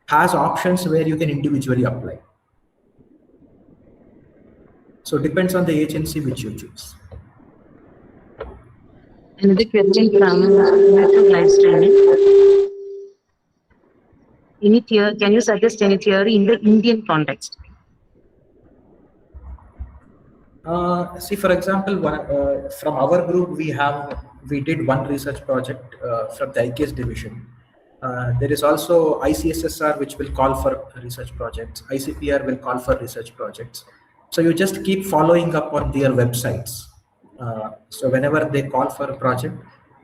has options where you can individually apply. So it depends on the agency which you choose. Another question from live streaming. Can you suggest any theory in the Indian context? See, for example, from our group, we did one research project from the IKS division. There is also ICSSR, which will call for research projects. ICPR will call for research projects. So you just keep following up on their websites. So whenever they call for a project,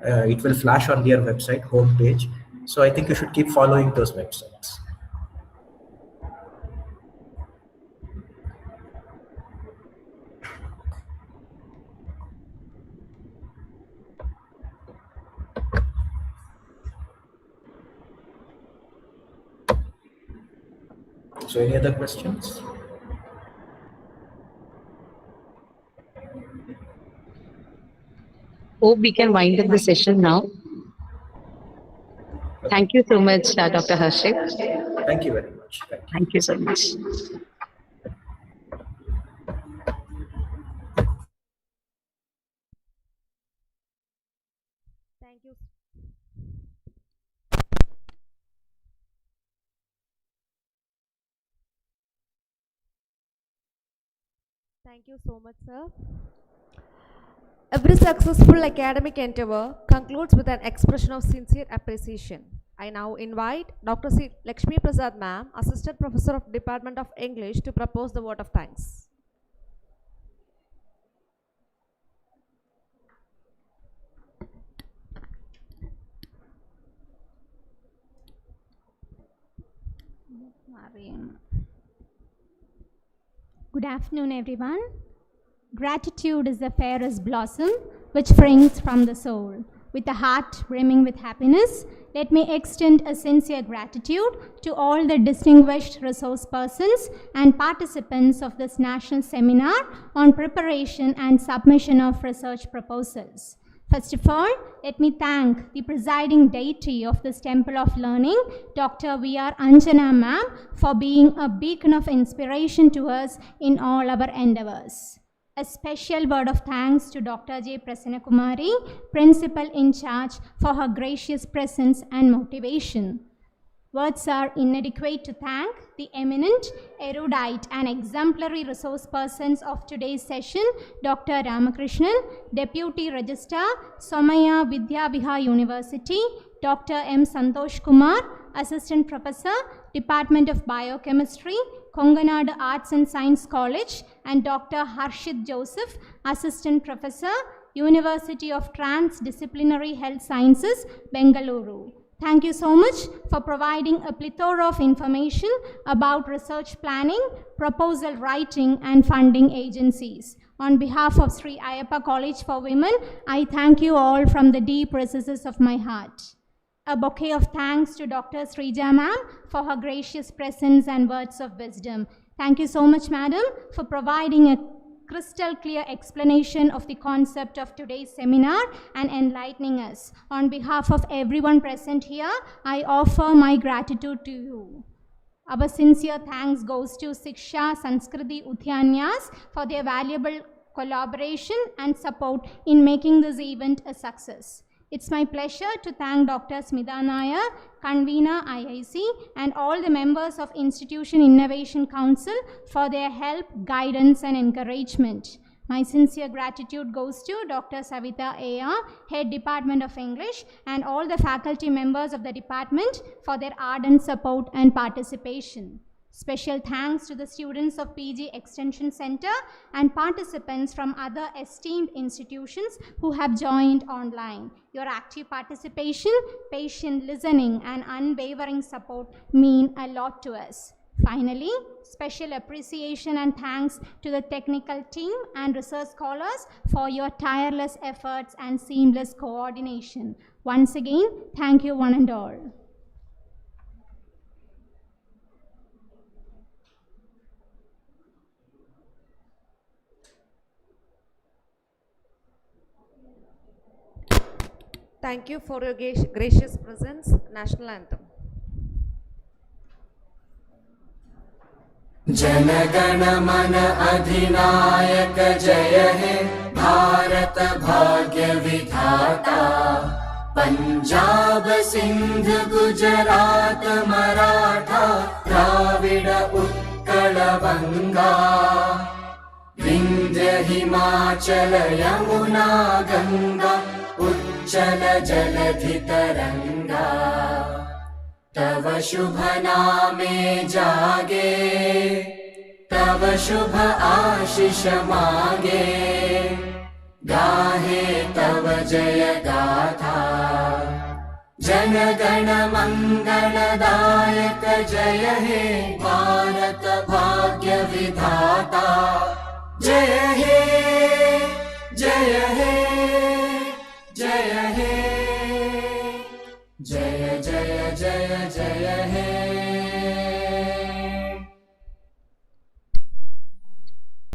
it will flash on their website homepage. So I think you should keep following those websites. So any other questions? Hope we can wind up the session now. Thank you so much, Dr. Harshit. Thank you very much. Thank you so much. Thank you. Thank you so much, sir. Every successful academic endeavor concludes with an expression of sincere appreciation. I now invite Dr. C. Lakshmi Prasad Ma'am, Assistant Professor of Department of English, to propose the vote of thanks. Good afternoon, everyone. Gratitude is the fairest blossom which springs from the soul. With a heart brimming with happiness, let me extend a sincere gratitude to all the distinguished resource persons and participants of this national seminar on preparation and submission of research proposals. First of all, let me thank the presiding deity of this temple of learning, Dr. V.R. Anjana ma'am, for being a beacon of inspiration to us in all our endeavors. A special word of thanks to Dr. J. Prasanna Kumari, Principal in charge, for her gracious presence and motivation. Words are inadequate to thank the eminent, erudite and exemplary resource persons of today's session, Dr. Ramakrishnan, Deputy Registrar, Somaya Vidya Vihar University, Dr. M. Santosh Kumar, Assistant Professor, Department of Biochemistry, Konganadu Arts and Science College, and Dr. Harshit Joseph, Assistant Professor, University of Transdisciplinary Health Sciences, Bengaluru. Thank you so much for providing a plethora of information about research planning, proposal writing, and funding agencies. On behalf of Sri Ayappa College for Women, I thank you all from the deep recesses of my heart. A bouquet of thanks to Dr. Srija ma'am for her gracious presence and words of wisdom. Thank you so much, madam, for providing a crystal clear explanation of the concept of today's seminar and enlightening us. On behalf of everyone present here, I offer my gratitude to you. Our sincere thanks goes to Siksha Sanskriti Udhyanyas for their valuable collaboration and support in making this event a success. It's my pleasure to thank Dr. Smita Nair, convener IIC, and all the members of Institution Innovation Council for their help, guidance, and encouragement. My sincere gratitude goes to Dr. Savita A.R., Head Department of English, and all the faculty members of the department for their ardent support and participation. Special thanks to the students of PG Extension Center and participants from other esteemed institutions who have joined online. Your active participation, patient listening, and unwavering support mean a lot to us. Finally, special appreciation and thanks to the technical team and research scholars for your tireless efforts and seamless coordination. Once again, thank you one and all. Thank you for your gracious presence. National Anthem. Jana Gana मन अधिनायक जय हे भारत भाग्य विधाता पंजाब सिंध गुजरात मराठा द्राविड उत्कल बंगा विंध्य हिमाचल यमुना गंगा उच्चल जलधि तरंगा तव शुभ नामे जागे तव शुभ आशीष मागे गाहे तव जय गाथा जन गण मंगलदायक जय हे भारत भाग्य विधाता जय हे जय हे जय हे जय जय जय जय